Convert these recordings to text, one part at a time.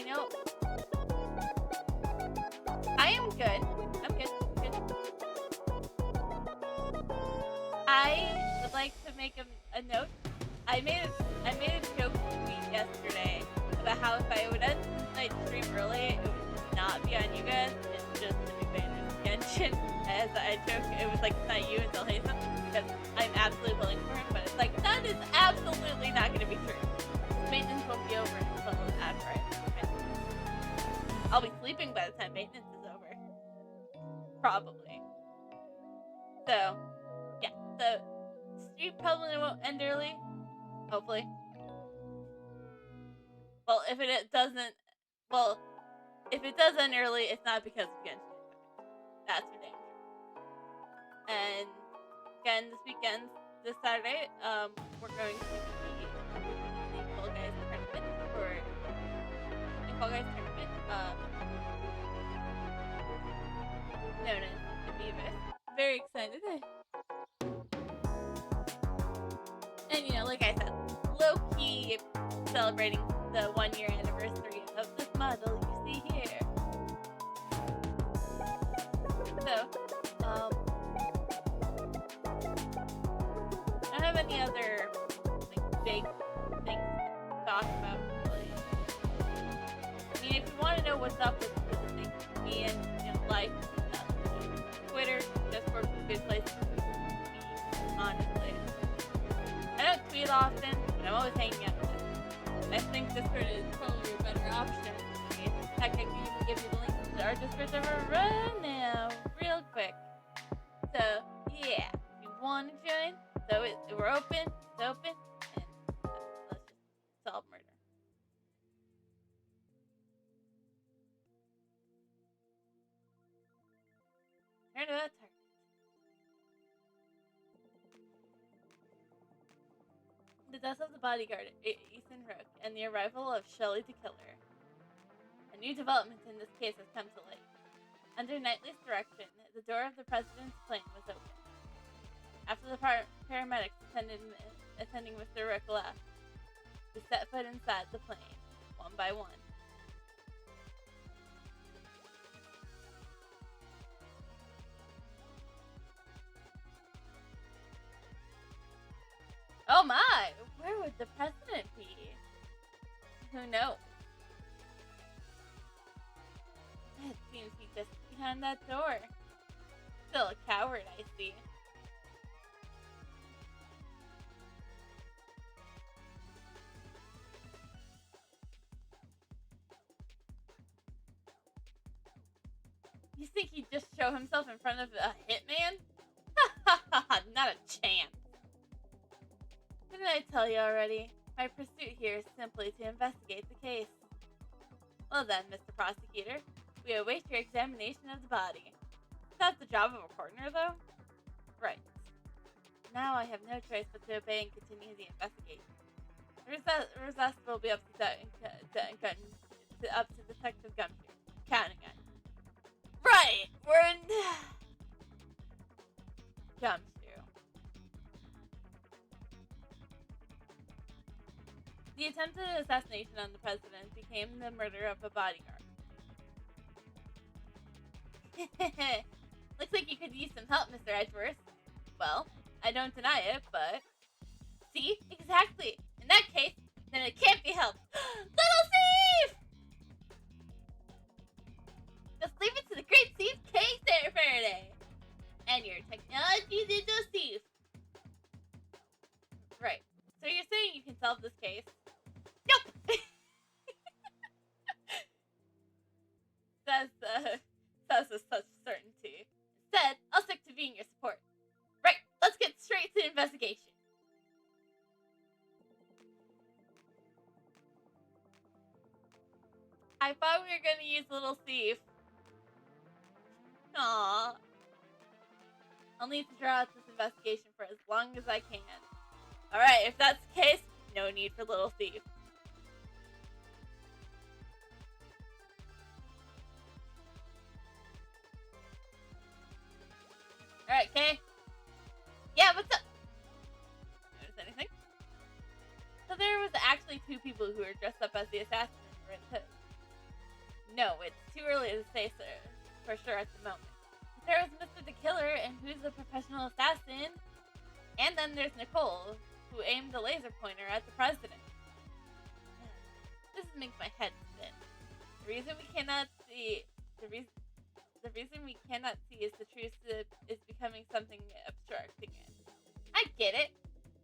know, I am good. I'm good. Good. I would like to make a note. I made a joke tweet yesterday about how if I would end tonight's stream early, it would not be on you guys. It's just to be Banner's attention. As I joke, it was like it's not you until Hazen because I'm absolutely pulling for him. But it's like that is absolutely not going to be true. Maintenance won't be over until after I finish. I'll be sleeping by the time maintenance is over. Probably. So, yeah. The stream probably won't end early. Hopefully. Well, if it doesn't, well, if it does end early, it's not because of Genshin. That's for dang sure. And again, this Saturday, we're going to be the Fall Guys tournament for the Fall Guys tournament, known as the Beavis. Very excited. And you know, like I said, low key celebrating the 1 year anniversary of this model you see here. So, I don't have any other like big things to talk about really. I mean, if you want to know what's up with me and life and stuff, Twitter, Discord, good place to be, honestly. I don't tweet often, but I'm always hanging out with it. I think Discord is probably a better option. Heck, I can even give you the link to our Discord server right now, real quick. So, yeah, if you want to join, we're open, it's open, and let's just solve murder. Turn to that target. The death of the bodyguard, Ethan Rook, and the arrival of Shelley the Killer. A new development in this case has come to light. Under Knightley's direction, the door of the president's plane was opened. After the paramedics attending Mr. Rook left, we set foot inside the plane, one by one. Oh my! Where would the president be? Who knows? It seems he just behind that door. Still a coward, I see. You think he'd just show himself in front of a hitman? Ha ha ha! Not a chance. Didn't I tell you already? My pursuit here is simply to investigate the case. Well then, Mr. Prosecutor, we await your examination of the body. That's the job of a coroner, though? Right. Now I have no choice but to obey and continue the investigation. The rest will be up to Detective Gumshoe. Counting on you. Right! We're in... Gumshoe. The attempted assassination on the president became the murder of a bodyguard. Looks like you could use some help, Mr. Edgeworth. Well, I don't deny it, but... See? Exactly! In that case, then it can't be helped. Little Thief! Just leave it to the great Thief Case there, Faraday! And your technology, Little Thief! Right. So you're saying you can solve this case? Nope! Says with such certainty. Instead, I'll stick to being your support. Right, let's get straight to the investigation. I thought we were gonna use Little Thief. Aww. I'll need to draw out this investigation for as long as I can. Alright, if that's the case, no need for Little Thief. Alright, Kay? Yeah, what's up? Notice anything? So there was actually two people who were dressed up as the assassin in red hood. know. It's too early to say so for sure at the moment. There was Mr. the Killer, and who's a professional assassin. And then there's Nicole, who aimed a laser pointer at the president. This makes my head spin. The reason we cannot see is the truth is becoming something abstract again. I get it.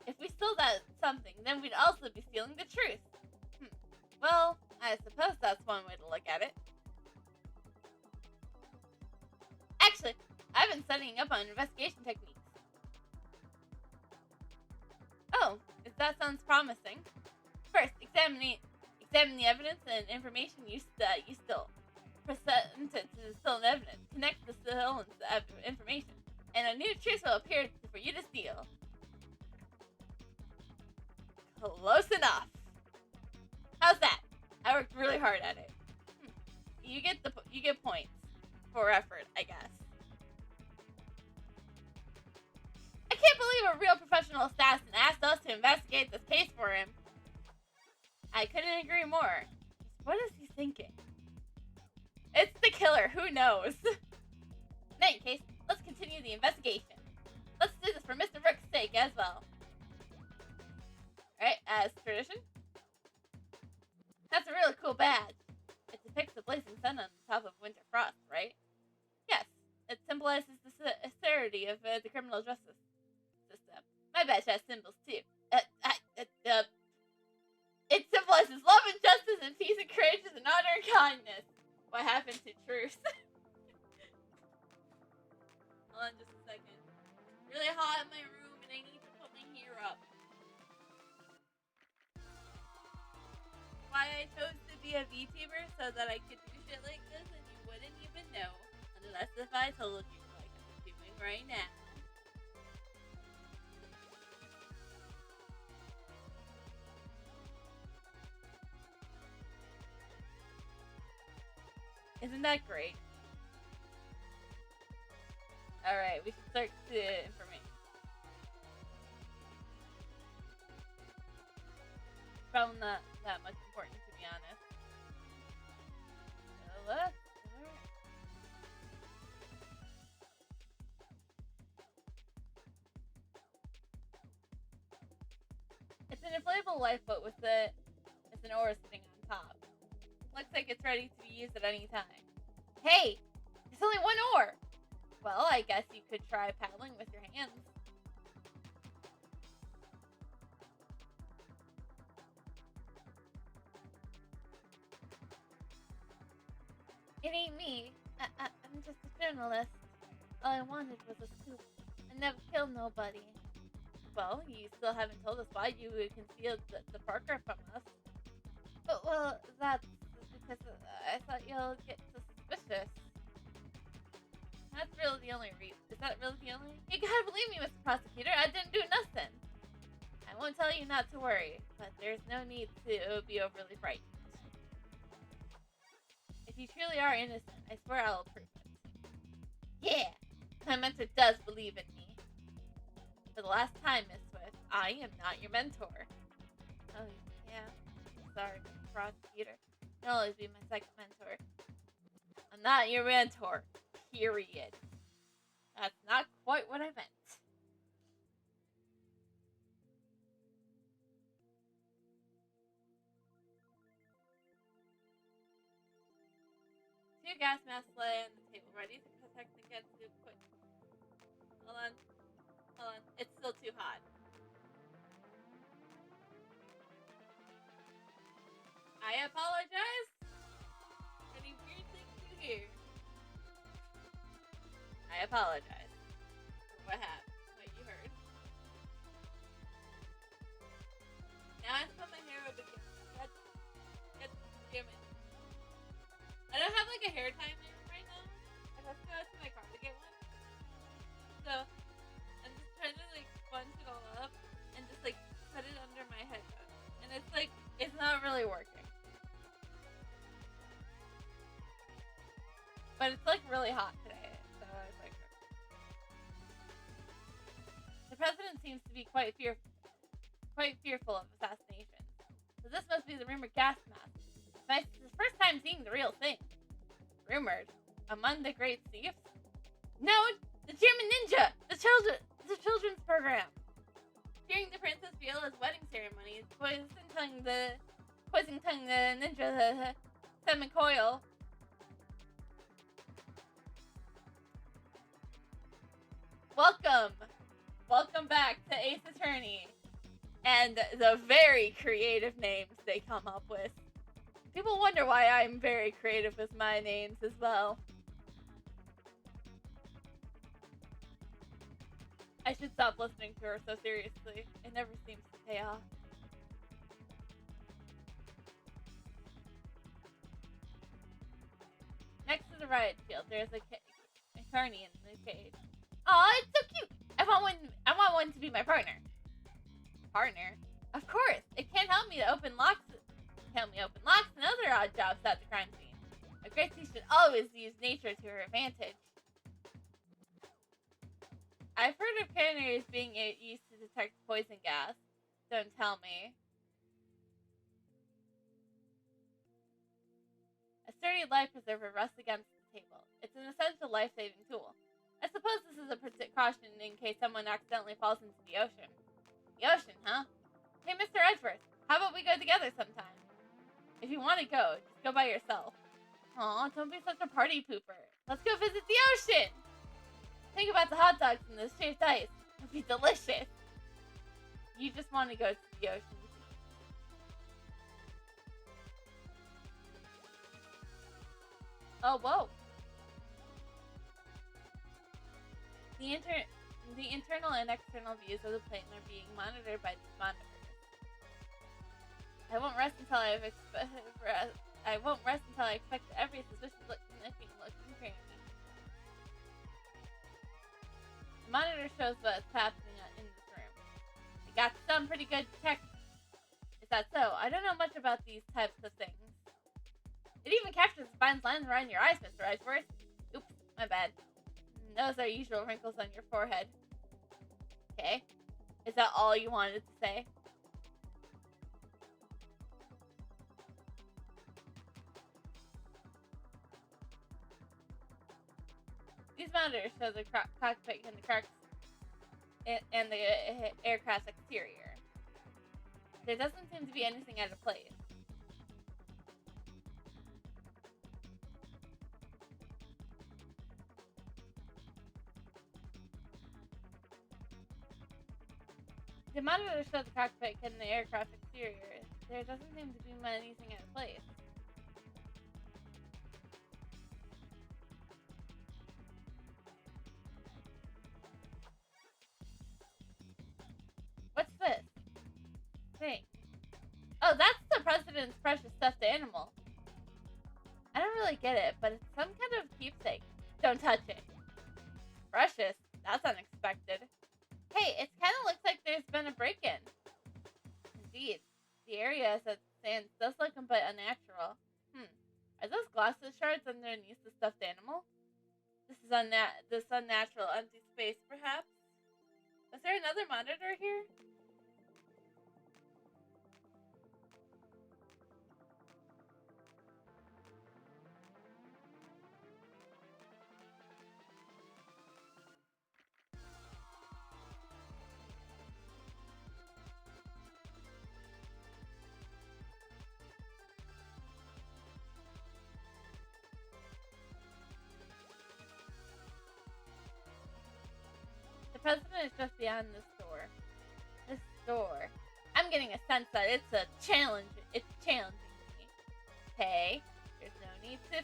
If we stole that something, then we'd also be stealing the truth. Well, I suppose that's one way to look at it. Actually, I've been studying up on investigation techniques. Oh, if that sounds promising. First, examine the evidence and information you stole. Present it to the stolen evidence. Connect the stolen information, and a new truth will appear for you to steal. Close enough. How's that? I worked really hard at it. You get points for effort, I guess. I can't believe a real professional assassin asked us to investigate this case for him. I couldn't agree more. What is he thinking? It's the killer, who knows? In any case, let's continue the investigation. Let's do this for Mr. Rook's sake as well. Alright, as tradition. That's a really cool badge. It depicts the blazing sun on the top of winter frost, right? Yes, it symbolizes the severity of the criminal justice system. My badge has symbols too. It symbolizes love and justice and peace and courage and honor and kindness. What happened to truth? Hold on just a second. It's really hot in my room and I need to put my hair up. Why I chose to be a VTuber so that I could do shit like this and you wouldn't even know. Unless if I told you like I'm doing right now. Isn't that great? Alright, we should start the information. Probably not that much important, to be honest. So let's start. It's an inflatable lifeboat with an oar sitting on top. Looks like it's ready to be used at any time. Hey! It's only one oar! Well, I guess you could try paddling with your hands. It ain't me. I'm just a journalist. All I wanted was a scoop. I never killed nobody. Well, you still haven't told us why you concealed the Parker from us. But, well, that's because I thought you'll get suspicious. That's really the only reason. Is that really the only? You gotta believe me, Mr. Prosecutor. I didn't do nothing. I won't tell you not to worry, but there's no need to be overly frightened. If you truly are innocent, I swear I'll prove it. Yeah, my mentor does believe in me. For the last time, Miss Swift, I am not your mentor. Oh, yeah. Sorry, Mr. Prosecutor. You'll always be my second mentor. I'm not your mentor. Period. That's not quite what I meant. Two gas masks lay on the table, ready to protect against the quick. Hold on. It's still too hot. I apologize. Any weird things you hear. I apologize for what happened, what you heard. Now I have to put my hair up again. God damn it. I don't have like a hair timer right now. I have to go to my car to get one. So I'm just trying to like bunch it all up and just like put it under my headphones. And it's like, it's not really working. But it's like really hot today, so I was like, the president seems to be quite fearful of assassination. So this must be the rumored gas mask. It's the first time seeing the real thing. Rumored. Among the great thieves? No, the German ninja! The children's program! During the Princess Viola's wedding ceremony, Poison Tongue the ninja, Semicoil. Welcome back to Ace Attorney. And the very creative names they come up with. People wonder why I'm very creative with my names as well. I should stop listening to her so seriously. It never seems to pay off. Next to the riot shield, there's a carny in the cage. Aw, it's so cute! I want one to be my partner. Partner? Of course! It can't help me open locks and other odd jobs at the crime scene. A Gracie should always use nature to her advantage. I've heard of canaries being used to detect poison gas. Don't tell me. A sturdy life preserver rests against the table. It's an essential life-saving tool. I suppose this is a precaution in case someone accidentally falls into the ocean. The ocean, huh? Hey, Mr. Edgeworth, how about we go together sometime? If you want to go, just go by yourself. Aw, don't be such a party pooper. Let's go visit the ocean! Think about the hot dogs and the shaved ice. It'll be delicious. You just want to go to the ocean. Oh, whoa. The internal and external views of the plane are being monitored by these monitors. I won't rest until I expect every suspicious look sniffing look and cranny. The monitor shows what's happening in this room. They got some pretty good tech. Is that so? I don't know much about these types of things. It even captures the fine lines around your eyes, Mr. Edgeworth. Oops, my bad. Those are usual wrinkles on your forehead. Okay. Is that all you wanted to say? These monitors show the cockpit and the cracks and the aircraft's exterior. There doesn't seem to be anything out of place. The monitors show the cockpit and the aircraft exterior. There doesn't seem to be anything out of place. What's this? Thing. Oh, that's the president's precious stuffed animal. I don't really get it, but it's some kind of keepsake. Don't touch it. Precious? That's unexpected. Hey, it kind of looks like there's been a break-in. Indeed. The area as it stands does look a bit unnatural. Are those glasses shards underneath the stuffed animal? This unnatural empty space, perhaps? Is there another monitor here? The president is just beyond this door. This door. I'm getting a sense that it's challenging me. Hey, there's no need to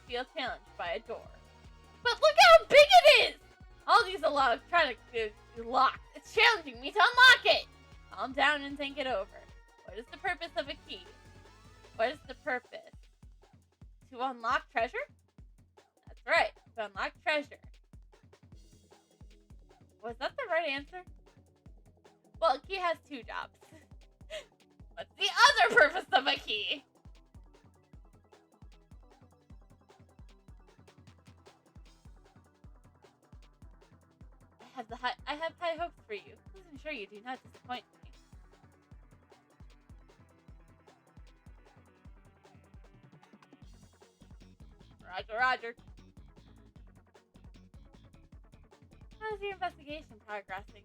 feel challenged by a door. But look how big it is! All these electronic locked. It's challenging me to unlock it! Calm down and think it over. What is the purpose of a key? What is the purpose? To unlock treasure? That's right, to unlock treasure. Was that the right answer? Well, a key has two jobs. What's the other purpose of a key? I have high hopes for you. Please ensure you do not disappoint me. Roger, Roger. How's your investigation progressing?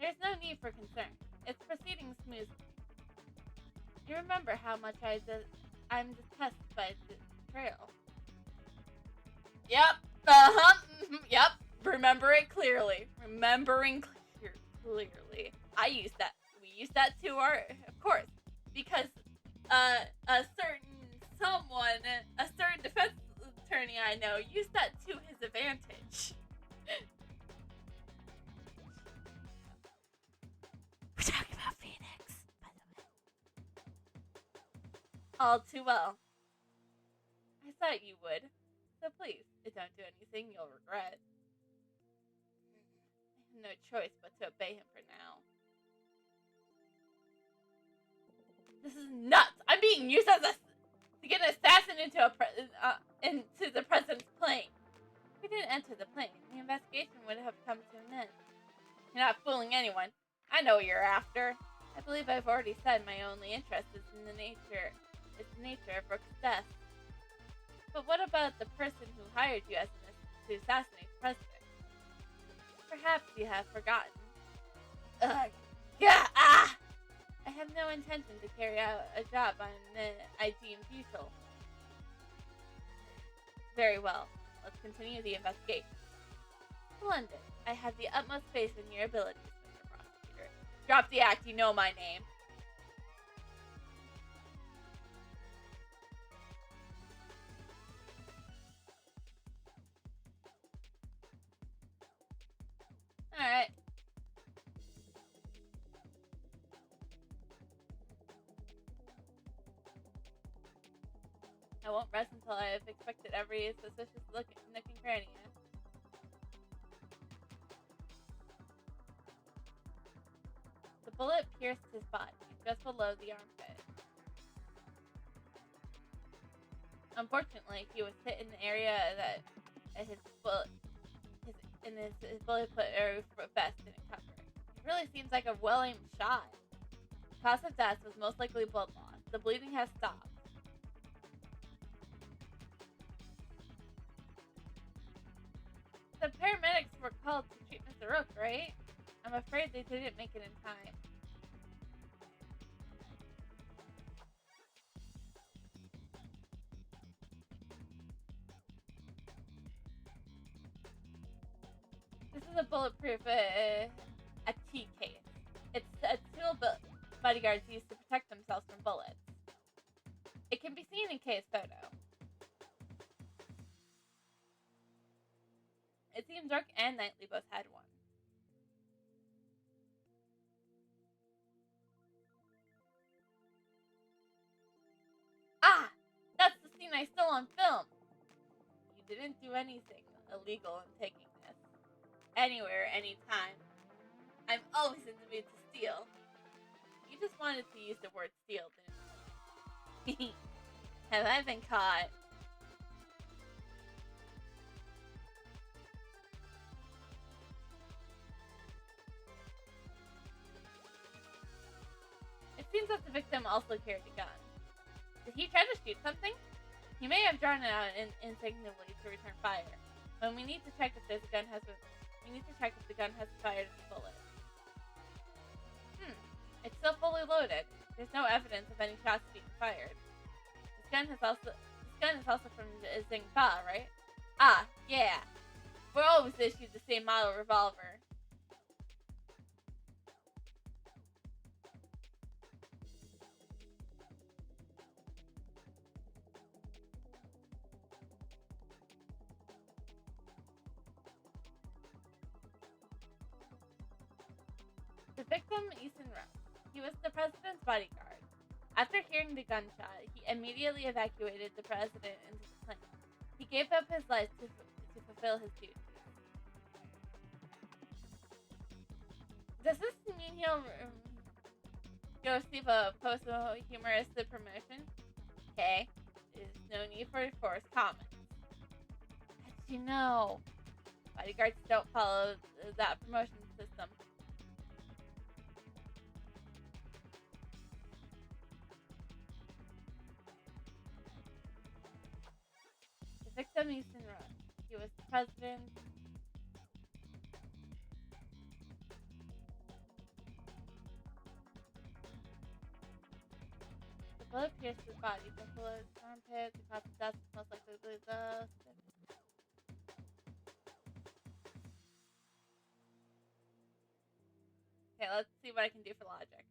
There's no need for concern. It's proceeding smoothly. You remember how much I'm detested by the trail. Yep. Yep. Remember it clearly. Remembering clearly. We use that to our, of course, because a certain defense attorney I know used that to his advantage. We're talking about Phoenix, by the way. All too well. I thought you would. So please, don't do anything you'll regret. I have no choice but to obey him for now. This is nuts! I'm being used to get an assassin into the president's plane. If we didn't enter the plane, the investigation would have come to an end. You're not fooling anyone. I know what you're after. I believe I've already said my only interest is in the nature of Rook's death. But what about the person who hired you to assassinate the president? Perhaps you have forgotten. Ugh. Yeah, ah! I have no intention to carry out a job I deem futile. Very well. Let's continue the investigation. Splendid. I have the utmost faith in your abilities, Mr. Prosecutor. Drop the act, you know my name. Alright. I won't rest until I have inspected every suspicious nook and cranny. The bullet pierced his body, just below the armpit. Unfortunately, he was hit in the area that his bullet vest didn't cover. It really seems like a well-aimed shot. The cause of death was most likely blood loss. The bleeding has stopped. The paramedics were called to treat Mr. Rook, right? I'm afraid they didn't make it in time. This is a bulletproof a T case. It's a tool bodyguards use to protect themselves from bullets. It can be seen in Kay's photo. It seems Rook and Knightley both had one. Ah! That's the scene I stole on film! You didn't do anything illegal in taking this. Anywhere, anytime. I'm always in the mood to steal. You just wanted to use the word steal, didn't you? Have I been caught? It seems that the victim also carried a gun. Did he try to shoot something? He may have drawn it out instinctively to return fire. But we need to check if the gun has fired the bullet. It's still fully loaded. There's no evidence of any shots being fired. This gun is also from Xingfa, right? Ah, yeah. We're always issued the same model revolver. The victim, Ethan Rook. He was the president's bodyguard. After hearing the gunshot, he immediately evacuated the president into the plane. He gave up his life to fulfill his duties. Does this mean he'll go receive a post-humorous promotion? Okay, there's no need for forced comments. How did you know? Bodyguards don't follow that promotion system. Mason Run. He was president. The bullet pierced his body. The bullet armpit. The cause of death most likely the. Okay, let's see what I can do for logic.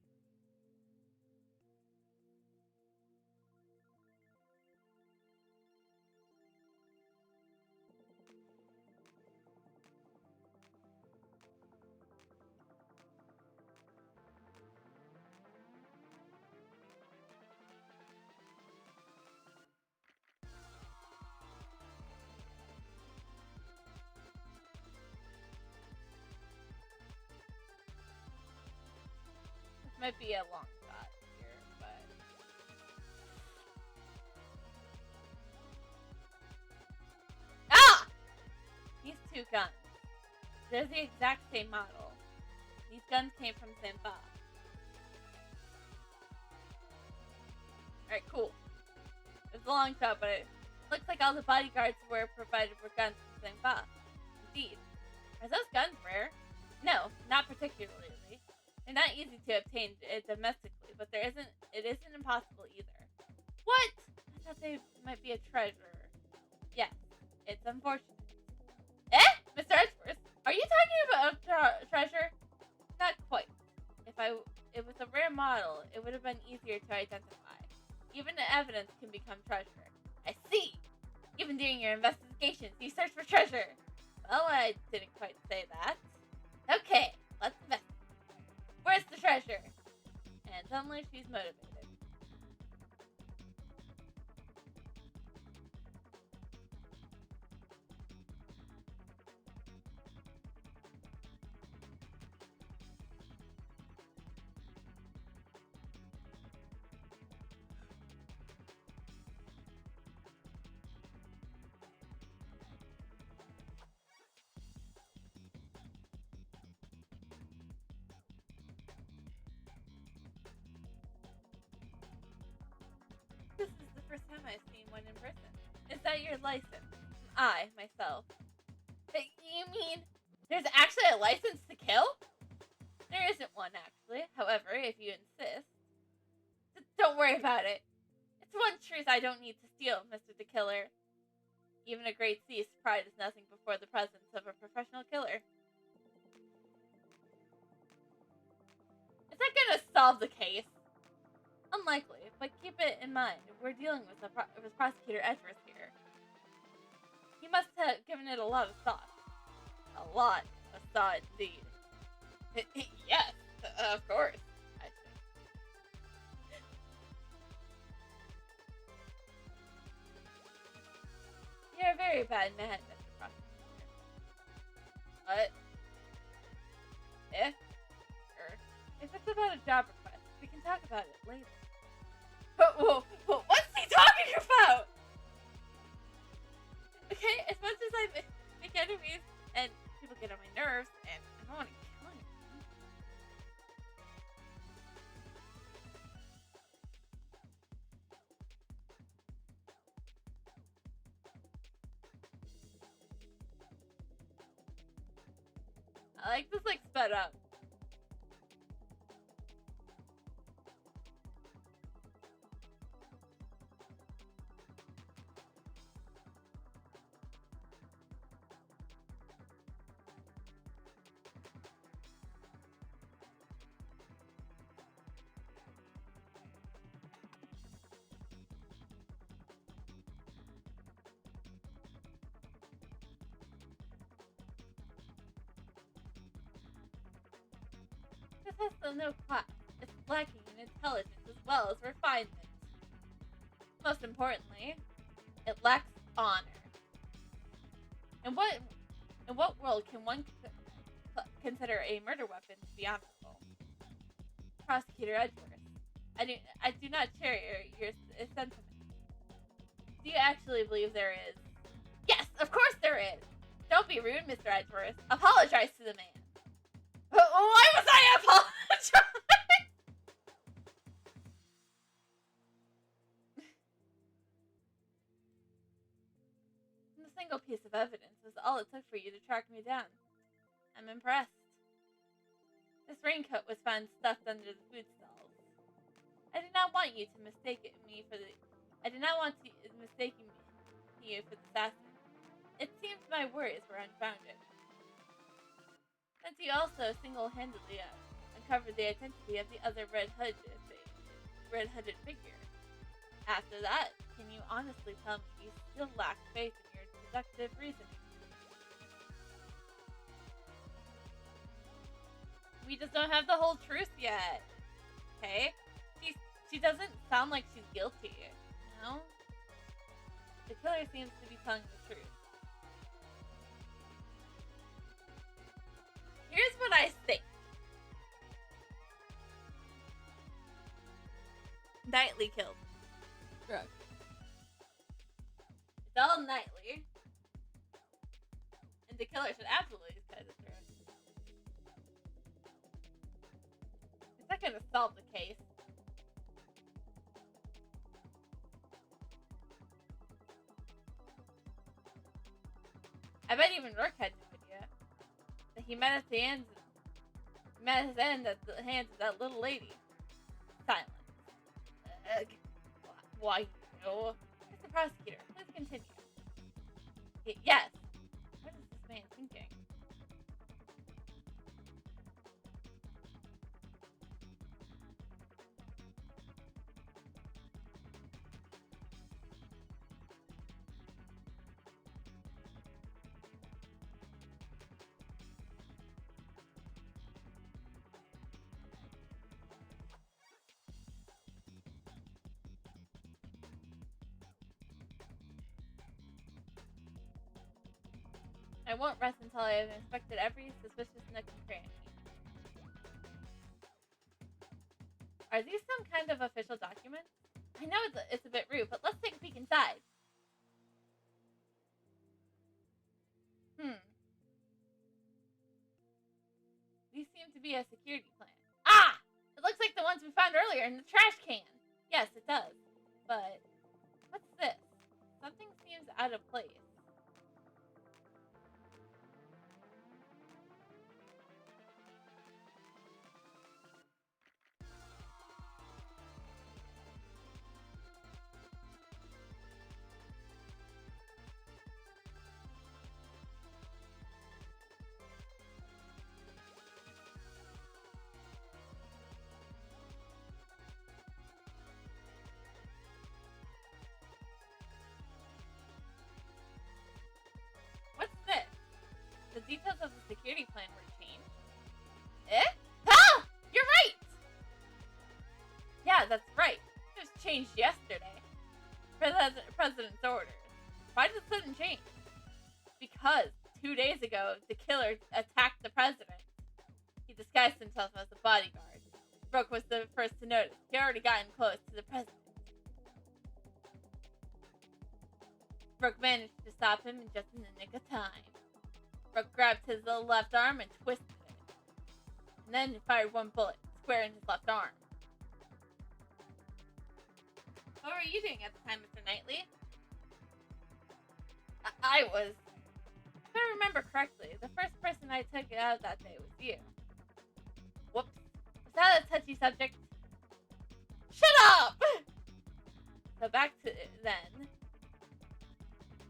This might be a long shot here, but... Ah! These two guns. They're the exact same model. These guns came from Senpa. Alright, cool. It was a long shot, but it looks like all the bodyguards were provided with guns from Senpa. Indeed. Are those guns rare? No, not particularly. They're not easy to obtain domestically, but it isn't impossible either. What? I thought they might be a treasure. Yes, it's unfortunate. Eh? Mr. Edgeworth, are you talking about a treasure? Not quite. If it was a rare model, it would have been easier to identify. Even the evidence can become treasure. I see! Even during your investigations, you search for treasure. Well, I didn't quite say that. Okay, let's investigate. Where's the treasure? And suddenly she's motivated. This is the first time I've seen one in person. Is that your license? I, myself. You mean there's actually a license to kill? There isn't one, actually. However, if you insist. Don't worry about it. It's one truth I don't need to steal, Mr. the Killer. Even a great thief's pride is nothing before the presence of a professional killer. Is that gonna solve the case? Unlikely, but keep it in mind. We're dealing with Prosecutor Edgeworth here. He must have given it a lot of thought. A lot of thought, indeed. Yes, of course. You're a very bad man, Mr. Prosecutor. What? If it's about a job request, we can talk about it later. What's he talking about? Okay, as much as I make enemies and people get on my nerves, and I don't want to kill anyone. I like this, like, sped up. This has no class. It's lacking in intelligence as well as refinement. Most importantly, it lacks honor. In what world can one consider a murder weapon to be honorable? Prosecutor Edgeworth, I do not share your sentiment. Do you actually believe there is? Yes, of course there is. Don't be rude, Mr. Edgeworth. Apologize to the man. Why was I apologizing? The single piece of evidence was all it took for you to track me down. I'm impressed. This raincoat was found stuffed under the food stalls. I did not want you to mistake me for the... I did not want to mistake you for the assassin. It seems my worries were unfounded. Since you also single-handedly uncovered the identity of the other red-hooded figure. After that, can you honestly tell me you still lack faith in your deductive reasoning? We just don't have the whole truth yet. Okay? She doesn't sound like she's guilty, you know? The killer seems to be telling the truth. Here's what I think. Knightley killed Brooke. It's all Knightley. And the killer should absolutely tell the truth. It's not gonna solve the case. I bet even Rook had no idea that he met his end at the hands of that little lady. Silence. Why no? Mr. Prosecutor, please continue. Yes. What is this man thinking? I won't rest until I have inspected every suspicious nook and cranny. Are these some kind of official documents? I know it's a bit rude, but let's take a peek inside. These seem to be a security plan. Ah! It looks like the ones we found earlier in the trash can. Yes, it does. But what's this? Something seems out of place. The details of the security plan were changed. Eh? Ah! You're right! Yeah, that's right. It was changed yesterday. President's orders. Why did it sudden change? Because 2 days ago, the killer attacked the president. He disguised himself as a bodyguard. Brooke was the first to notice. He already gotten close to the president. Brooke managed to stop him just in the nick of time. Brooke grabbed his left arm and twisted it. And then fired one bullet, square in his left arm. What were you doing at the time, Mr. Knightley? I was... If I remember correctly, the first person I took out that day was you. Whoops. Was that a touchy subject? Shut up! So back to then.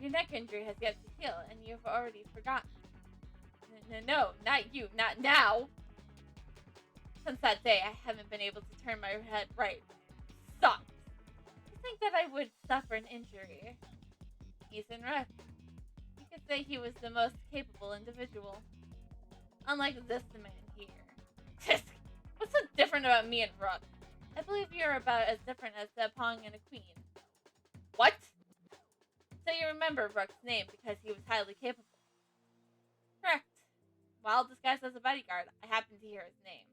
Your neck injury has yet to heal, and you've already forgotten. No, not you, not now. Since that day, I haven't been able to turn my head right. Sucks. To think that I would suffer an injury. Ethan Rook. You could say he was the most capable individual. Unlike this man here. What's so different about me and Rook? I believe you're about as different as a pawn and a queen. What? So you remember Rook's name because he was highly capable. Correct. While disguised as a bodyguard, I happened to hear his name.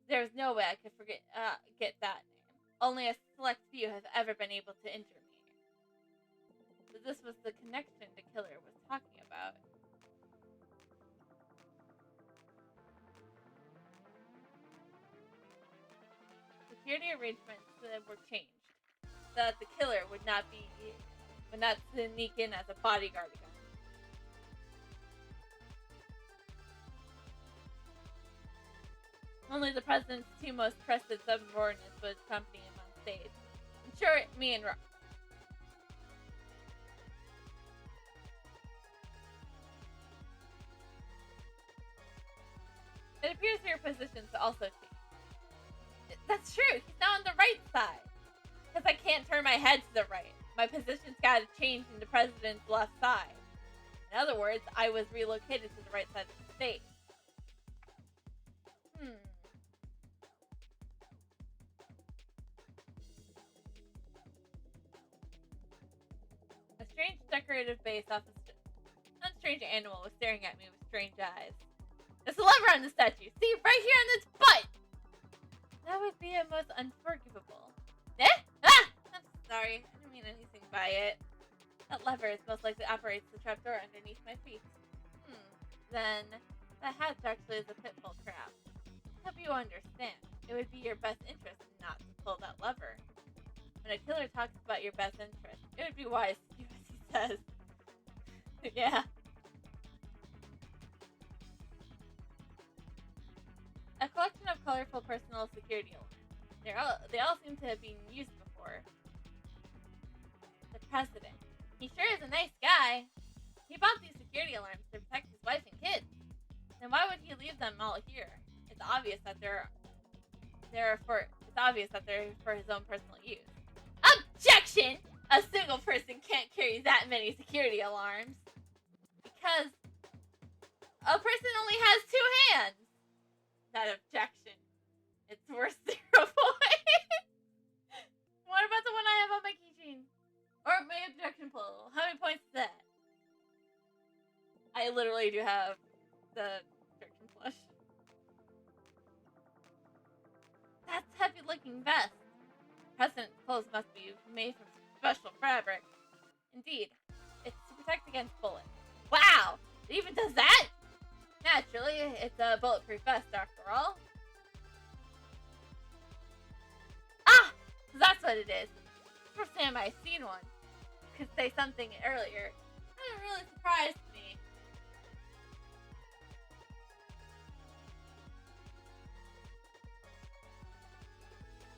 There is no way I could get that name. Only a select few have ever been able to injure me. So this was the connection the killer was talking about. Security arrangements were changed so that the killer would not be when not sneak in as a bodyguard again. Only the president's two most trusted subordinates would accompany him on stage. I'm sure me and It appears your positions also change. That's true. He's now on the right side. Because I can't turn my head to the right. My position's got to change in the president's left side. In other words, I was relocated to the right side of the stage. A strange decorative base off a strange animal was staring at me with strange eyes. There's a lever on the statue. See, right here on its butt! That would be a most unforgivable. Eh? Ah! I'm sorry. I didn't mean anything by it. That lever is most likely operates the trapdoor underneath my feet. Then, that hatch actually is a pitfall trap. I hope you understand. It would be your best interest not to pull that lever. When a killer talks about your best interest, it would be wise to do as he says. Yeah. A collection of colorful personal security alarms. They all seem to have been used before. The president. He sure is a nice guy. He bought these security alarms to protect his wife and kids. Then why would he leave them all here? It's obvious that they're for his own personal use. Objection! A single person can't carry that many security alarms. Because a person only has 2 hands. That objection. It's worth 0 points. What about the one I have on my keychain? Or my objection poll? How many points is that? I literally do have the objection plush. That's heavy-looking vest. President's clothes must be made from special fabric. Indeed, it's to protect against bullets. Wow! It even does that? Naturally, it's a bulletproof vest after all. Ah! So that's what it is. First time I've seen one. Could say something earlier. That really surprised me.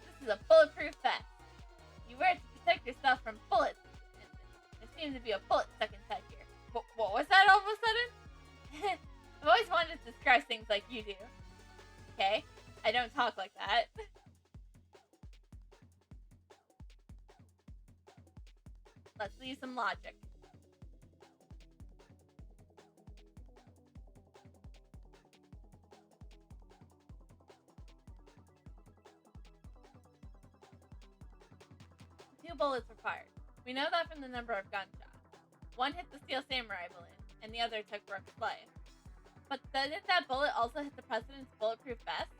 This is a bulletproof vest. You wear it to protect yourself from bullets. There seems to be a bullet stuck inside here. What was that all of a sudden? I've always wanted to describe things like you do. Okay? I don't talk like that. Let's use some logic. Two bullets were fired. We know that from the number of gunshots. One hit the Steel Samurai balloon, and the other took Rook's life. But didn't that bullet also hit the president's bulletproof vest?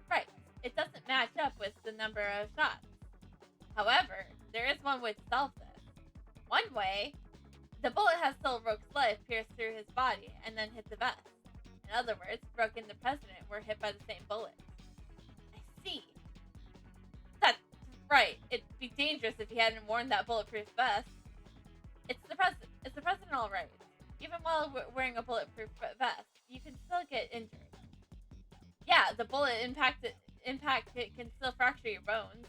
Right. It doesn't match up with the number of shots. However, there is one way to solve this. One way, the bullet has still Rook's life pierced through his body and then hit the vest. In other words, Rook and the president were hit by the same bullet. I see. That's right. It'd be dangerous if he hadn't worn that bulletproof vest. It's the president, all right. Even while wearing a bulletproof vest, you can still get injured. Yeah, the bullet impact can still fracture your bones,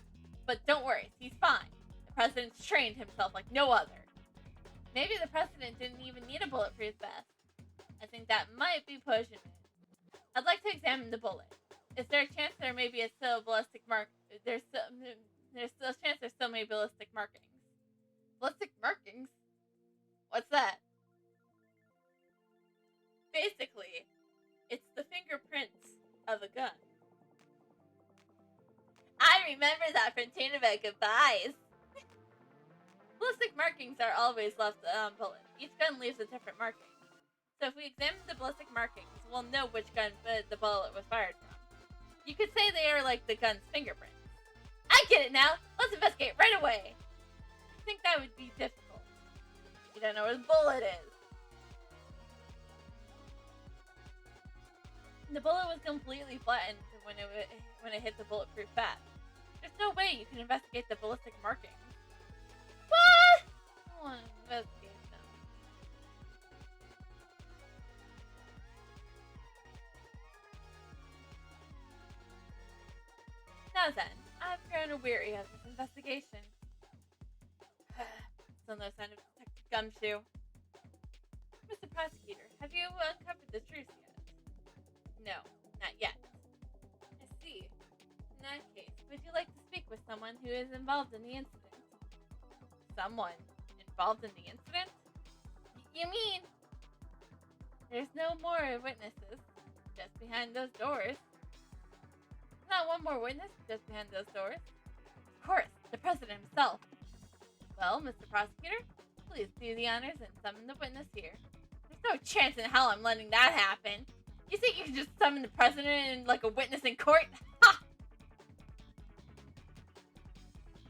but don't worry, he's fine. The president's trained himself like no other. Maybe the president didn't even need a bulletproof vest. I think that might be pushing it. I'd like to examine the bullet. Is there a chance there may be a still ballistic mark? There's still a chance there still may be ballistic markings. Ballistic markings? What's that? Basically, it's the fingerprints of a gun. I remember that from Chainaway Goodbyes. Ballistic markings are always left on bullets. Each gun leaves a different marking. So if we examine the ballistic markings, we'll know which gun the bullet was fired from. You could say they are like the gun's fingerprints. I get it now! Let's investigate right away! I think that would be difficult. You don't know where the bullet is. The bullet was completely flattened when it hit the bulletproof vest. There's no way you can investigate the ballistic markings. What? want to investigate them. Now then, I've grown weary of this investigation. Still no sign of Detective Gumshoe. Mr. Prosecutor, have you uncovered the truth yet? No, not yet. I see. In that case, would you like to speak with someone who is involved in the incident? Someone involved in the incident? You mean there's no more witnesses just behind those doors? Not one more witness just behind those doors? Of course, the president himself. Well, Mr. Prosecutor, please do the honors and summon the witness here. There's no chance in hell I'm letting that happen. You think you can just summon the president and like a witness in court? Ha!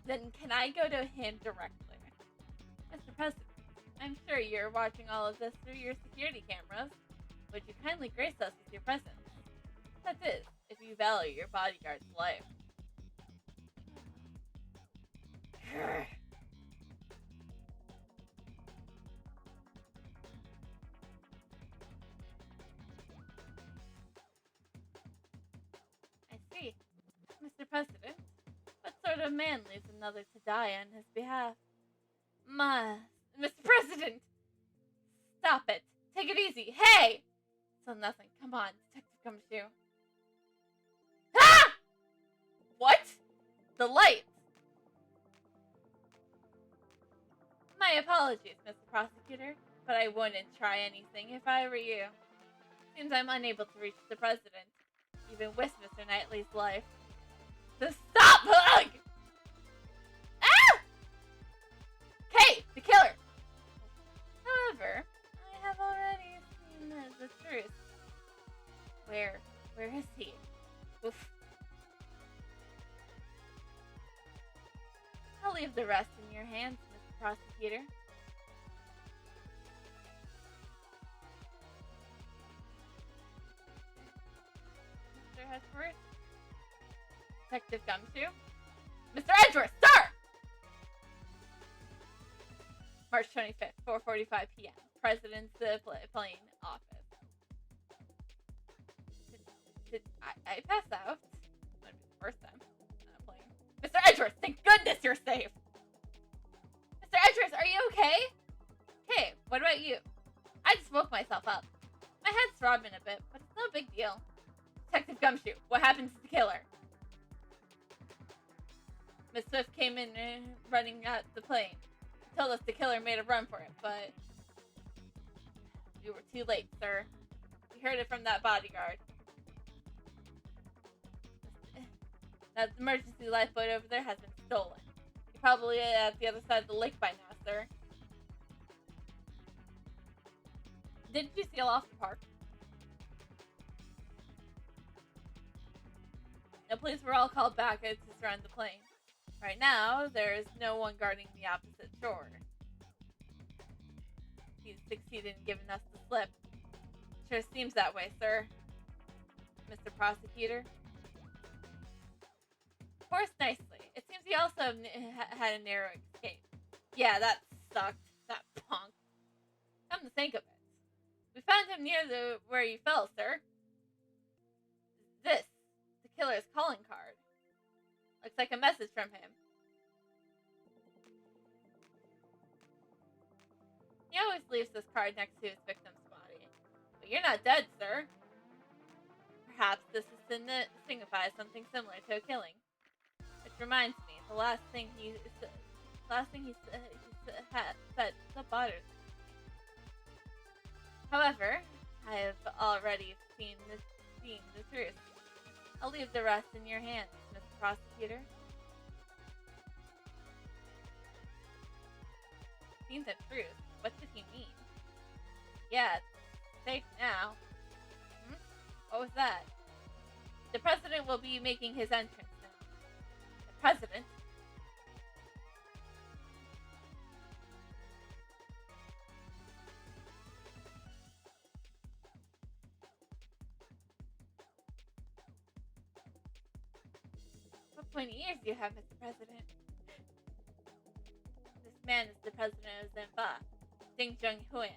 Then can I go to him directly? Mr. President, I'm sure you're watching all of this through your security cameras. Would you kindly grace us with your presence? That is, if you value your bodyguard's life. I see. Mr. President, what sort of man leaves another to die on his behalf? Mr. President! Stop it! Take it easy! Hey! So nothing. Come on, Detective Gumshoe. Ah! What? The lights! My apologies, Mr. Prosecutor, but I wouldn't try anything if I were you. Seems I'm unable to reach the president, even with Mr. Knightley's life. So stop, Hug! Ah! Kay, the killer! However, I have already seen the truth. Where is he? Oof. I'll leave the rest in your hands, Mr. Prosecutor. Mr. Hesworth? Detective Gumshoe? Mr. Edgeworth, sir! March 25th, 4:45 p.m. President's plane office. Did I pass out? Might be the first time on a plane. Mr. Edgeworth, thank goodness you're safe! Mr. Edgeworth, are you okay? Hey, what about you? I just woke myself up. My head's throbbing a bit, but it's no big deal. Detective Gumshoe, what happened to the killer? Miss Swift came in running at the plane. She told us the killer made a run for it, but we were too late, sir. We heard it from that bodyguard. That emergency lifeboat over there has been stolen. You're probably at the other side of the lake by now, sir. Didn't you seal off the park? The police were all called back to surround the plane. Right now, there is no one guarding the opposite shore. He's succeeded in giving us the slip. Sure seems that way, sir. Mr. Prosecutor. Of course, nicely. It seems he also had a narrow escape. Yeah, that sucked. That punk. Come to think of it. We found him near where you fell, sir. This, the killer's calling card. Looks like a message from him. He always leaves this card next to his victim's body. But you're not dead, sir. Perhaps this is signifies something similar to a killing. Which reminds me, the last thing he said bothers me. However, I have already seen the truth. I'll leave the rest in your hands, Mr. Prosecutor. Seen the truth? What did he mean? Yeah, it's safe now. What was that? The president will be making his entrance now. The president? What pointy ears do you have, Mr. President? This man is the president of Zenfa, Ding Junhuan.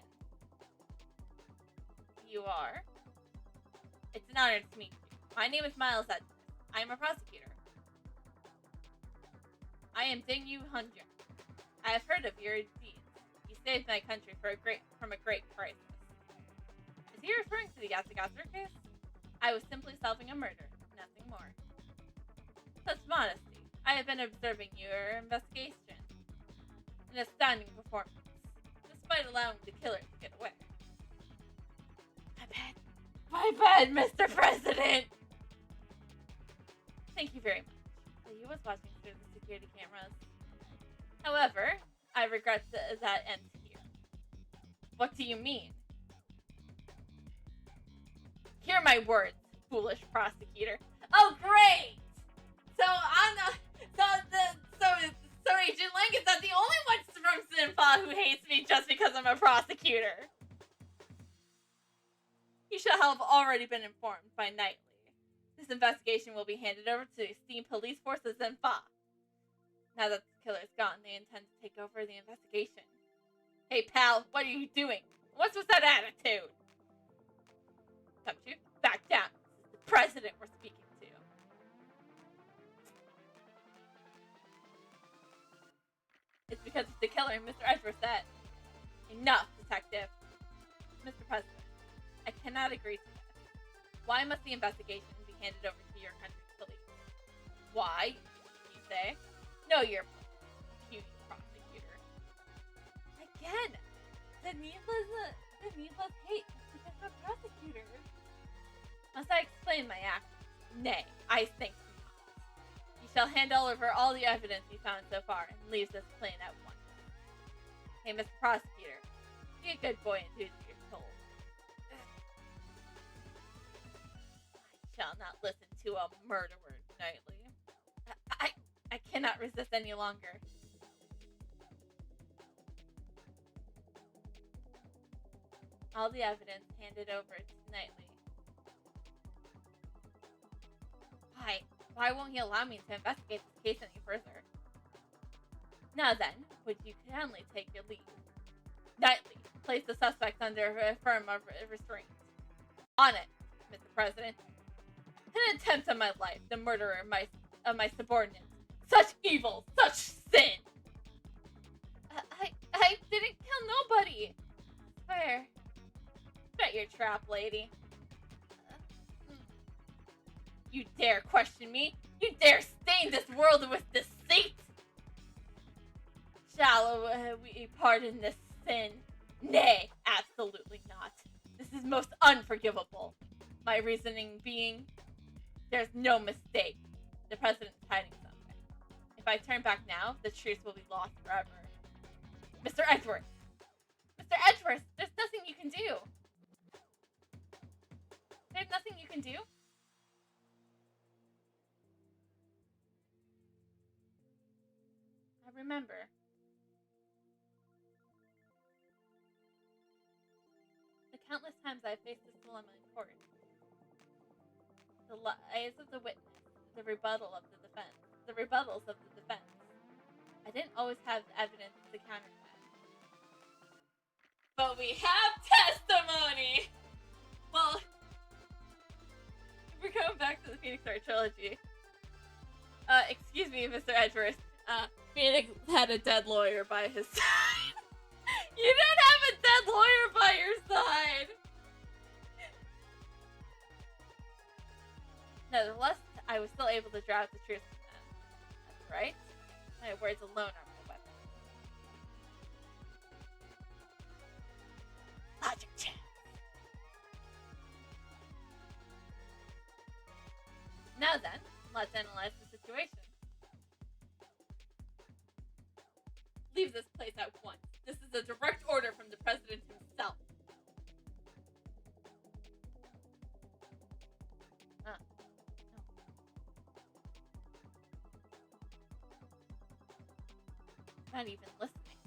You are? It's an honor to meet you. My name is Miles Edwards. I am a prosecutor. I am Ding Yu Hunjun. I have heard of your deeds. You saved my country from a great crisis. Is he referring to the Yatsugatsu case? I was simply solving a murder, nothing more. Such modesty. I have been observing your investigation. An astounding performance, despite allowing the killer to get away. My bad, Mr. President! Thank you very much. He was watching through the security cameras. However, I regret that ends here. What do you mean? Hear my words, foolish prosecutor. Oh, great! So Agent Lang is not the only one from Zenfa who hates me just because I'm a prosecutor. You shall have already been informed by Knightley. This investigation will be handed over to the esteemed police force of Zenfa. Now that the killer is gone, they intend to take over the investigation. Hey pal, what are you doing? What's with that attitude? Come to, back down. This is the president we're speaking to. It's because of the killer Mr. Edwards said. Enough, detective. Mr. President, I cannot agree to this. Why must the investigation be handed over to your country's police? Why, you say? Know your puny prosecutor. Again, the needless hate because I'm a prosecutor. Must I explain my actions? Nay, I think not. You shall hand over all the evidence you found so far and leave this plain at once. Hey, Mr. Prosecutor, be a good boy and do as you're told. I shall not listen to a murderer, Knightley. I cannot resist any longer. All the evidence handed over to Knightley. Why won't he allow me to investigate this case any further? Now then, would you kindly take your leave? Knightley, place the suspect under a firm of restraint. On it, Mr. President. An attempt on my life, the murderer of my subordinates. Such evil, such sin! I didn't kill nobody! Swear. Bet your trap, lady. You dare question me? You dare stain this world with deceit? Shall we pardon this sin? Nay, absolutely not. This is most unforgivable. My reasoning being, there's no mistake. The president's hiding something. If I turn back now, the truth will be lost forever. Mr. Edwards! Mr. Edwards, there's nothing you can do. There's nothing you can do? I remember. The countless times I faced this dilemma in court. The lies of the witness, the rebuttals of the defense. I didn't always have evidence to counter that. But we have testimony! Well, if we're going back to the Phoenix Wright trilogy. Excuse me, Mr. Edwards. Phoenix had a dead lawyer by his side. You don't have a dead lawyer by your side! Nevertheless, I was still able to draw out the truth from them. That's right. My words alone are my weapon. Logic chance. Now then, let's analyze the situation. Leave this place at once. This is a direct order from the president himself. Not even listening.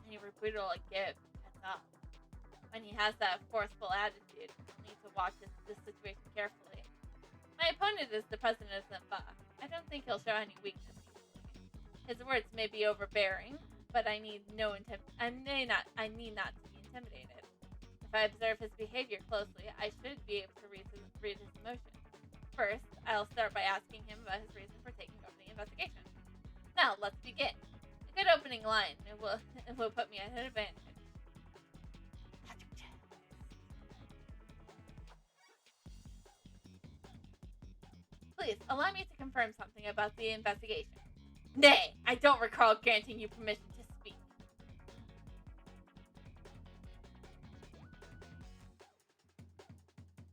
Any rebuttal I give, heads up. When he has that forceful attitude, you'll need to watch this situation carefully. My opponent is the president of Zenfa. I don't think he'll show any weakness easily. His words may be overbearing, but I need I need not to be intimidated. If I observe his behavior closely, I should be able to read his emotions. First, I'll start by asking him about his reason for taking over the investigation. Now, let's begin. A good opening line will put me at an advantage. Please, allow me to confirm something about the investigation. Nay, I don't recall granting you permission to speak.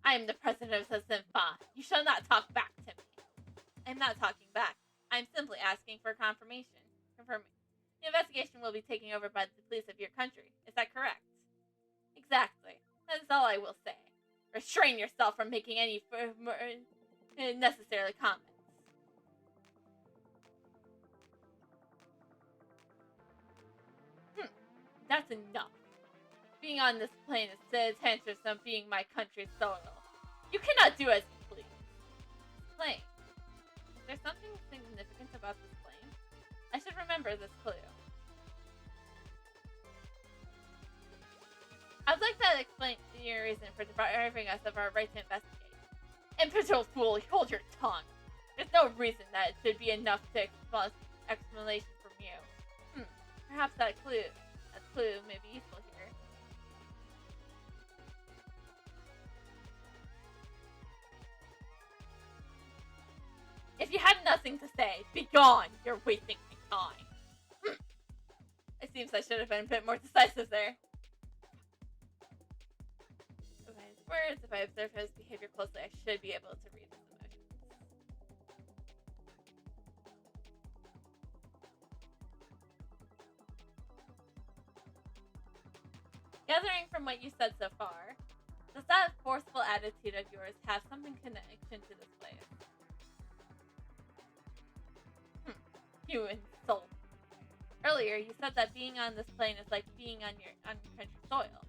I am the president of the Zinfa. You shall not talk back to me. I am not talking back. I am simply asking for confirmation. Confirming. The investigation will be taken over by the police of your country. Is that correct? Exactly. That is all I will say. Restrain yourself from making any necessary comments. That's enough. Being on this plane is tantrums of being my country's soil. You cannot do as you please. Plane. Is there something significant about this plane? I should remember this clue. I would like to explain your reason for depriving us of our right to investigate. Impetuous fool, hold your tongue. There's no reason that it should be enough to explanation from you. Perhaps that clue may be useful here. If you had nothing to say, be gone! You're wasting my time. It seems I should have been a bit more decisive there. By his words, if I observe his behavior closely, I should be able to read his emotions. Gathering from what you said so far, does that forceful attitude of yours have something connection to this place? You insult. Earlier, you said that being on this plane is like being on your country's soil.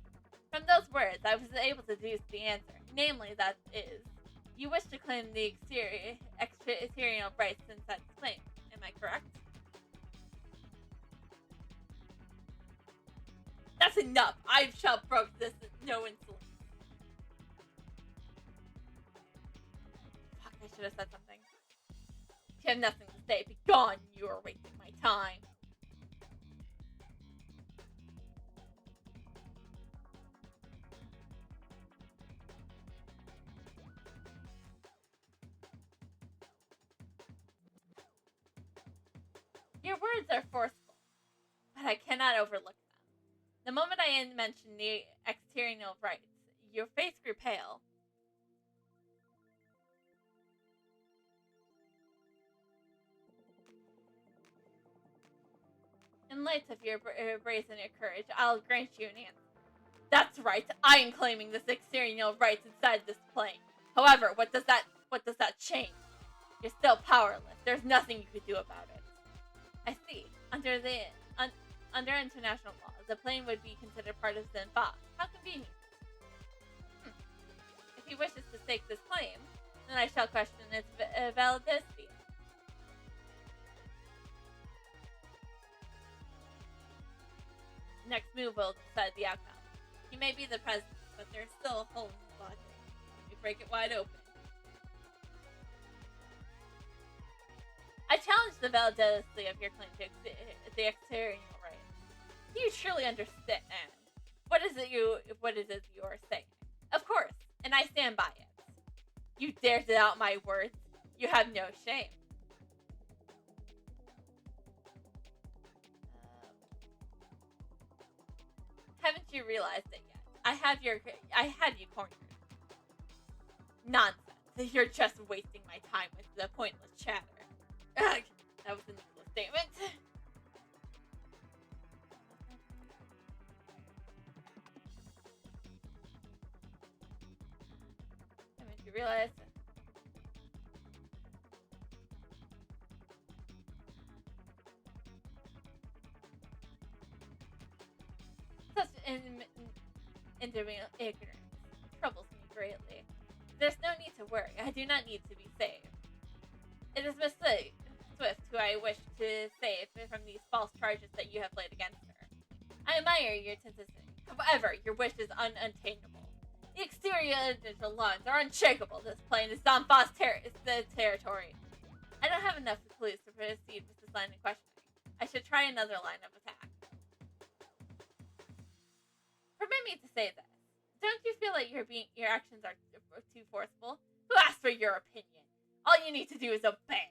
From those words, I was able to deduce the answer. Namely, that is, you wish to claim the exterior rights inside this plane. Am I correct? That's enough! I shall broke this no insolence. Fuck, I should have said something. If you have nothing to say, be gone! You are wasting my time. Your words are forceful, but I cannot overlook them. The moment I mentioned the exterior rights, your face grew pale. In light of your brazen and your courage, I'll grant you an answer. That's right, I am claiming this exterior rights inside this plane. However, what does that change? You're still powerless. There's nothing you could do about it. I see. Under international law, the plane would be considered part of Zinfa. How convenient. If he wishes to stake this claim, then I shall question its validity. Next move will decide the outcome. He may be the president, but there's still a hole in his logic. We break it wide open. I challenge the validity of your claim to the exterior rights. Do you truly understand? What is it you're saying? Of course, and I stand by it. You dare to doubt my words? You have no shame. Haven't you realized it yet? I had you cornered. Nonsense. You're just wasting my time with the pointless chatter. Ugh, that was a needless statement. Haven't you realized? Such ignorance troubles me greatly. There's no need to worry. I do not need to be saved. It is Swift, who I wish to save from these false charges that you have laid against her. I admire your tenacity. However, your wish is unattainable. The exterior digital lines are unshakable. This plane is Zanfa's territory. I don't have enough clues to proceed with this line of questioning. I should try another line of attack. Permit me to say this. Don't you feel like your actions are too forceful? Who asked for your opinion? All you need to do is obey.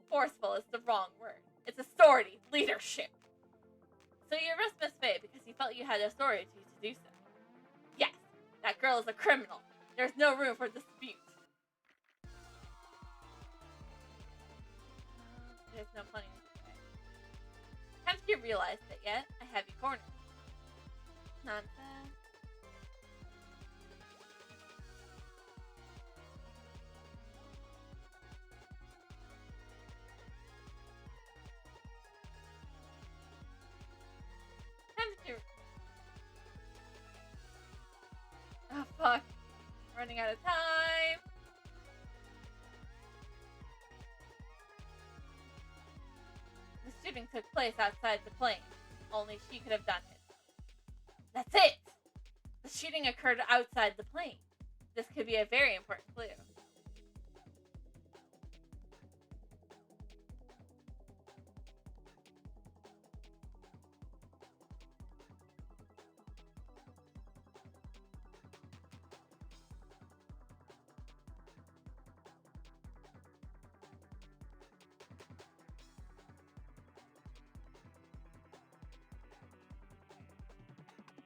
Forceful is the wrong word. It's authority, leadership. So your arrest must fade because you felt you had authority to do so. Yes, that girl is a criminal. There's no room for dispute. There's no plenty to say. Haven't you realized it yet? I have you cornered. Nonsense. Oh fuck. Running out of time. The shooting took place outside the plane. Only she could have done it. That's it! The shooting occurred outside the plane. This could be a very important clue.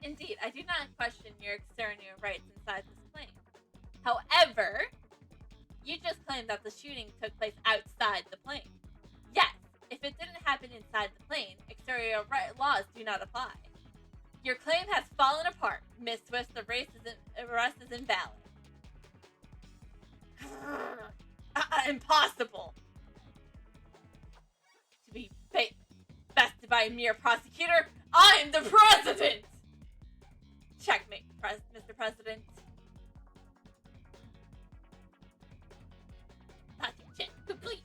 Indeed, I do not question your external rights inside this plane. However, you just claimed that the shooting took place outside the plane. Yes, if it didn't happen inside the plane, exterior laws do not apply. Your claim has fallen apart. Miss Swift, the arrest is invalid. Impossible! To be bested by a mere prosecutor, I'm the president! Checkmate, Mr. President. Logic check complete.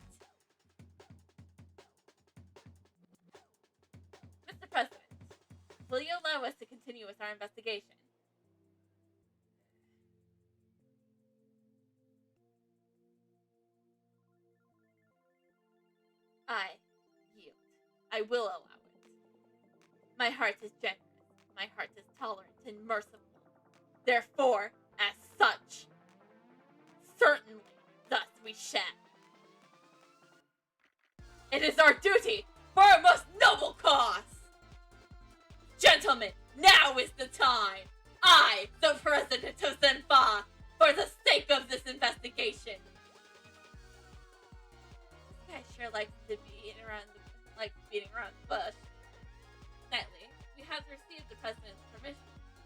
Mr. President, will you allow us to continue with our investigation? I yield. I will allow it. My heart is generous. My heart is tolerant and merciful. Therefore, as such, certainly, thus we shall. It is our duty for our most noble cause! Gentlemen, now is the time! I, the President of Zanfa, for the sake of this investigation! This guy sure likes to be beating around the bush. Nightly, we have received the President's permission.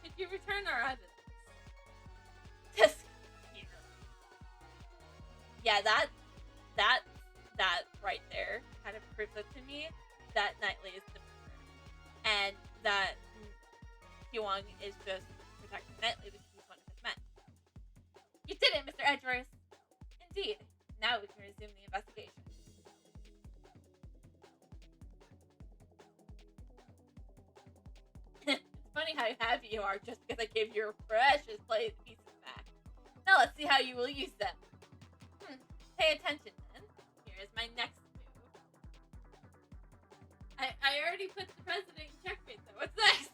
Could you return our evidence? Yeah, that right there kind of proves it to me that Knightley is the murderer. And that Huang is just protecting Knightley because he's one of his men. You did it, Mr. Edgeworth! Indeed. Now we can resume the investigation. It's funny how happy you are just because I gave your precious pieces back. Now let's see how you will use them. Pay attention then. Here is my next move. I already put the President in checkmate though. What's next?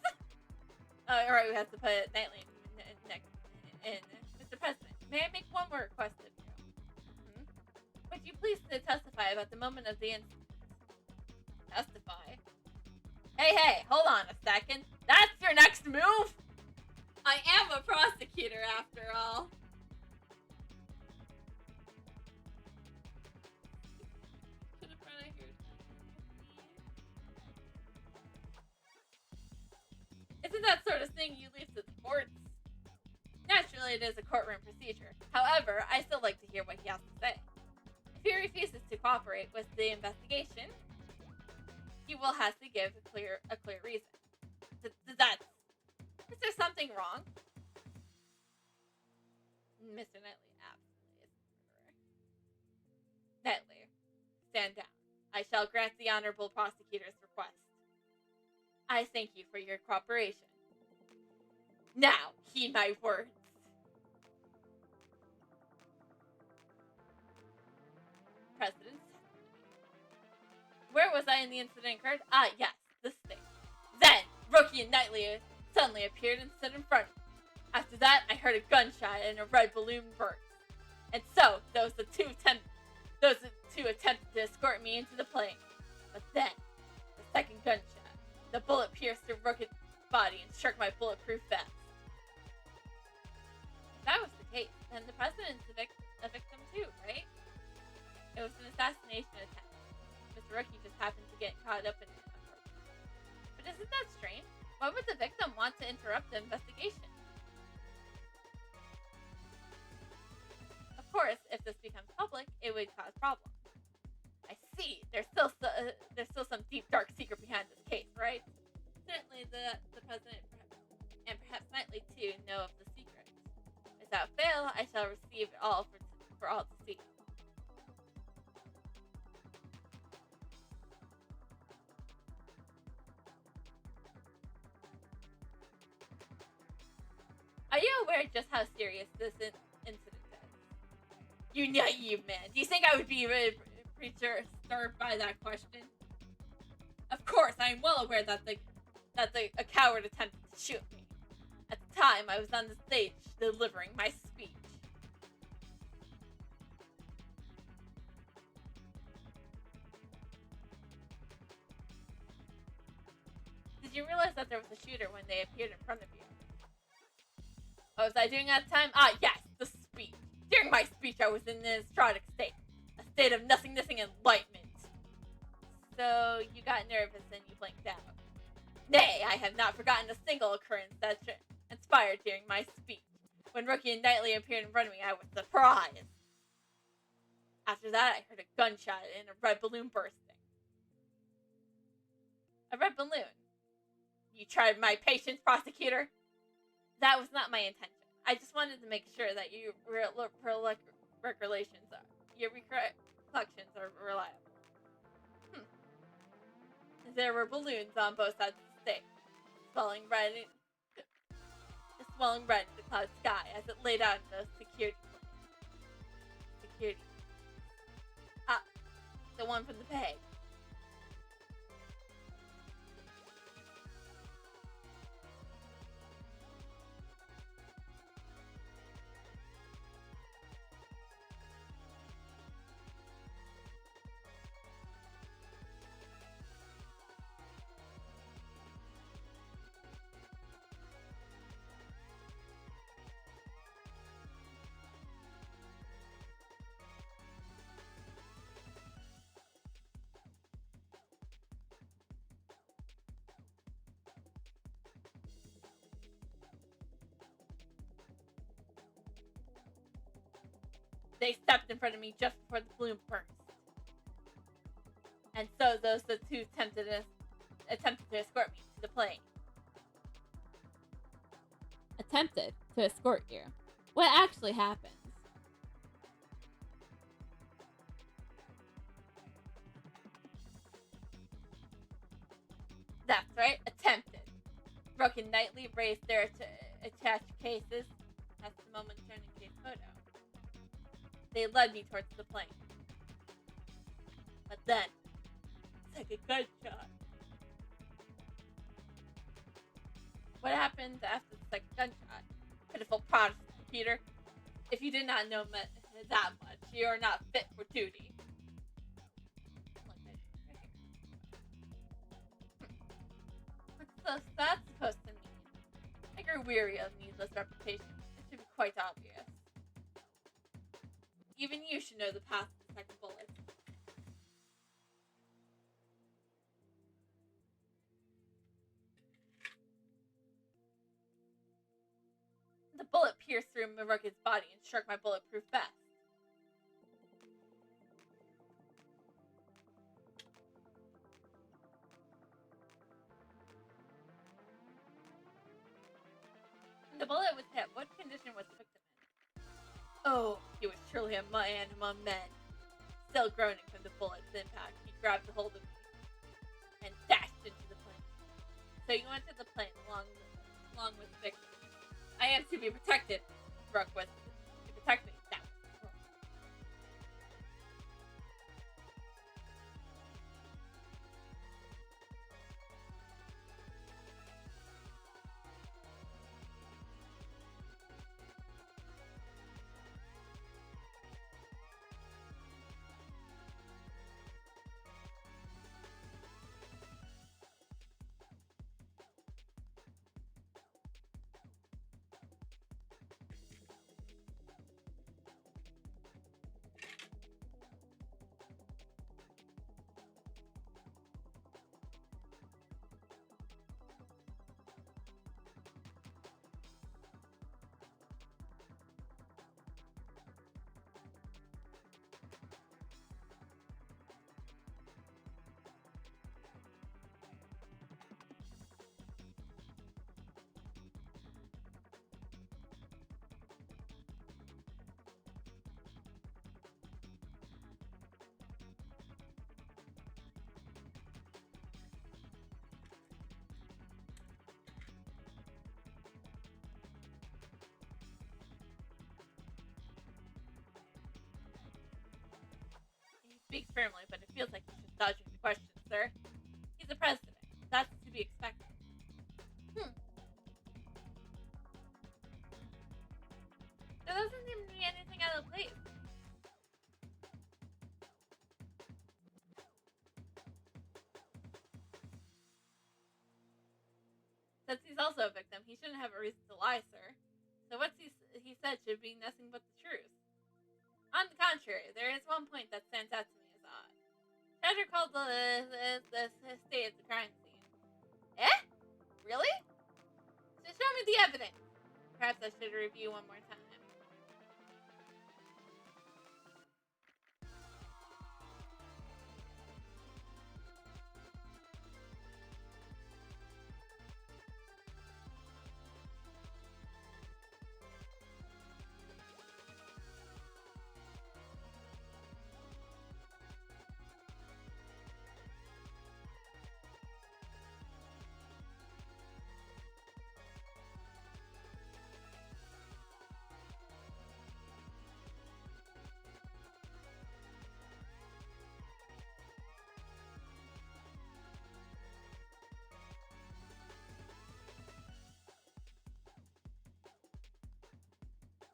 Oh, alright, we have to put Knightley next. And Mr. President, may I make one more request of you? Would you please testify about the moment of the incident? Testify? Hey, hold on a second. That's your next move? I am a prosecutor after all. Isn't that sort of thing you leave to the courts? Naturally, it is a courtroom procedure. However, I still like to hear what he has to say. If he refuses to cooperate with the investigation, he will have to give a clear reason. Is there something wrong? Mr. Knightley absolutely is stand down. I shall grant the honorable prosecutor's request. I thank you for your cooperation. Now, heed my words. President. Where was I when the incident occurred? Ah, yes, the stake. Then, Rookie and Knightley suddenly appeared and stood in front of me. After that, I heard a gunshot and a red balloon burst. And so, those two attempted to escort me into the plane. But then, the second gunshot, the bullet pierced through Rookie's body and struck my bulletproof vest. If that was the case, then the president's a victim too, right? It was an assassination attempt. Mr. Rookie just happened to get caught up in it, of course. But isn't that strange? Why would the victim want to interrupt the investigation? Of course, if this becomes public, it would cause problems. I see. There's still some deep, dark secret behind this case, right? Certainly, the president and perhaps Knightley too know of the secret. Without fail, I shall receive it all for all to see. Are you aware just how serious this incident is? You naive man. Do you think I would be disturbed by that question? Of course, I am well aware that a coward attempted to shoot me. At the time, I was on the stage delivering my speech. Did you realize that there was a shooter when they appeared in front of you? What was I doing at the time? Ah, yes, the speech. During my speech, I was in an estratic state. A state of nothingness and enlightenment. So, you got nervous and you blinked out. Nay, I have not forgotten a single occurrence that transpired during my speech. When Rookie and Knightley appeared in front of me, I was surprised. After that, I heard a gunshot and a red balloon bursting. A red balloon? You tried my patience, prosecutor? That was not my intention. I just wanted to make sure that your recollections are reliable. There were balloons on both sides of the stage, swelling red in the cloud sky as it laid out in the security. Ah, the one from the peg. They stepped in front of me just before the balloon burst. And so those two attempted to escort me to the plane. Attempted to escort you? What actually happens? That's right, attempted. Rook and Knightley raised their attached cases. That's the moment turning case photo. They led me towards the plane. But then, second gunshot. What happened after the second gunshot? Pitiful Protestant, Peter. If you did not know that much, you are not fit for duty. What's that supposed to mean? I grew weary of needless repetition. It should be quite obvious. Even you should know the path of the second bullet. The bullet pierced through Maruka's body and struck my bulletproof vest. When the bullet was hit, what condition was the victim in? Oh, he was truly a man among men. Still groaning from the bullet's impact, he grabbed a hold of me and dashed into the plane. So you went to the plane along with Victor. I am to be protected, Brooke was to protect me. That was wrong. He speaks firmly, but it feels like he's just dodging the question, sir. He's the president. That's to be expected. There doesn't seem to be anything out of place. Since he's also a victim, he shouldn't have a reason to lie, sir. So what he said should be nothing but the truth. On the contrary, there is one point that stands out to me as odd. Treasure called the estate as a crime scene. Eh? Really? So show me the evidence. Perhaps I should review one more time.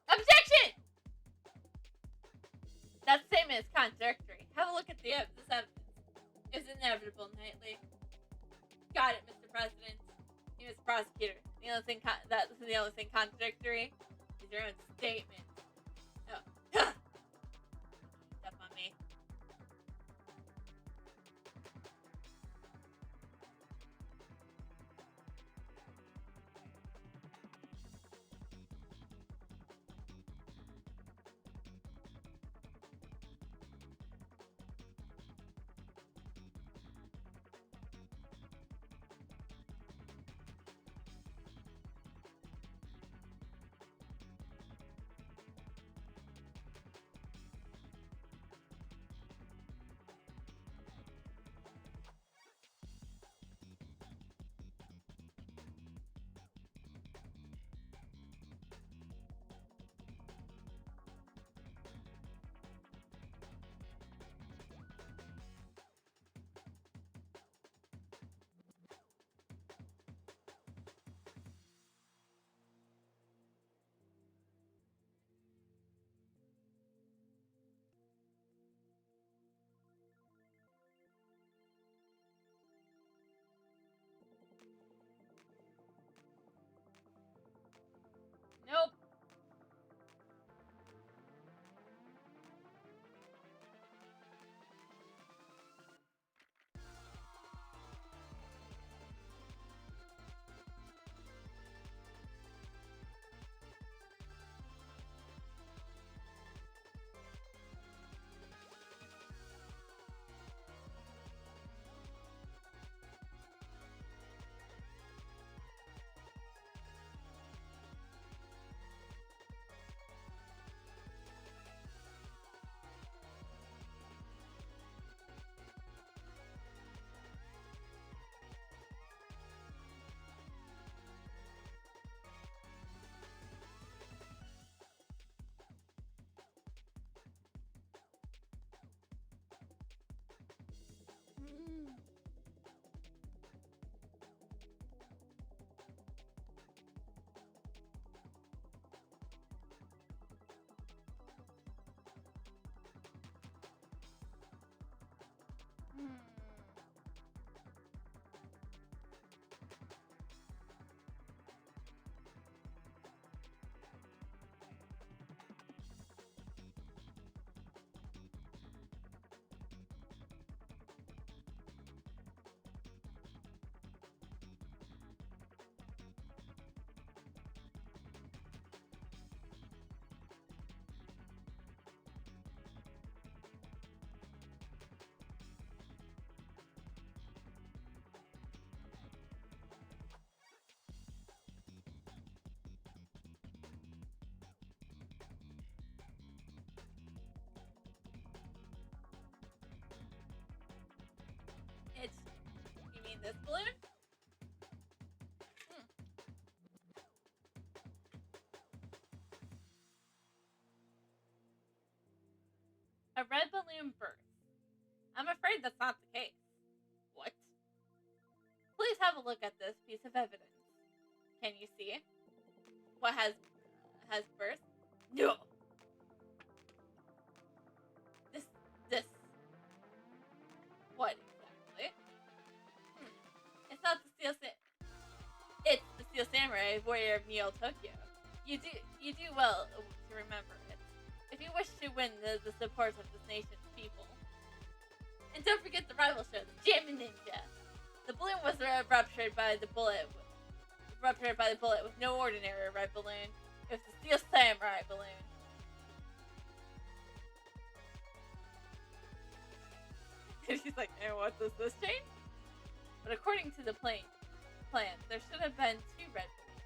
Objection! That statement is contradictory. Have a look at this evidence. It's inevitable, Knightley. Got it, Mr. President. You, Mr. Prosecutor. The only thing contradictory is your own statement. Oh. Step on me. It's. You mean this balloon? A red balloon burst. I'm afraid that's not the case. What? Please have a look at this piece of evidence. Can you see what has burst? No. This. What exactly? It's not the steel. It's the Steel Samurai, warrior of Neo Tokyo. You do well to remember it. If you wish to win the support of this nation's people. And don't forget the rival show, the Jammin' Ninja. The balloon was ruptured by the bullet with no ordinary red balloon. It was the Steel Samurai balloon. And she's like, and what does this change? But according to the plan, there should have been 2 red balloons.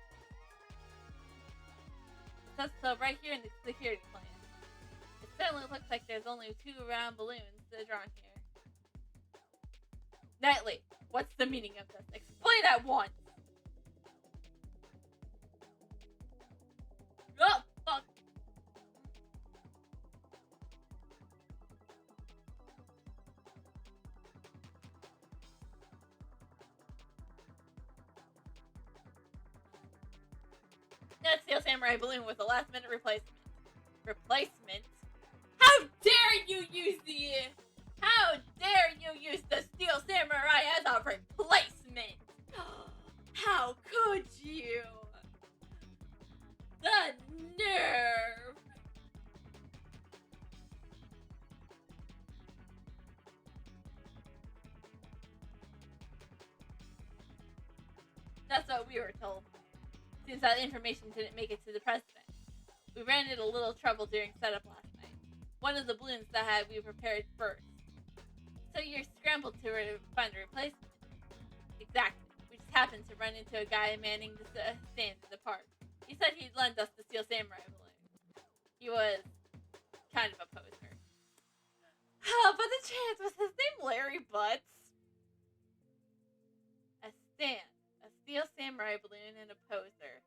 It says so right here in the security plan. It certainly looks like there's only 2 round balloons drawn here. Knightley, what's the meaning of this? Explain at once! Oh, fuck! That Steel Samurai balloon was a last-minute replacement. Replacement? How dare you use the Steel Samurai as a replacement? How could you? The nerve! That's what we were told. Since that information didn't make it to the president. We ran into a little trouble during setup last night. One of the balloons that we prepared burst. So you scrambled to find a replacement. Exactly. We just happened to run into a guy manning the stand in the park. He said he'd lend us the Steel Samurai balloon. He was kind of a poser. But the chance, was his name Larry Butts? A Steel Samurai balloon, and a poser.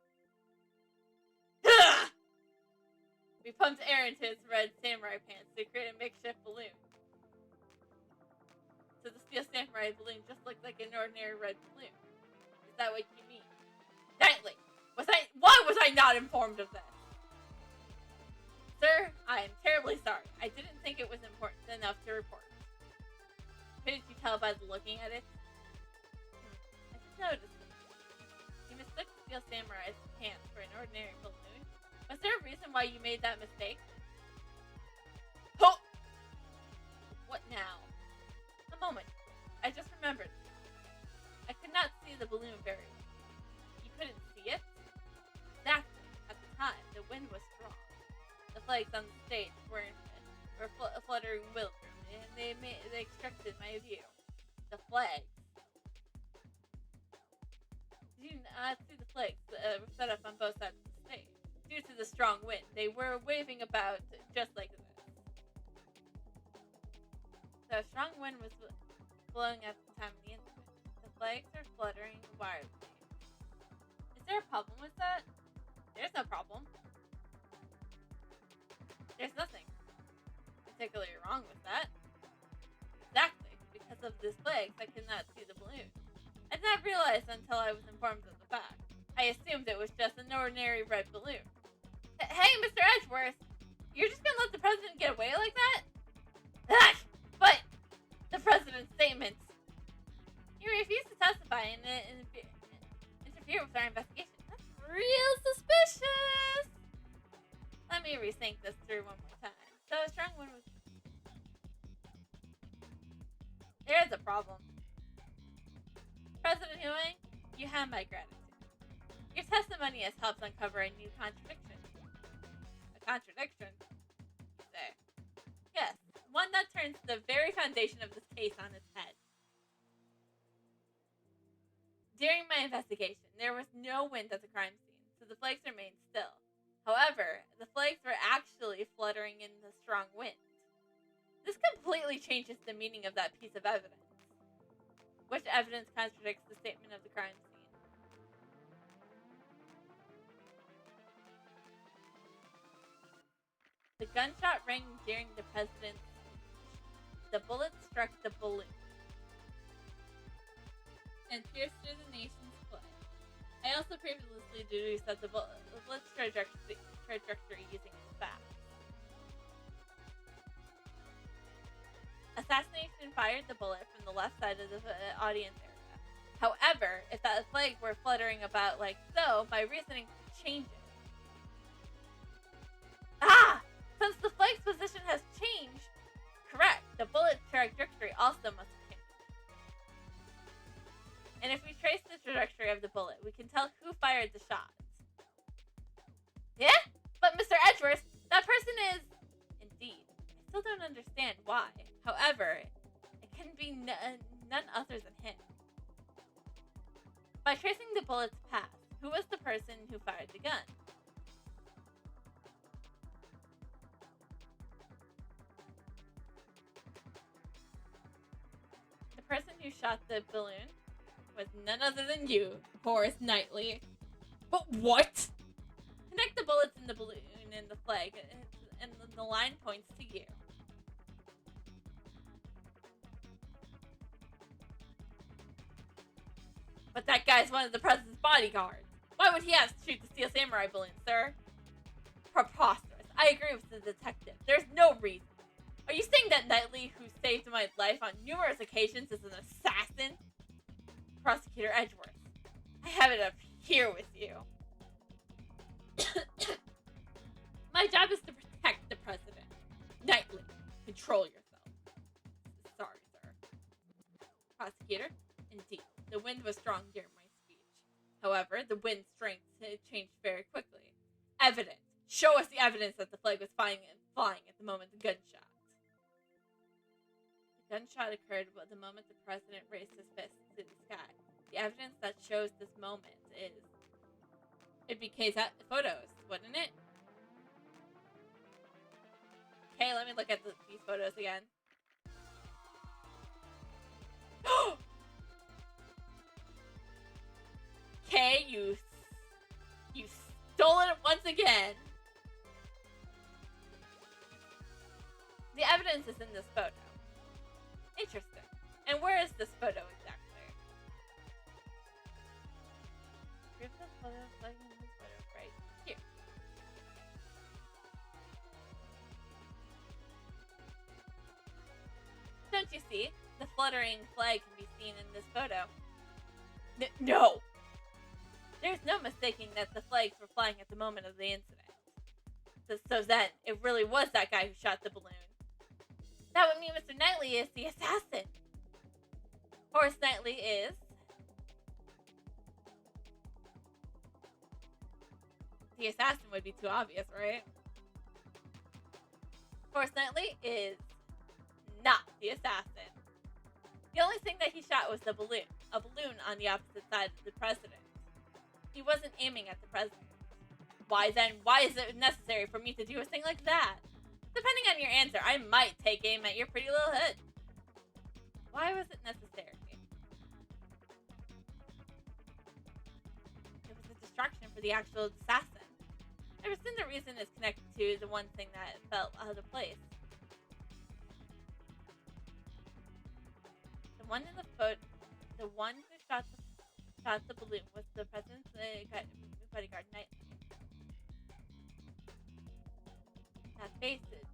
We pumped air into its red samurai pants to create a makeshift balloon. So the Steel Samurai balloon just looked like an ordinary red balloon. Is that what you mean? Knightley! Why was I not informed of this? Sir, I am terribly sorry. I didn't think it was important enough to report. Couldn't you tell by looking at it? I just noticed it. You mistook the Steel Samurai's pants for an ordinary balloon. Was there a reason why you made that mistake? Oh! What now? A moment. I just remembered. I could not see the balloon very well. You couldn't see it? Exactly. At the time, the wind was strong. The flags on the stage were fluttering wildly, and they obstructed my view. The flags. Did you not see the flags set up on both sides of the stage? Due to the strong wind, they were waving about just like this. So a strong wind was blowing at the time of the incident. The flags are fluttering wildly. Is there a problem with that? There's no problem. There's nothing particularly wrong with that. Exactly, because of this flakes, I could not see the balloon. I did not realize until I was informed of the fact. I assumed it was just an ordinary red balloon. Hey, Mr. Edgeworth, you're just gonna let the president get away like that? But the president's statements. You refuse to testify and interfere with our investigation. That's real suspicious. Let me rethink this through one more time. So a strong wind was... There is a problem. President Ewing, you have my gratitude. Your testimony has helped uncover a new contradiction. A contradiction, you say? Yes, one that turns the very foundation of this case on its head. During my investigation, there was no wind at the crime scene, so the flakes remained still. However, the flakes were actually fluttering in the strong wind. This completely changes the meaning of that piece of evidence. Which evidence contradicts the statement of the crime scene? The gunshot rang during the president's speech. The bullet struck the balloon and pierced through the nation's flag. I also previously deduced that the bullet's trajectory using its back. Assassination fired the bullet from the left side of the audience area. However, if that flag were fluttering about like so, my reasoning changes. Since the flag's position has changed, correct, the bullet's trajectory also must have changed. And if we trace the trajectory of the bullet, we can tell who fired the shots. Yeah? But Mr. Edgeworth, that person is... Indeed. I still don't understand why. However, it can be none other than him. By tracing the bullet's path, who was the person who fired the gun? The person who shot the balloon was none other than you, Horace Knightley. But what? Connect the bullets in the balloon and the flag, and the line points to you. But that guy's one of the president's bodyguards. Why would he have to shoot the Steel Samurai balloon, sir? Preposterous. I agree with the detective. There's no reason. Are you saying that Knightley, who saved my life on numerous occasions, is an assassin? Prosecutor Edgeworth, I have it up here with you. My job is to protect the president. Knightley, control yourself. Sorry, sir. Prosecutor, indeed, the wind was strong during my speech. However, the wind strength changed very quickly. Evidence. Show us the evidence that the flag was flying at the moment of the gunshot. The gunshot occurred at the moment the president raised his fist to the sky. The evidence that shows this moment is... It'd be Kay's photos, wouldn't it? Okay, let me look at these photos again. Okay, you stole it once again. The evidence is in this photo. Interesting. And where is this photo exactly? Here's the photo, like in this photo, right here. Don't you see? The fluttering flag can be seen in this photo. No! There's no mistaking that the flags were flying at the moment of the incident. So then, it really was that guy who shot the balloon. That would mean Mr. Knightley is the assassin. Horace Knightley is... The assassin would be too obvious, right? Horace Knightley is not the assassin. The only thing that he shot was the balloon. A balloon on the opposite side of the president. He wasn't aiming at the president. Why is it necessary for me to do a thing like that? Depending on your answer, I might take aim at your pretty little head. Why was it necessary? It was a distraction for the actual assassin. Ever since the reason is connected to the one thing that felt out of place. one in the foot. The one who shot the balloon was the president's bodyguard, Knightley. Now face it,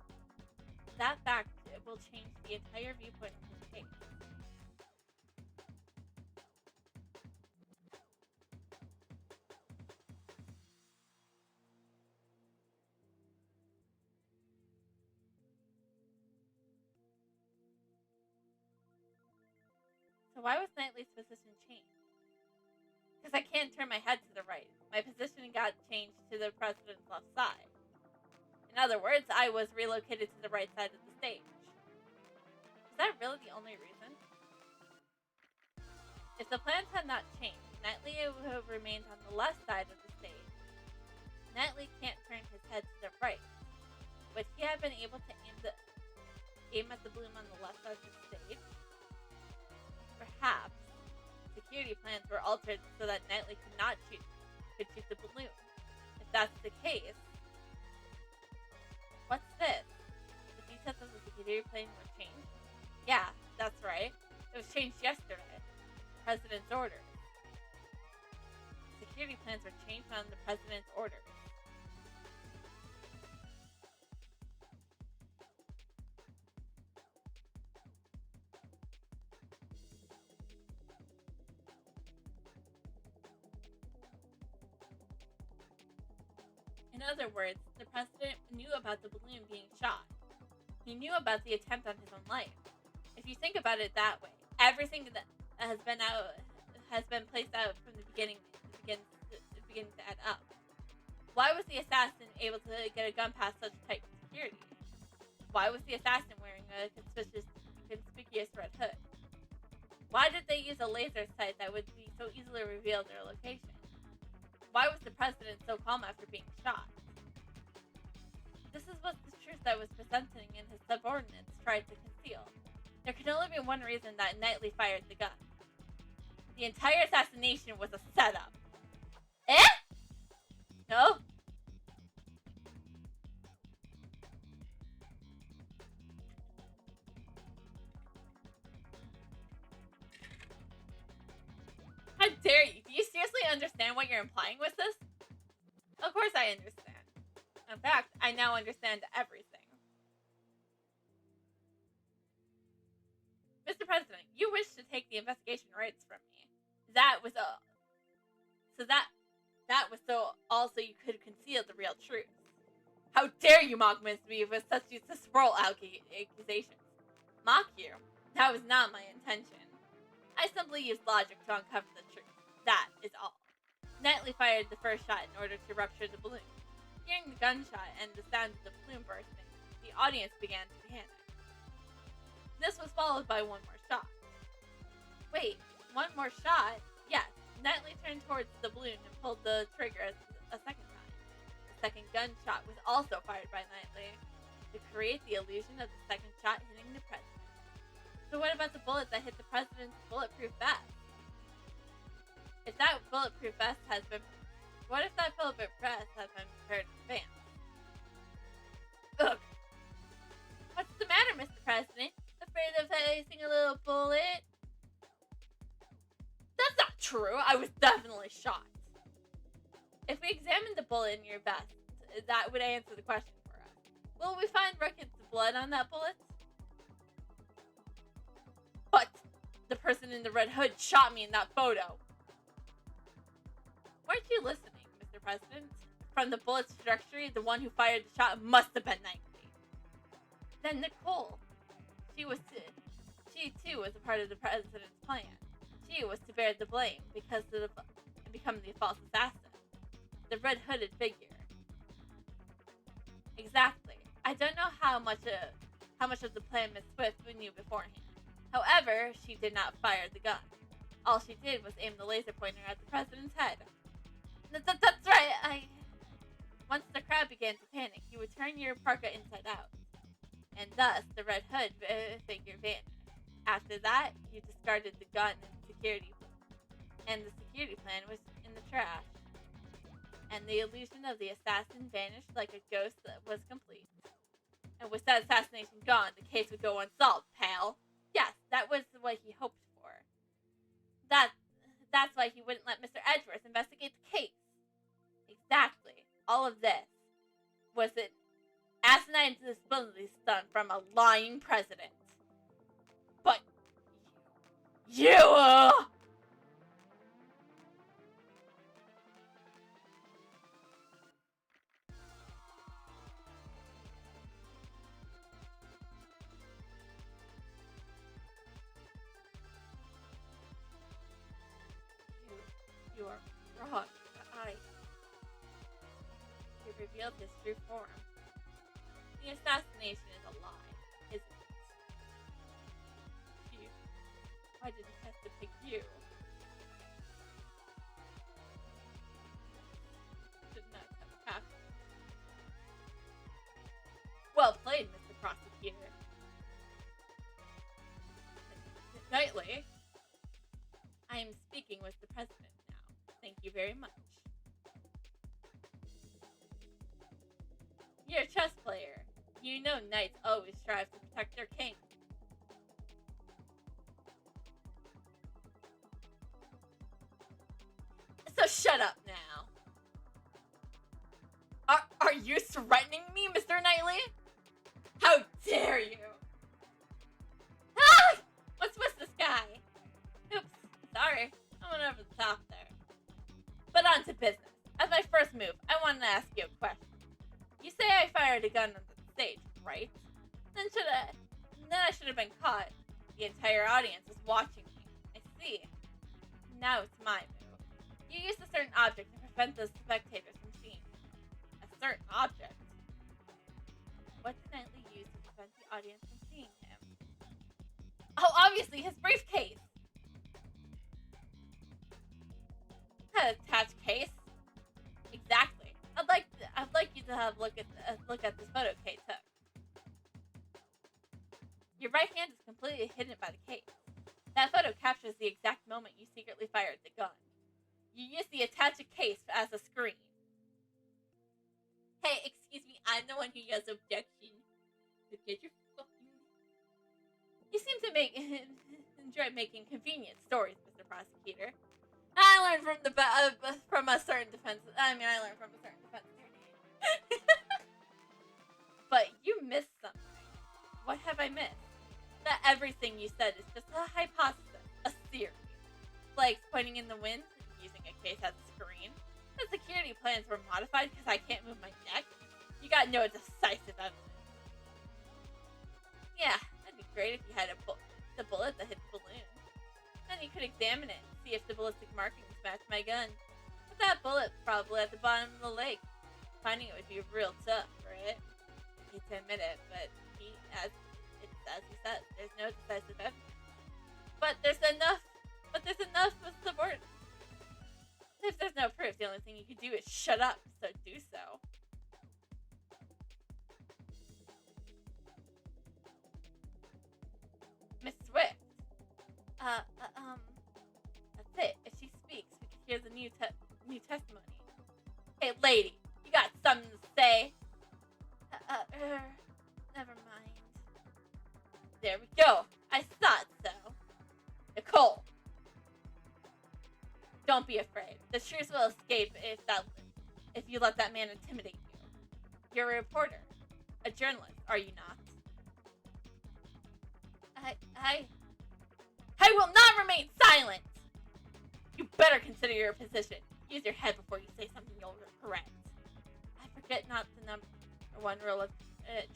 that fact will change the entire viewpoint of this case. So why was Knightley's position changed? Because I can't turn my head to the right. My position got changed to the president's left side. In other words, I was relocated to the right side of the stage. Is that really the only reason? If the plans had not changed, Knightley would have remained on the left side of the stage. Knightley can't turn his head to the right. Would he have been able to aim at the balloon on the left side of the stage? Perhaps security plans were altered so that Knightley could shoot the balloon. If that's the case, what's this? The details of the security plan were changed? Yeah, that's right. It was changed yesterday. President's orders. Security plans were changed on the president's orders. In other words, the president knew about the balloon being shot. He knew about the attempt on his own life. If you think about it that way, everything that has been placed out from the beginning to add up. Why was the assassin able to get a gun past such tight security? Why was the assassin wearing a conspicuous red hood? Why did they use a laser sight that would be so easily reveal their location? Why was the president so calm after being shot? This is what the truth that was presenting and his subordinates tried to conceal. There could only be one reason that Knightley fired the gun. The entire assassination was a setup. Eh? No? How dare you? Do you seriously understand what you're implying with this? Of course I understand. In fact, I now understand everything. Mr. President, you wish to take the investigation rights from me. That was all. That was so also you could conceal the real truth. How dare you mock me with such disrespectful accusations? Mock you? That was not my intention. I simply used logic to uncover the truth. That is all. Knightley fired the first shot in order to rupture the balloon. Hearing the gunshot and the sound of the balloon bursting, the audience began to panic. This was followed by one more shot. Wait, one more shot? Yes, Knightley turned towards the balloon and pulled the trigger a second time. The second gunshot was also fired by Knightley to create the illusion of the second shot hitting the president. So what about the bullet that hit the president's bulletproof vest? What if that bulletproof vest has been prepared in advance? Ugh. What's the matter, Mr. President? Afraid of facing a little bullet? That's not true. I was definitely shot. If we examined the bullet in your vest, that would answer the question for us. Will we find records of blood on that bullet? But the person in the red hood shot me in that photo. Weren't you listening, Mr. President? From the bullet's trajectory, the one who fired the shot must have been Knightley. Then Nicole. She too was a part of the president's plan. She was to bear the blame because of become the false assassin. The red-hooded figure. Exactly. I don't know how much of the plan Miss Swift knew beforehand. However, she did not fire the gun. All she did was aim the laser pointer at the president's head. That's right, Once the crowd began to panic, you would turn your parka inside out. And thus, the red hood figure vanished. After that, you discarded the gun and the security plan was in the trash. And the illusion of the assassin vanished like a ghost that was complete. And with that assassination gone, the case would go unsolved, pal. Yes, that was what he hoped That that's why he wouldn't let Mr. Edgeworth investigate the case. Exactly. All of this was an asinine disability stunt from a lying president. But you you are wrong. He revealed his true form. The assassination is a lie, isn't it? Why did he have to pick you? Should not have happened. Well played, Mr. Prosecutor. Knightley, I am speaking with the President now. Thank you very much. You're a chess player. You know knights always strive to protect their king. So shut up now. Are you threatening me, Mr. Knightley? How dare you? Ah! What's with this guy? Oops, sorry. I went over the top there. But on to business. As my first move, I wanted to ask you a question. You say I fired a gun on the stage, right? Then I should have been caught. The entire audience was watching me. I see. Now it's my move. You used a certain object to prevent the spectators from seeing me. A certain object? What did Knightley use to prevent the audience from seeing him? Oh, obviously his briefcase! An attached case? Exactly. I'd like you to have a look at this photo Kate took. Your right hand is completely hidden by the case. That photo captures the exact moment you secretly fired the gun. You used the attached case as a screen. Hey, excuse me, I'm the one who yells objection. So get your fucking... You seem to enjoy making convenient stories, Mr. Prosecutor. I learned from a certain defense attorney. But you missed something. What have I missed? That everything you said is just a hypothesis, a theory. Flags pointing in the wind, using a case as a screen. The security plans were modified because I can't move my neck. You got no decisive evidence. Yeah, that'd be great if you had the bullet that hit the balloon. Then you could examine it and see if the ballistic markings match my gun. But that bullet's probably at the bottom of the lake. Finding it would be real tough, right? I hate to admit it, but as he says, there's no decisive evidence. But there's enough with the word. If there's no proof, the only thing you can do is shut up, so do so. Miss Swift. That's it. If she speaks, we can hear the new testimony. Hey, lady, you got something to say? Never mind. There we go. I thought so. Nicole. Don't be afraid. The truth will escape if you let that man intimidate you. You're a reporter. A journalist, are you not? I will not remain silent! You better consider your position. Use your head before you say something you'll regret. I forget not the number one rule of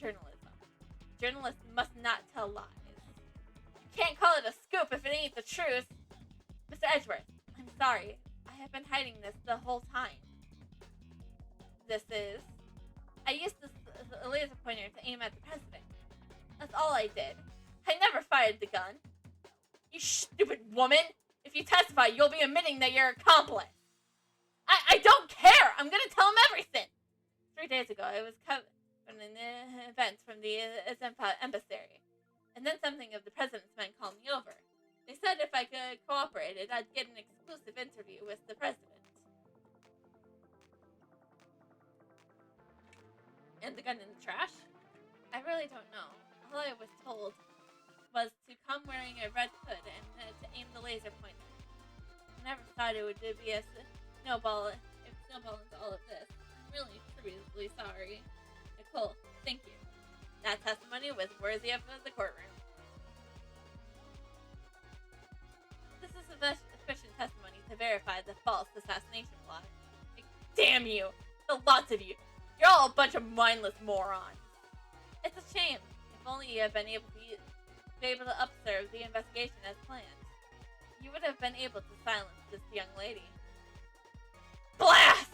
journalism. Journalists must not tell lies. You can't call it a scoop if it ain't the truth. Mr. Edgeworth, I'm sorry. I have been hiding this the whole time. I used this laser pointer to aim at the president. That's all I did. I never fired the gun. You stupid woman! If you testify, you'll be admitting that you're an accomplice. I don't care! I'm gonna tell him everything! 3 days ago, I was covering an event from the embassy. And then something of the president's men called me over. They said if I could cooperate, I'd get an exclusive interview with the president. And the gun in the trash? I really don't know. All I was told was to come wearing a red hood and to aim the laser pointer. I never thought it would be a snowball into all of this. I'm really, truly sorry. Nicole, thank you. That testimony was worthy of the courtroom. This is sufficient testimony to verify the false assassination plot. Like, damn you! The lots of you! You're all a bunch of mindless morons. It's a shame. If only you had been able to observe the investigation as planned, you would have been able to silence this young lady. Blast!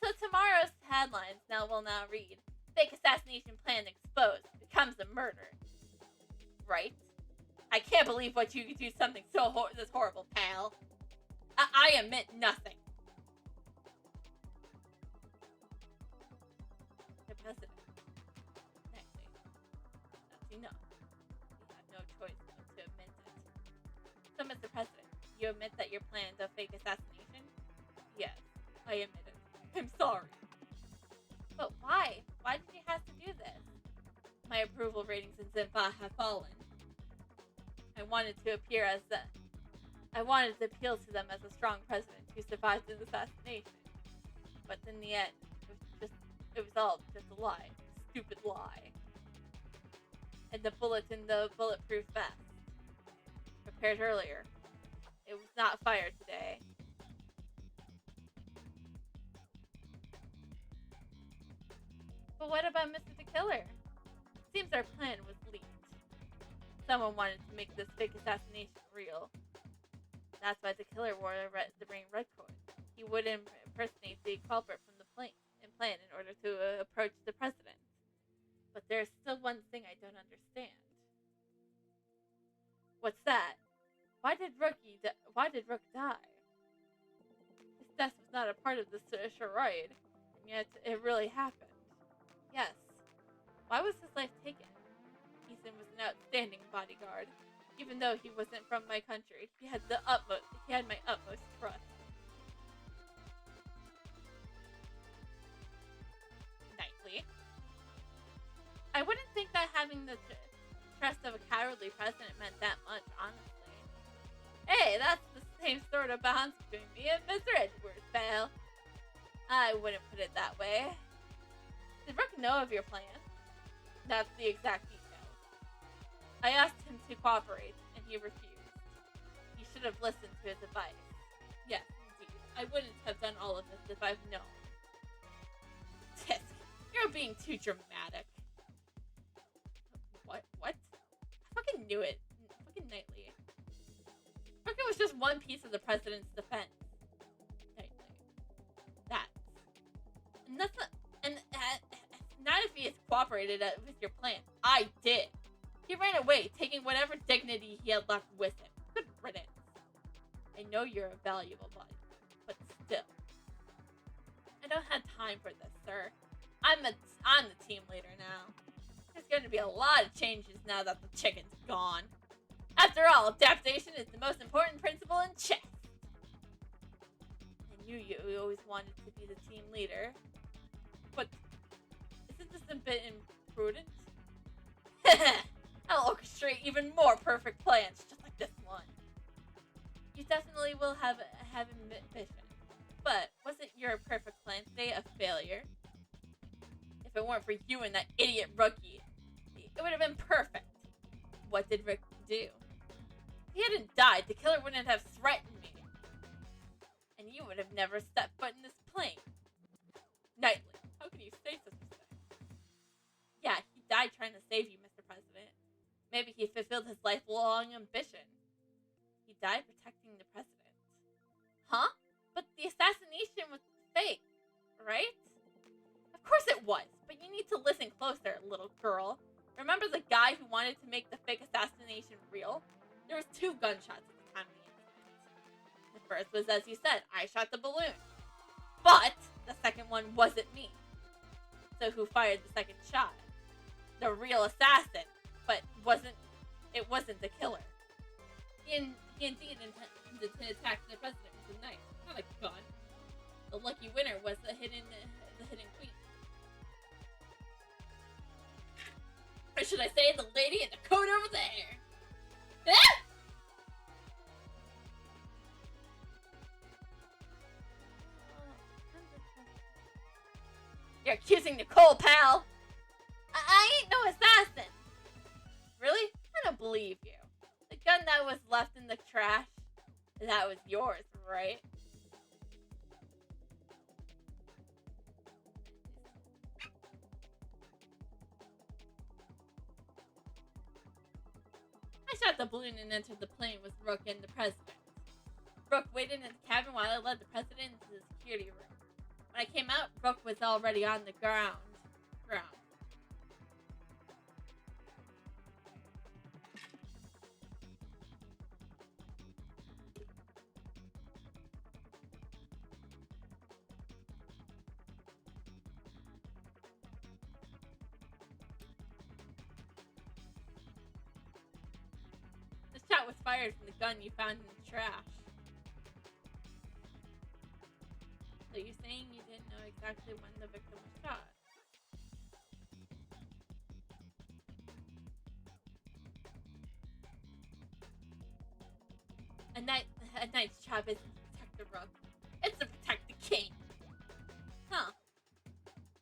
So tomorrow's headlines will now read, Fake assassination plan exposed, becomes a murder. Right? I can't believe what you could do something this horrible, pal. I admit nothing. The president. Actually, that's enough. You have no choice but to admit it. So, Mr. President, you admit that you planned a fake assassination? Yes, I admit it. I'm sorry. But why? Why did you have to do this? My approval ratings in Zimba have fallen. I wanted to appeal to them as a strong president who survived an assassination. But in the end, it was all just a lie. A stupid lie. And the bullet in the bulletproof vest, prepared earlier, it was not fired today. But what about Mr. the Killer? Seems our plan was leaked. Someone wanted to make this fake assassination real. That's why the killer wore the ring red cord. He would impersonate the culprit from the plan in order to approach the president. But there's still one thing I don't understand. What's that? Why did Rook die? His death was not a part of the charade, and yet it really happened. Yes. Why was his life taken? Ethan was an outstanding bodyguard. Even though he wasn't from my country, he had my utmost trust. Knightley. I wouldn't think that having the trust of a cowardly president meant that much, honestly. Hey, that's the same sort of bonds between me and Mr. Edgeworth, pal. I wouldn't put it that way. Did Rook know of your plan? That's the exact details. I asked him to cooperate, and he refused. You should have listened to his advice. Yes, indeed. I wouldn't have done all of this if I've known. Tisk, you're being too dramatic. What? I fucking knew it. Fucking Knightley. Rook was just one piece of the president's defense. Knightley. That's not if he has cooperated with your plan. I did. He ran away, taking whatever dignity he had left with him. Good riddance. I know you're a valuable body, but still. I don't have time for this, sir. I'm the team leader now. There's going to be a lot of changes now that the chicken's gone. After all, adaptation is the most important principle in chess. I knew you always wanted to be the team leader. But isn't this a bit imprudent? I'll orchestrate even more perfect plans, just like this one. You definitely will have ambition. But wasn't your perfect plan today a failure? If it weren't for you and that idiot rookie, it would have been perfect. What did Rick do? If he hadn't died, the killer wouldn't have threatened me. And you would have never stepped foot in this plane. Knightley, how can you say such a thing? Yeah, he died trying to save you, Mr. President. Maybe he fulfilled his lifelong ambition. He died protecting the president. Huh? But the assassination was fake, right? Of course it was, but you need to listen closer, little girl. Remember the guy who wanted to make the fake assassination real? There was 2 gunshots at the time of the incident. The first was, as you said, I shot the balloon. But the second one wasn't me. So who fired the second shot? The real assassin, but it wasn't the killer. He indeed intended to attack the president with a knife, not a gun. The lucky winner was the hidden queen. Or should I say the lady in the coat over there? Ah! You're accusing Nicole, pal! I ain't no assassin! Really? I don't believe you. The gun that was left in the trash, that was yours, right? I shot the balloon and entered the plane with Rook and the president. Rook waited in the cabin while I led the president into the security room. When I came out, Rook was already on the ground. The shot was fired from the gun you found in the trash. So you're saying you didn't know exactly when the victim was shot? A knight's job isn't to protect the Rook. It's to protect the king. Huh.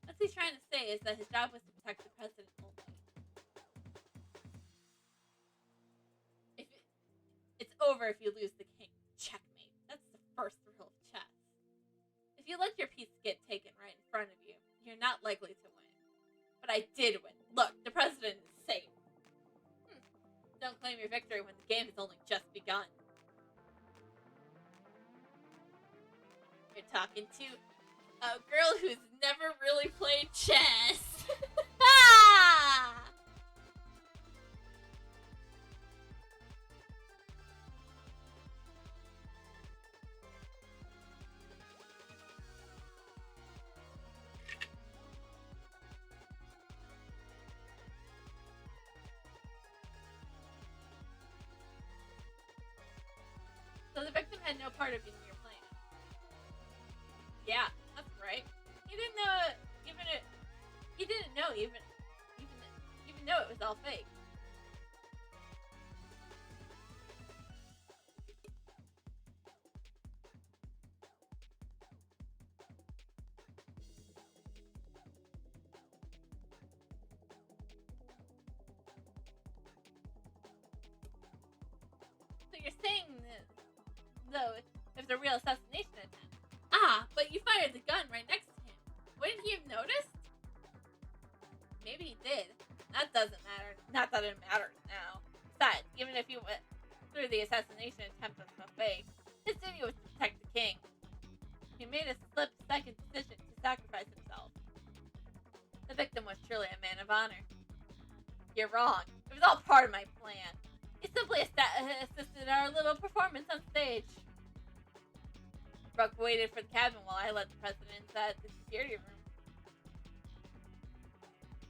What he's trying to say is that his job was to protect the president only. It's over if you lose the king. Checkmate. That's the first rule of chess. If you let your piece get taken right in front of you, you're not likely to win. But I did win. Look, the president is safe. Don't claim your victory when the game has only just begun. You're talking to a girl who's never really played chess. So the victim had no part of in your plan. Yeah, that's right. You didn't know even though it was all fake. So you're saying that, though, if the real assassination attempt. Ah, but you fired the gun right next to him. Wouldn't he have noticed? Maybe he did. That doesn't matter. Not that it matters now. Besides, even if he went through the assassination attempt as a fake, his duty was to protect the king. He made a split-second decision to sacrifice himself. The victim was truly a man of honor. You're wrong. It was all part of my plan. He simply assisted our little performance on stage. Rook waited for the cabin while I led the president inside the security room.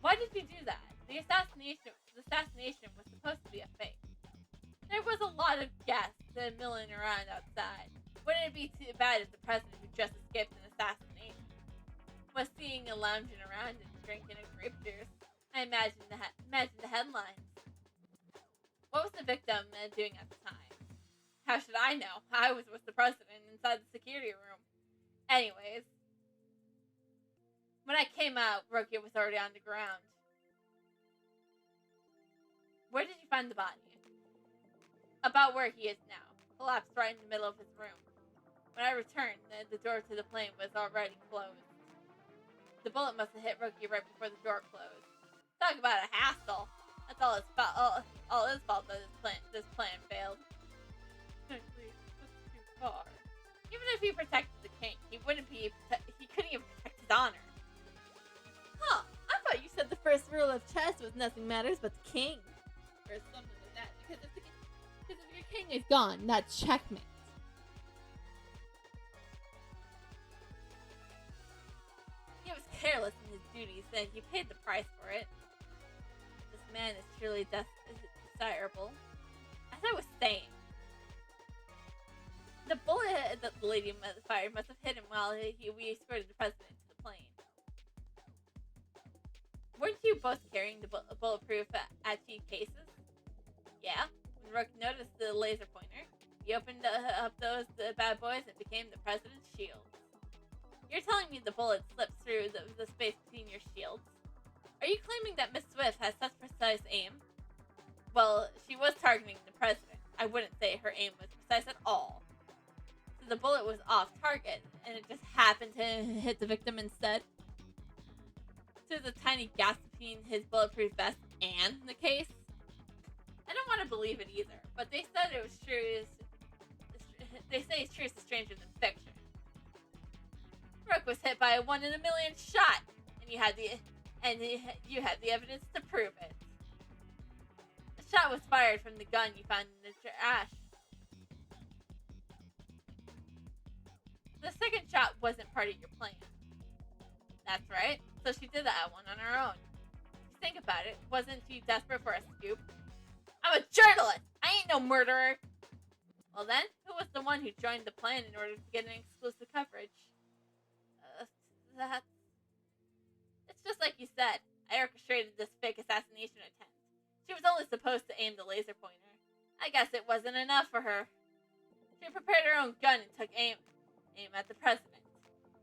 Why did you do that? The assassination was supposed to be a fake. There was a lot of guests milling around outside. Wouldn't it be too bad if the president who just escaped an assassination was seen lounging around and drinking a grape juice? I imagine the headlines. What was the victim doing at the time? How should I know? I was with the president inside the security room. Anyways, when I came out, Rookie was already on the ground. Where did you find the body? About where he is now, collapsed right in the middle of his room. When I returned, the door to the plane was already closed. The bullet must have hit Rookie right before the door closed. Talk about a hassle. That's all his fault. All his fault that this plan failed. Please, that's too far. Even if he protected the king, he couldn't even protect his honor. Huh? I thought you said the first rule of chess was nothing matters but the king, or something like that. Because if your king is gone, that's checkmate. He was careless in his duties, and he paid the price for it. This man is truly desirable. As I was saying, the bullet that the lady fired must have hit him while we escorted the president to the plane. Weren't you both carrying the bulletproof ATI cases? Yeah. When Rook noticed the laser pointer, he opened up the bad boys and became the president's shield. You're telling me the bullet slipped through the space between your shields? Are you claiming that Miss Swift has such precise aim? Well, she was targeting the president. I wouldn't say her aim was precise at all. So the bullet was off target, and it just happened to hit the victim instead. So the tiny gas between his bulletproof vest and the case? I don't want to believe it either, but they said it was true. They say it's true is stranger than fiction. Rook was hit by a 1 in a million shot, and you had the evidence to prove it. The shot was fired from the gun you found in the trash. The second shot wasn't part of your plan. That's right. So she did that one on her own. If you think about it, wasn't she desperate for a scoop? I'm a journalist! I ain't no murderer! Well then, who was the one who joined the plan in order to get an exclusive coverage? It's just like you said. I orchestrated this fake assassination attempt. She was only supposed to aim the laser pointer. I guess it wasn't enough for her. She prepared her own gun and took aim at the president.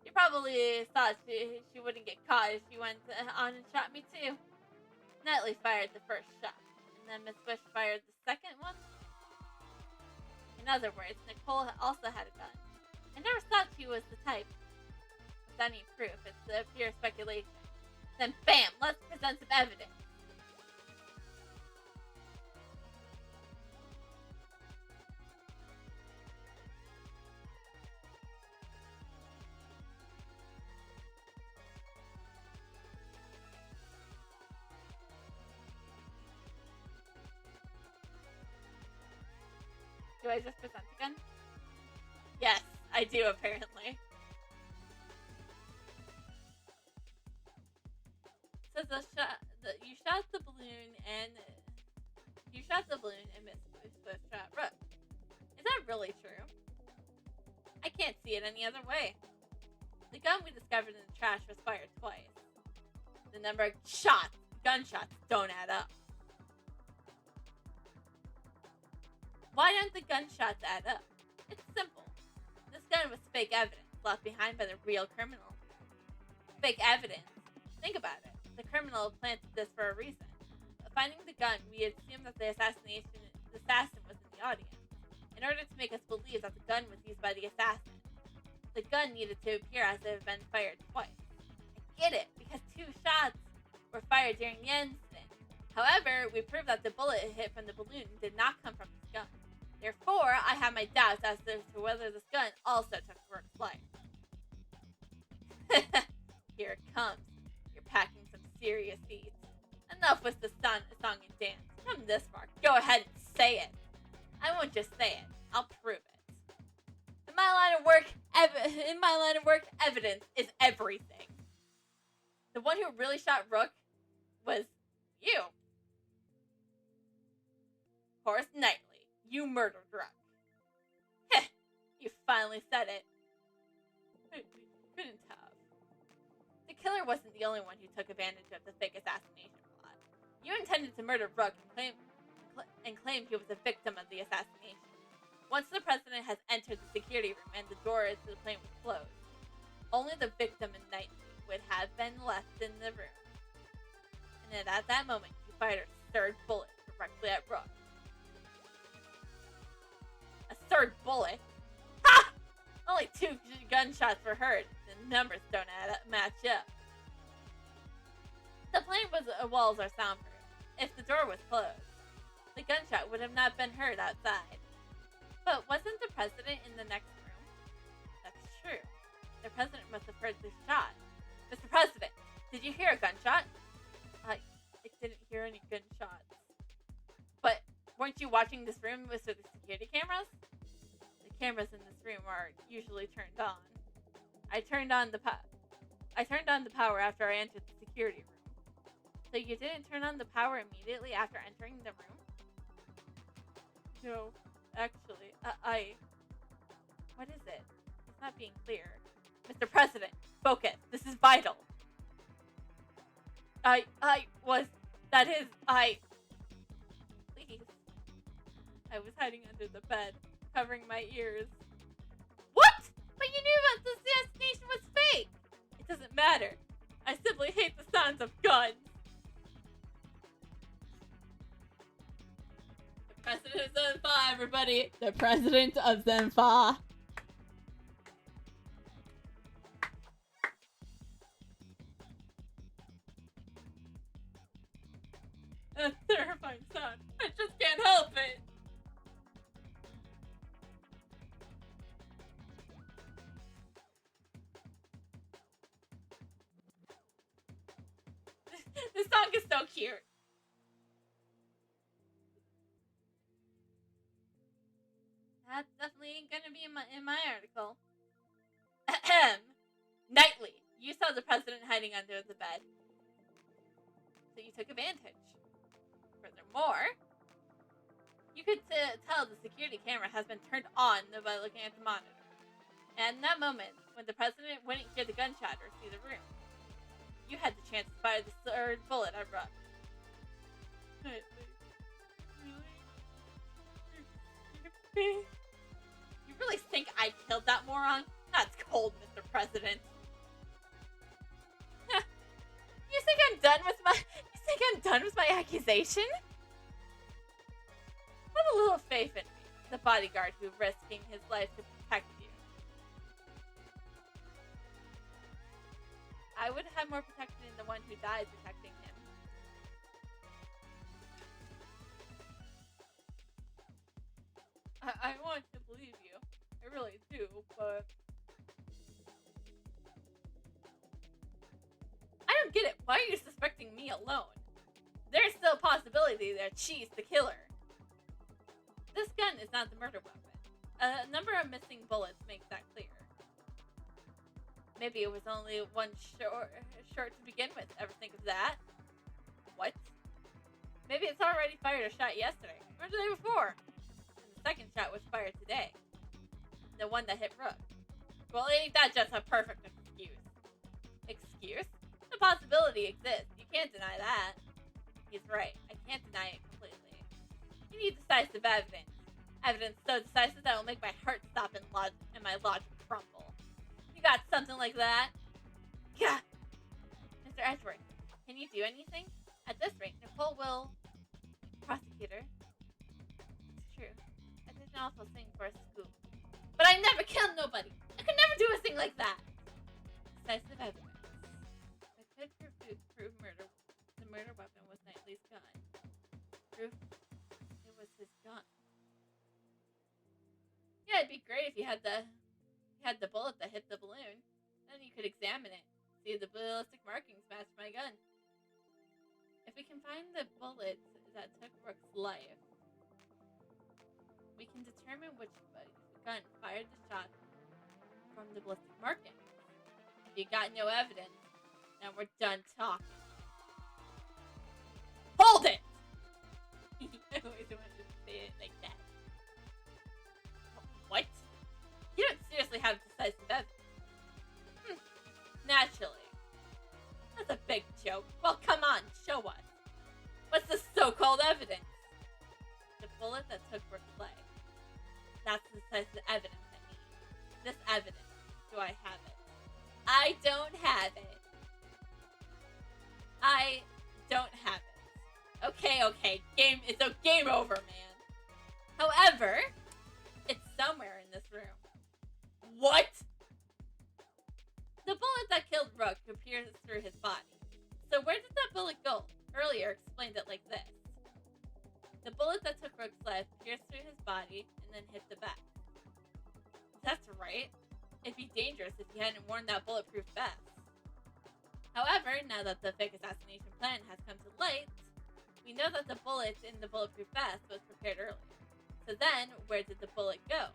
She probably thought she wouldn't get caught if she went on and shot me too. Knightley fired the first shot, and then Miss Wish fired the second one. In other words, Nicole also had a gun. I never thought she was the type. Without any proof, it's pure speculation. Then bam, let's present some evidence. Do I just present again? Yes, I do apparently. So you shot the balloon and Miss Swift shot Rook. Is that really true? I can't see it any other way. The gun we discovered in the trash was fired twice. The number of gunshots don't add up. Why don't the gunshots add up? It's simple. This gun was fake evidence left behind by the real criminal. Fake evidence. Think about it. The criminal planted this for a reason. Finding the gun, we assumed that the assassin was in the audience. In order to make us believe that the gun was used by the assassin, the gun needed to appear as it had been fired twice. I get it, because 2 shots were fired during the incident. However, we proved that the bullet hit from the balloon did not come from this gun. Therefore, I have my doubts as to whether this gun also took Rook's life. Here it comes. You're packing some serious heat. Enough with the song and dance. Come this far. Go ahead and say it. I won't just say it. I'll prove it. In my line of work, evidence is everything. The one who really shot Rook was you. Horace Knightley. You murdered Rook. Heh. You finally said it. Couldn't have. The killer wasn't the only one who took advantage of the fake assassination plot. You intended to murder Rook and claimed he was a victim of the assassination. Once the president has entered the security room and the door to the plane was closed, only the victim and Knightley would have been left in the room. And at that moment, you fired a third bullet directly at Rook. A third bullet? Ha! Only 2 gunshots were heard. The numbers don't match up. The plane walls are soundproof. If the door was closed, the gunshot would have not been heard outside. But wasn't the president in the next room? That's true. The president must have heard the shot. Mr. President, did you hear a gunshot? I didn't hear any gunshots. But weren't you watching this room with the security cameras? The cameras in this room are usually turned on. I turned on the power after I entered the security room. So you didn't turn on the power immediately after entering the room? No, actually, what is it? It's not being clear. Mr. President, focus. This is vital. Please. I was hiding under the bed, covering my ears. What? But you knew that the assassination was fake! matter. I simply hate the sounds of guns. The president of Zenfa, everybody. The president of Zenfa. A terrifying sound. I just can't help it. This song is so cute. That's definitely gonna be in my article. Knightley, you saw the president hiding under the bed, so you took advantage. Furthermore, you could tell the security camera has been turned on by looking at the monitor. And in that moment, when the president wouldn't hear the gunshot or see the room, you had the chance to fire the third bullet at Ruck. Really? You really think I killed that moron? That's cold, Mr. President. You think I'm done with my accusation? Have a little faith in me, the bodyguard who risking his life to protect you. I would have more protection in the one who died protecting him. I want to believe you. I really do, but... I don't get it. Why are you suspecting me alone? There's still a possibility that she's the killer. This gun is not the murder weapon. A number of missing bullets makes that clear. Maybe it was only one short to begin with. Ever think of that? What? Maybe it's already fired a shot yesterday, or the day before. And the second shot was fired today. The one that hit Rook. Well, ain't that just a perfect excuse? Excuse? The possibility exists. You can't deny that. He's right. I can't deny it completely. You need decisive evidence. Evidence so decisive that will make my heart stop and my logic crumble. You got something like that? Yeah. Mr. Edgeworth, can you do anything? At this rate, Nicole will... Prosecutor. It's true. I did an awful thing for a scoop. But I never killed nobody! I could never do a thing like that! Decisive evidence. I could prove murder. The murder weapon was Knightley's gun. Proof it was his gun. Yeah, it'd be great if you had the bullet that hit the balloon. Then you could examine it. See if the ballistic markings match my gun. If we can find the bullet that took Rook's life, we can determine which gun fired the shot from the ballistic markings. If you got no evidence, then we're done talking. Hold it! I always wanted to say it like that. What? You don't seriously have decisive evidence. Naturally. That's a big joke. Well, come on, show us. What's the so-called evidence? The bullet that took Rook's leg. That's the decisive evidence I need. This evidence. Do I have it? I don't have it. I don't have it. Okay. It's a game over, man. However, it's somewhere in this room. What? The bullet that killed Rook pierced through his body. So where did that bullet go? Earlier explained it like this. The bullet that took Rook's life pierced through his body and then hit the back. That's right. It'd be dangerous if he hadn't worn that bulletproof vest. However, now that the fake assassination plan has come to light, we know that the bullet in the bulletproof vest was prepared earlier. So then, where did the bullet go?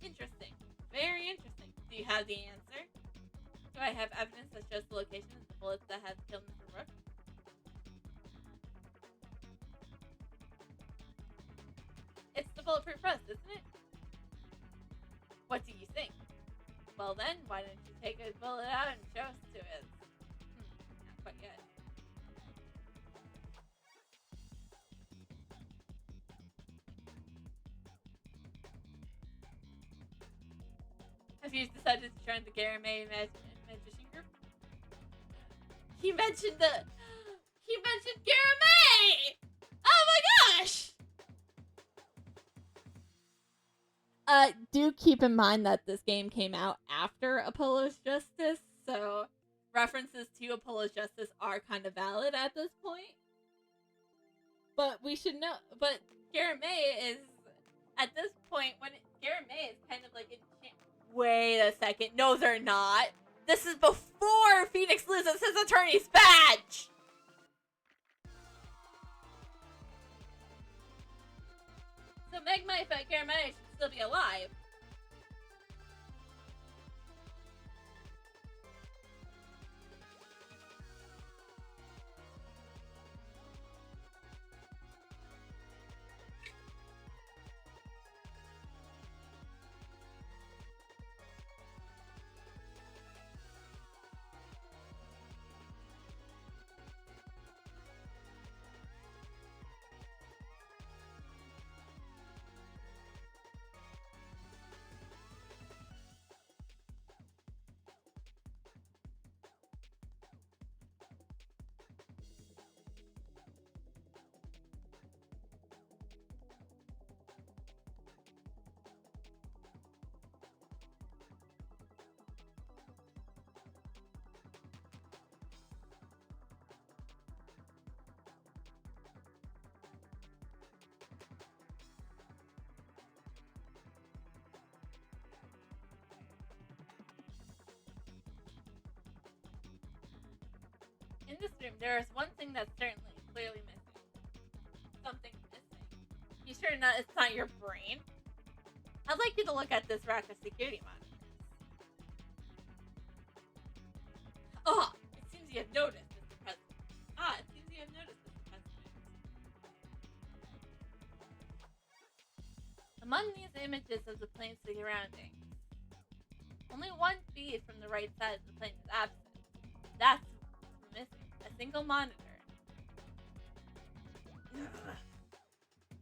Interesting. Very interesting. Do you have the answer? Do I have evidence that shows the location of the bullets that have killed Mr. Rook? It's the bulletproof vest, isn't it? What do you think? Well then, why don't you take a bullet out and show us to it? Not quite yet. Have you decided to join the Garamay magician group. He mentioned Garamay! Oh my gosh! Do keep in mind that this game came out after Apollo's Justice, so references to Apollo's Justice are kind of valid at this point. But we should know, but Garamay is, at this point, Garamay is kind of like wait a second, no they're not. This is before Phoenix loses his attorney's badge! So Magma Effect Garamay should still be alive. In this room, there is one thing that's certainly clearly missing. Something's missing. You sure it's not your brain? I'd like you to look at this rack of security monitors. Oh, it seems you have noticed, Mr. President. It seems you have noticed, Mr. President. Among these images of the plane's surroundings, only one feed from the right side of the plane is absent. That's missing. A single monitor.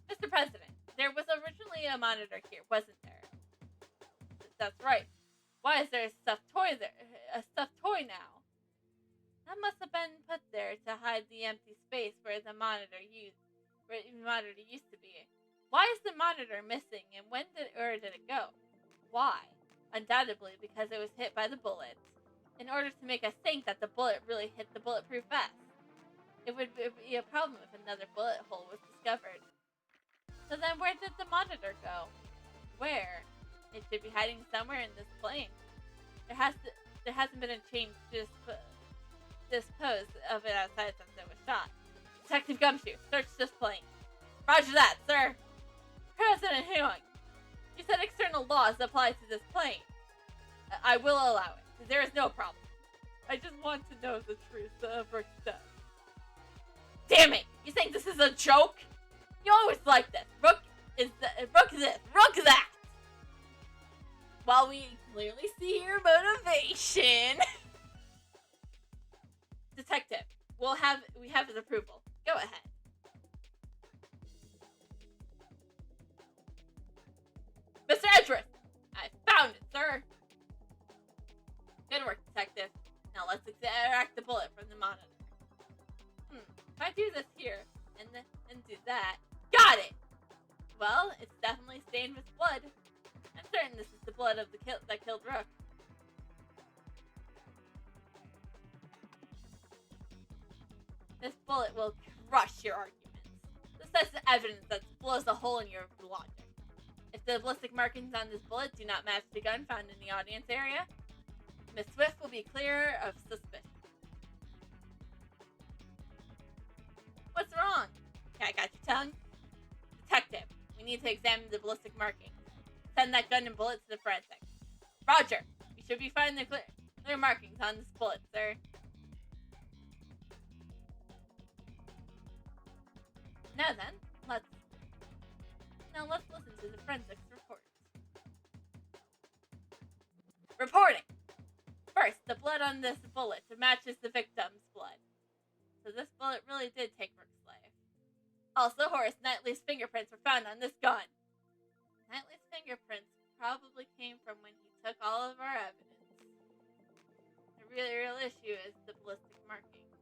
Mr. President, there was originally a monitor here, wasn't there? That's right. Why is there a stuffed toy there? A stuffed toy now? That must have been put there to hide the empty space where the monitor used to be. Why is the monitor missing, and when did it go? Why? Undoubtedly because it was hit by the bullets, in order to make us think that the bullet really hit the bulletproof vest. It would be a problem if another bullet hole was discovered. So then where did the monitor go? Where? It should be hiding somewhere in this plane. There hasn't been a change dispose of it outside since it was shot. Detective Gumshoe, search this plane. Roger that, sir. President Huang, you said external laws apply to this plane. I will allow it. There is no problem. I just want to know the truth of Rook's death. Damn it! You think this is a joke? You always like this. Rook is Rook this, Rook that! While we clearly see your motivation. Detective, we have his approval. Go ahead. Mr. Edgeworth! I found it, sir! Good work, Detective. Now let's extract the bullet from the monitor. If I do this here, and do that... Got it! Well, it's definitely stained with blood. I'm certain this is the blood of that killed Rook. This bullet will crush your arguments. This is evidence that blows a hole in your logic. If the ballistic markings on this bullet do not match the gun found in the audience area, Miss Swift will be clear of suspicion. What's wrong? Okay, I got your tongue. Detective, we need to examine the ballistic markings. Send that gun and bullet to the forensics. Roger, we should be finding the clear markings on this bullet, sir. Now then, let's listen to the forensics report. Reporting! First, the blood on this bullet matches the victim's blood. So this bullet really did take Rook's life. Also, Horace Knightley's fingerprints were found on this gun. Knightley's fingerprints probably came from when he took all of our evidence. The The real issue is the ballistic markings.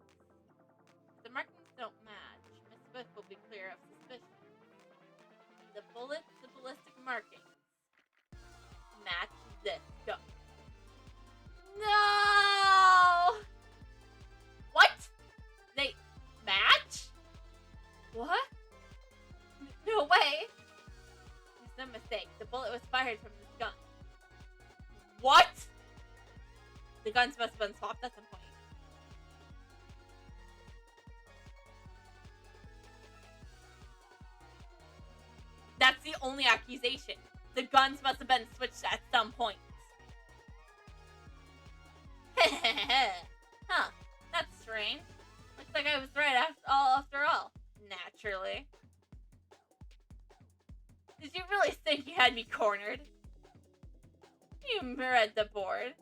If the markings don't match, Miss Swift will be clear of suspicion. The bullets, the ballistic markings, match this gun. No! What? They match? What? No way! There's no mistake. The bullet was fired from this gun. What? The guns must have been swapped at some point. That's the only accusation. The guns must have been switched at some point. Huh. That's strange. Looks like I was right after all. Naturally. Did you really think you had me cornered? You misread the board.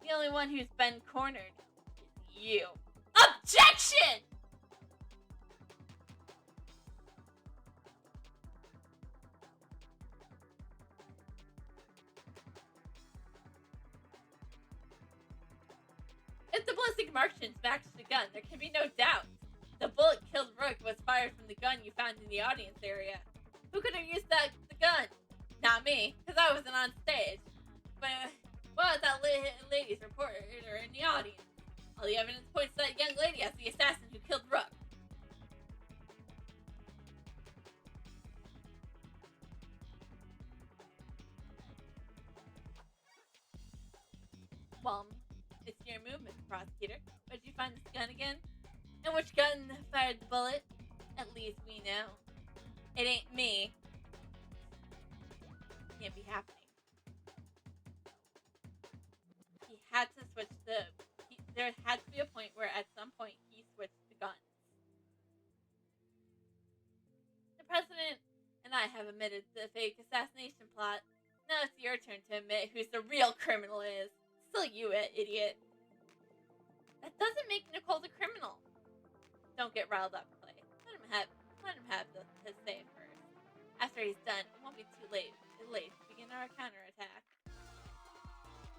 The only one who's been cornered is you. Objection! If the ballistic markings match the gun, there can be no doubt. The bullet killed Rook was fired from the gun you found in the audience area. Who could have used the gun? Not me, because I wasn't on stage. But what was that lady's reporter in the audience? All the evidence points to that young lady as the assassin who killed Rook. Well, it's your movement, prosecutor. Where did you find this gun again? And which gun fired the bullet? At least we know. It ain't me. Can't be happening. There had to be a point where at some point he switched the guns. The president and I have admitted the fake assassination plot. Now it's your turn to admit who's the real criminal is. Still you, idiot. That doesn't make Nicole the criminal. Don't get riled up, Clay. Let him have his say first. After he's done, it won't be too late to begin our counterattack.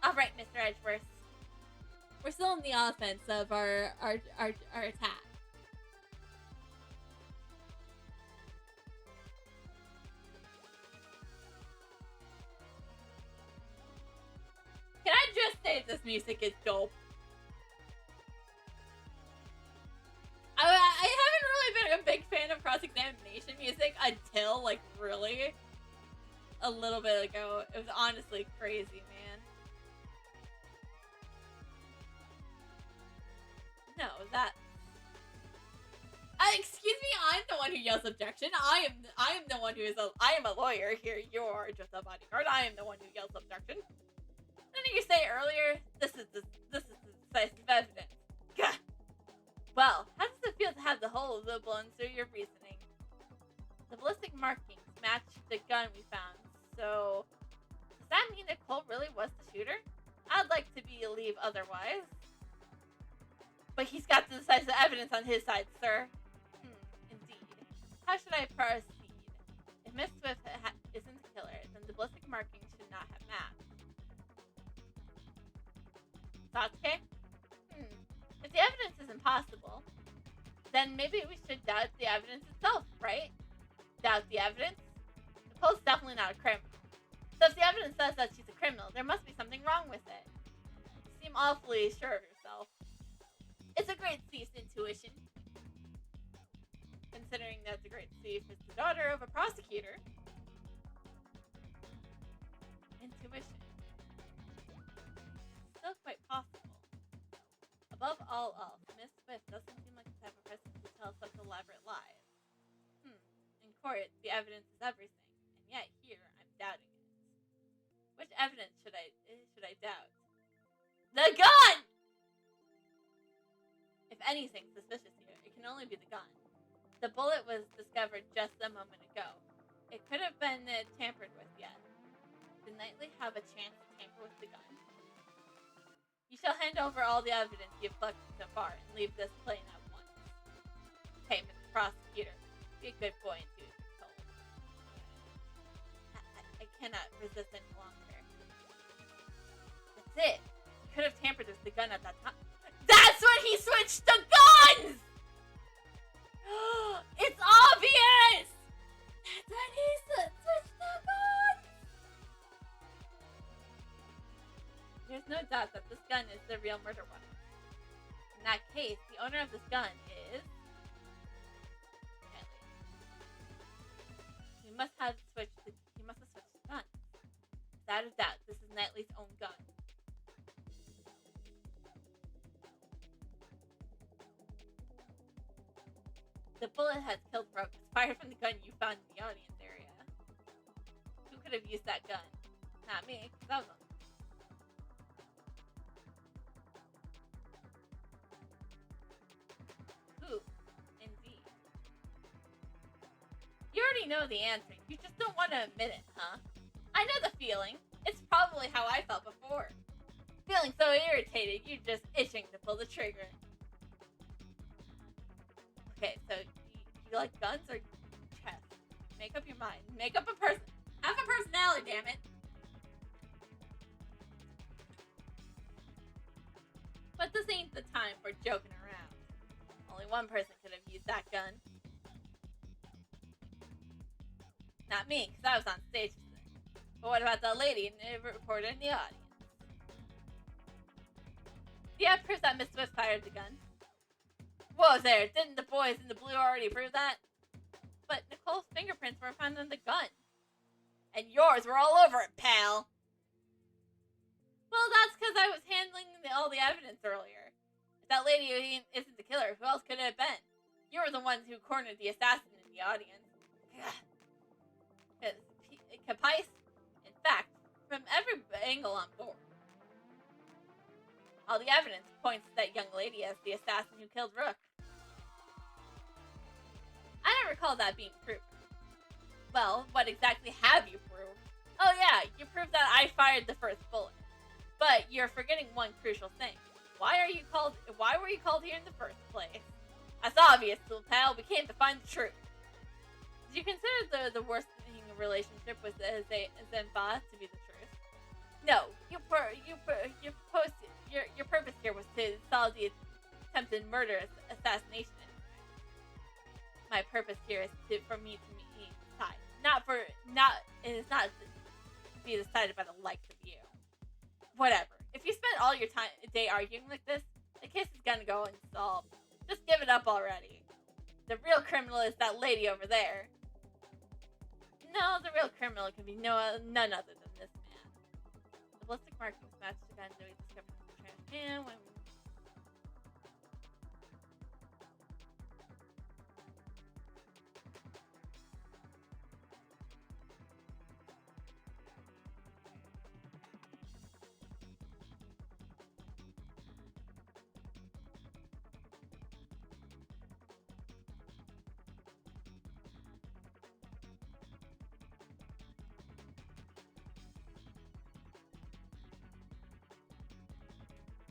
Alright, Mr. Edgeworth. We're still in the offense of our attack. Can I just say this music is dope? I haven't really been a big fan of cross-examination music until, like, really a little bit ago. It was honestly crazy, man. No, that... excuse me, I'm the one who yells objection. I am the one who is I am a lawyer here. You're just a bodyguard. I am the one who yells objection. Didn't you say earlier? This is decisive evidence. Gah. Well, how does it feel to have the whole of the blown through your reasoning? The ballistic markings match the gun we found, so does that mean Nicole really was the shooter? I'd like to believe otherwise. But he's got the decisive evidence on his side, sir. Indeed. How should I proceed? If Miss Swift isn't the killer, then the ballistic markings should not have matched. Satsuki? If the evidence is impossible, then maybe we should doubt the evidence itself, right? Doubt the evidence? Nicole's definitely not a criminal. So if the evidence says that she's a criminal, there must be something wrong with it. You seem awfully sure of yourself. It's a great thief's intuition. Considering that the great thief is the daughter of a prosecutor. Intuition. Still quite possible. Above all else, Miss Swift doesn't seem like the type of person to tell such elaborate lies. In court, the evidence is everything, and yet here I'm doubting it. Which evidence should I doubt? The gun! If anything's suspicious here, it can only be the gun. The bullet was discovered just a moment ago. It could have been tampered with yet. Did Knightley have a chance to tamper with the gun? You shall hand over all the evidence you've collected so far and leave this plain at once. Hey, Mr. Prosecutor, be a good boy and do as you're told. I cannot resist any longer. That's it. He could have tampered with the gun at that time. That's when he switched the guns! It's obvious! That's when he switched the guns! There's no doubt that this gun is the real murder weapon. In that case, the owner of this gun is... Knightley. He must have switched the gun. Without a doubt, this is Knightley's own gun. The bullet has killed Rook. It's fired from the gun you found in the audience area. Who could have used that gun? Not me, because I was on. Who? Indeed. You already know the answer. You just don't want to admit it, huh? I know the feeling. It's probably how I felt before. Feeling so irritated, you're just itching to pull the trigger. Okay, so you like guns or chess? Make up your mind. Make up a person. Have a personality, damn it. But this ain't the time for joking around. Only one person could have used that gun. Not me, because I was on stage with it. But what about the lady and the reporter in the audience? Do you have proof that Miss Swift fired the gun? Whoa there, didn't the boys in the blue already prove that? But Nicole's fingerprints were found on the gun. And yours were all over it, pal! Well, that's because I was handling all the evidence earlier. If that lady isn't the killer, who else could it have been? You were the ones who cornered the assassin in the audience. Capice? In fact, from every angle on board. All the evidence points to that young lady as the assassin who killed Rook. I don't recall that being proven. Well, what exactly have you proved? Oh yeah, you proved that I fired the first bullet. But you're forgetting one crucial thing. Why were you called here in the first place? That's obvious, little pal. We came to find the truth. Did you consider the worst relationship with Zenba to be the truth? No, your purpose here was to solve the attempted murder assassination. My purpose here is for me to decide, it is not to be decided by the likes of you. Whatever. If you spend all your day arguing like this, the case is gonna go unsolved. Just give it up already. The real criminal is that lady over there. No, the real criminal can be none other than this man. The ballistic markings match the gun Zoe discovered in the trash can when...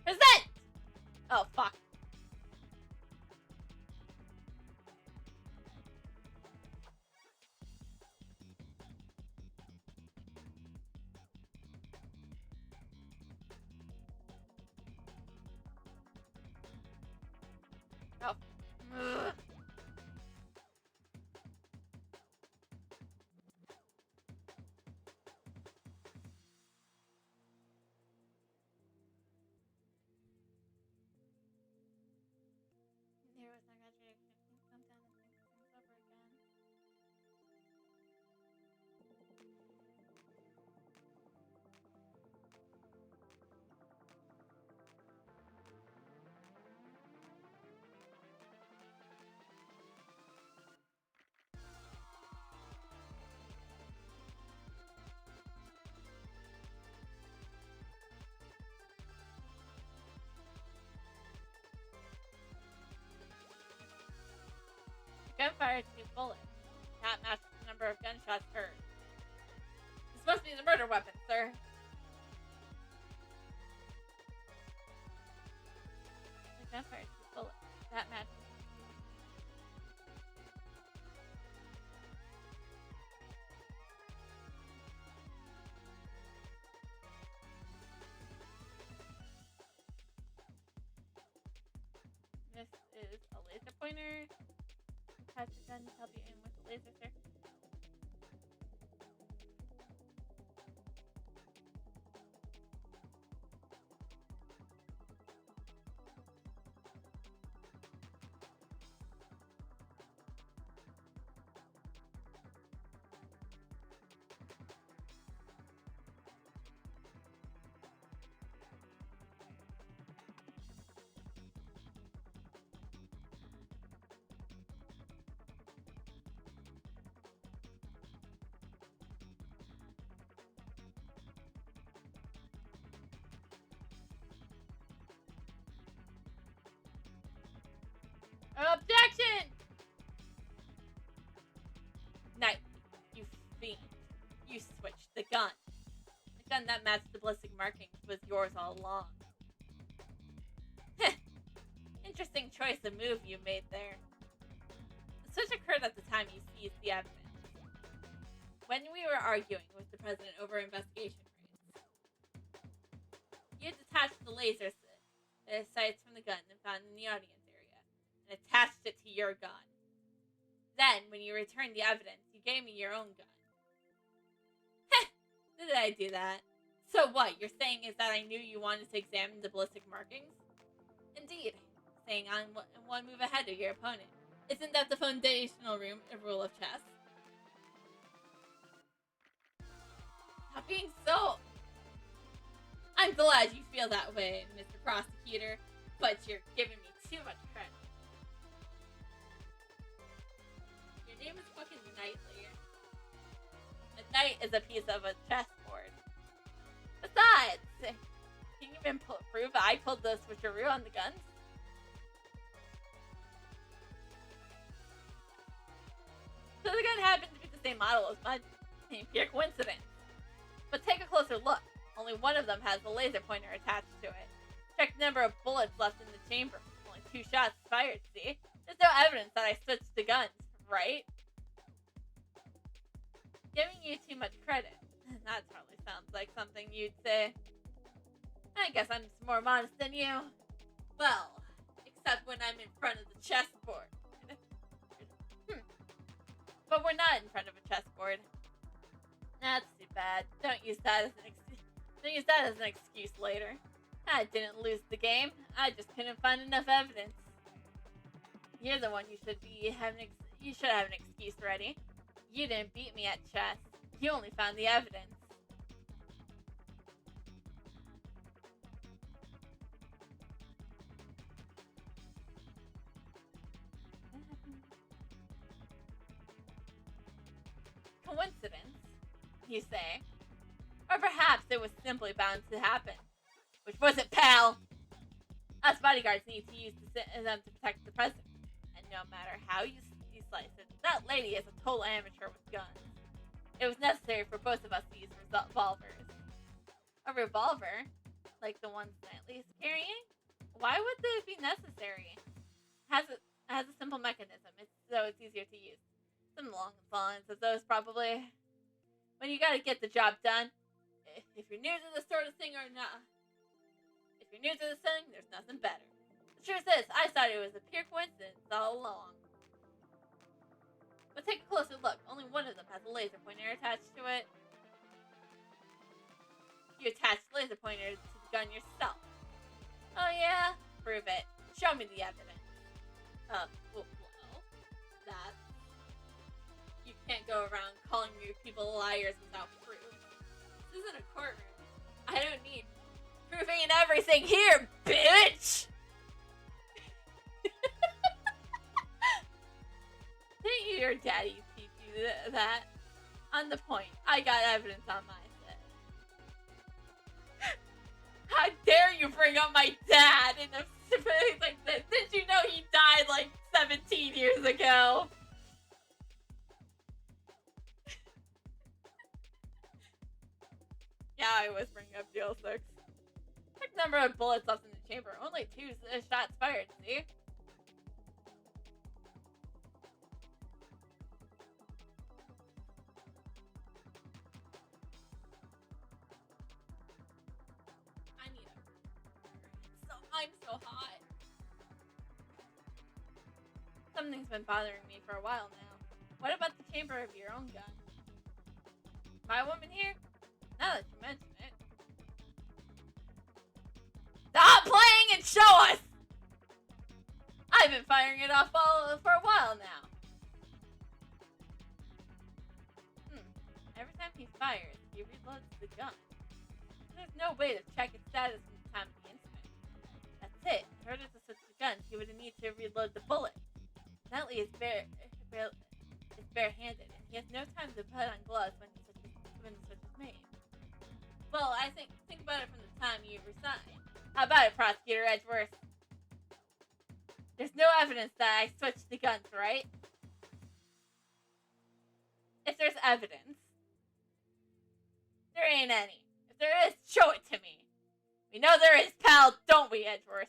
Present! Oh, fuck. Oh. Ugh. There was no graduating. Come down and think things over again. Gunfire 2 bullets. That matches the number of gunshots heard. This must be the murder weapon, sir. The gunfire 2 bullets. That matches. laser pointer. Attach the gun to help you aim with the laser, sir. Objection! Knight, you fiend. You switched the gun. The gun that matched the ballistic markings was yours all along. Interesting choice of move you made there. The switch occurred at the time you seized the evidence. When we were arguing with the president over investigation rates, you detached the laser sights from the gun and found in the audience area, and attached it to your gun. Then, when you returned the evidence, you gave me your own gun. Heh! Did I do that? So what, you're saying is that I knew you wanted to examine the ballistic markings? Indeed. Staying on one move ahead of your opponent. Isn't that the foundational rule of chess? Not being so... I'm glad you feel that way, Mr. Prosecutor, but you're giving me too much credit. Your name is fucking Knightley. A knight is a piece of a chessboard. Besides, can you even prove I pulled the switcheroo on the guns? So the gun happened to be the same model as mine. Pure coincidence. But take a closer look. Only one of them has a laser pointer attached to it. Check the number of bullets left in the chamber. Only 2 shots fired, see? There's no evidence that I switched the guns, right? Giving you too much credit. That probably sounds like something you'd say. I guess I'm more modest than you. Well, except when I'm in front of the chessboard. But we're not in front of a chessboard. That's too bad. Don't use that as an excuse later. I didn't lose the game. I just couldn't find enough evidence. You're the one you should have an excuse ready. You didn't beat me at chess. You only found the evidence. Coincidence, you say? Or perhaps it was simply bound to happen. Which wasn't, pal! Us bodyguards need to use them to protect the president. And no matter how you slice it, that lady is a total amateur with guns. It was necessary for both of us to use revolvers. A revolver? Like the ones Knightley is carrying? Why would this be necessary? Has a simple mechanism, so it's easier to use. Some long lines of those, probably. When you gotta get the job done, if you're new to this sort of thing or not, if you're new to this thing, there's nothing better. The truth is, I thought it was a pure coincidence all along. But take a closer look. Only one of them has a laser pointer attached to it. You attached the laser pointer to the gun yourself. Oh yeah? Prove it. Show me the evidence. Well, that. You can't go around calling your people liars without proof. This isn't a courtroom. I don't need proving and everything here, bitch! Didn't your daddy teach you that? On the point, I got evidence on my side. How dare you bring up my dad in a situation like this? Did you know he died like 17 years ago? Yeah, I was bringing up GL6. Check number of bullets left in the chamber. Only 2 shots fired, see? I'm so hot. something's been bothering me for a while now. What about the chamber of your own gun? My woman here? Now that you mention it. Stop playing and show us! I've been firing it off for a while now. Every time he fires, he reloads the gun. There's no way to check its status from the time of the incident. That's it. In order to switch the guns, he would need to reload the bullet. Nutley is barehanded, and he has no time to put on gloves when the switch is made. Well, I think about it from the time you resigned. How about it, Prosecutor Edgeworth? There's no evidence that I switched the guns, right? If there's evidence, there ain't any. If there is, show it to me. We know there is, pal, don't we, Edgeworth?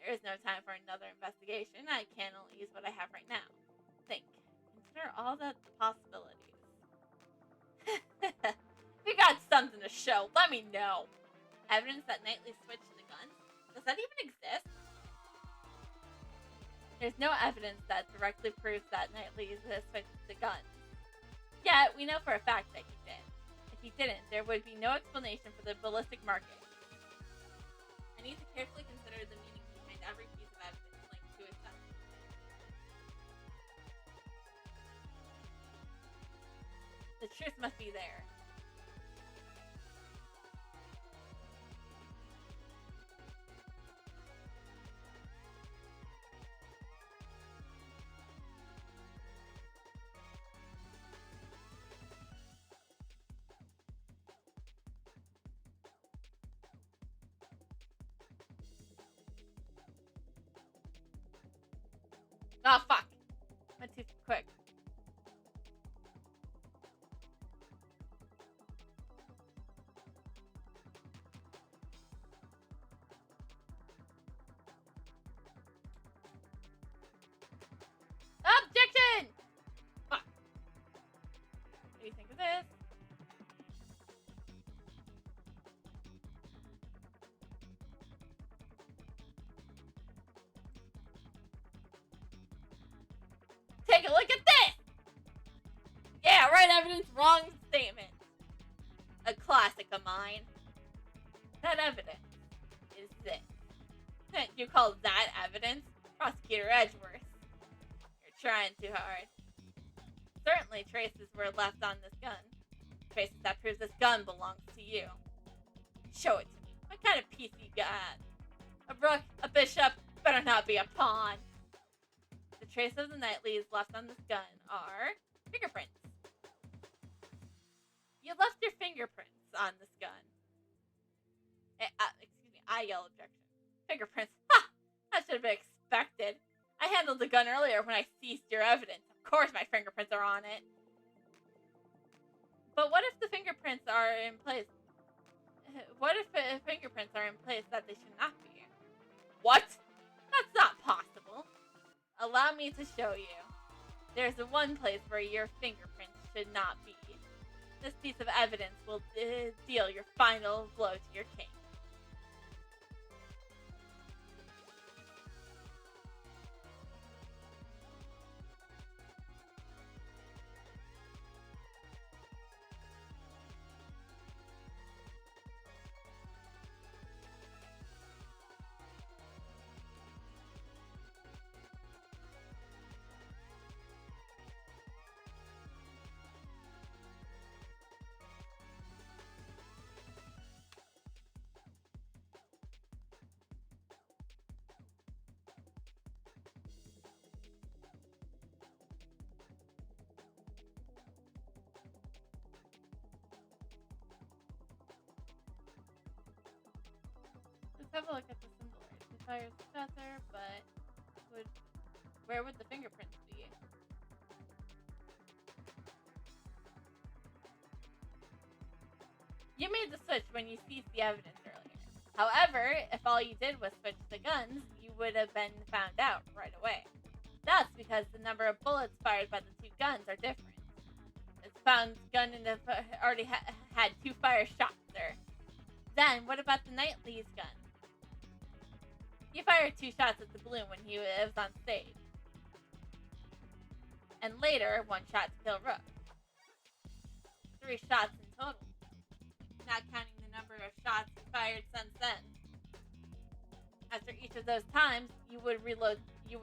There is no time for another investigation. I can only use what I have right now. Think. Consider all the possibilities. If you got something to show, let me know. Evidence that Knightley switched the guns? Does that even exist? There's no evidence that directly proves that Knightley switched the guns. Yet, we know for a fact that he did. If he didn't, there would be no explanation for the ballistic marking. I need to carefully consider the meaning behind every piece of evidence linked to his testimony. The truth must be there. Oh, fuck. Went too quick. Objection! Fuck. What do you think of this? Take a look at this! Yeah, right evidence, wrong statement. A classic of mine. That evidence is this. You call that evidence? Prosecutor Edgeworth. You're trying too hard. Certainly traces were left on this gun. Traces that proves this gun belongs to you. Show it to me. What kind of piece you got? A rook, a bishop, better not be a pawn. The traces of the Knightleys left on this gun are fingerprints. You left your fingerprints on this gun. Excuse me, I yell objection. Fingerprints. Ha! That should have been expected. I handled the gun earlier when I seized your evidence. Of course my fingerprints are on it. But what if the fingerprints are in place? What if fingerprints are in place that they should not be? What? That's not possible. Allow me to show you. There's one place where your fingerprints should not be. This piece of evidence will deal your final blow to your case. Have a look at the symbol. It fires the feather, but where would the fingerprints be? You made the switch when you seized the evidence earlier. However, if all you did was switch the guns, you would have been found out right away. That's because the number of bullets fired by the two guns are different. It's found gun already had two fire shots there. Then, what about the Knightley's gun? He fired two shots at the balloon when he was on stage. and later 1 shot to kill Rook. 3 shots in total, not counting the number of shots fired since then. After each of those times, you would reload the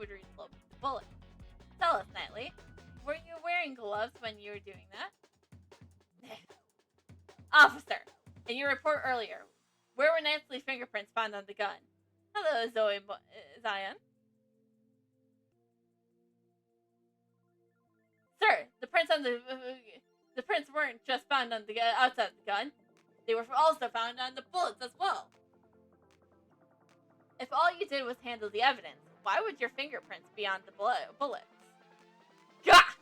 bullet. Tell us, Knightley, were you wearing gloves when you were doing that? Officer, in your report earlier, where were Knightley's fingerprints found on the gun? Hello, Zion. Sir, the prints weren't just found on the outside of the gun. They were also found on the bullets as well. If all you did was handle the evidence, why would your fingerprints be on the bullets? Gah!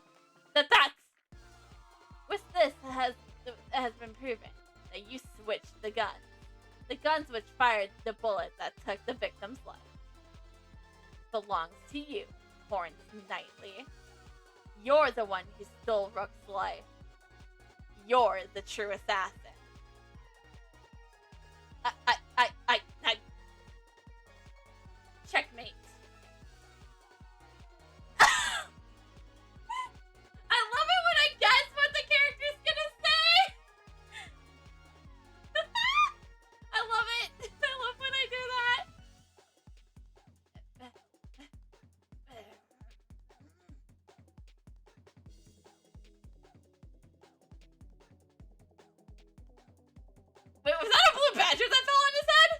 That's... With this has been proven that you switched the guns. The guns which fired the bullet that took the victim's life belongs to you, Horns Knightley. You're the one who stole Rook's life. You're the true assassin. I checkmate. I love it when I guess what the character's gonna say. I love it. I love when I do that. Wait, was that a blue badger that fell on his head?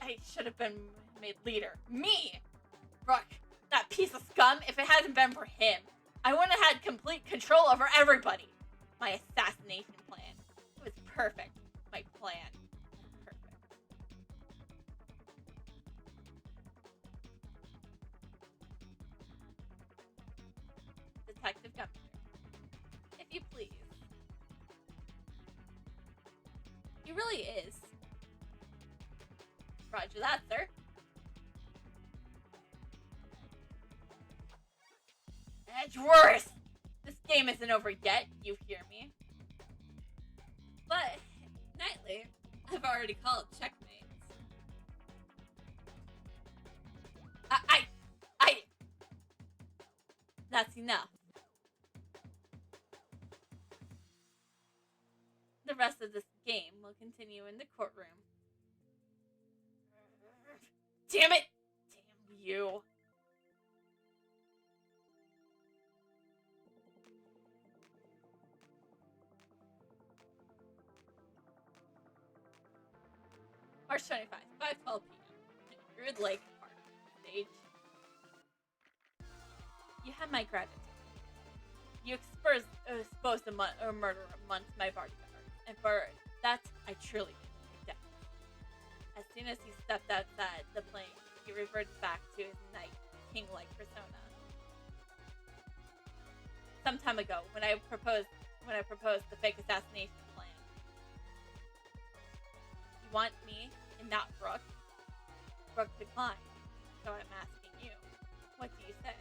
I should have been made leader. Me! Rook, that piece of scum, if it hadn't been for him, I wouldn't have had complete control over everybody. My assassination plan. It was perfect. My plan. Perfect. Detective Gumster, if you please. He really is. Roger that, sir. Edgeworth! This game isn't over yet, you hear me? But, Knightley, I've already called checkmate. That's enough. The rest of this game will continue in the courtroom. Damn it! Damn you. March 25, 5:12 p.m. Druid Lake Park. Stage. You have my gratitude. You exposed a murder amongst my bodyguard, and for that, I truly did. As soon as he stepped outside the plane, he reverted back to his knight, king-like persona. Some time ago, when I proposed the fake assassination plan. You want me and not Rook? Rook declined, so I'm asking you. What do you say?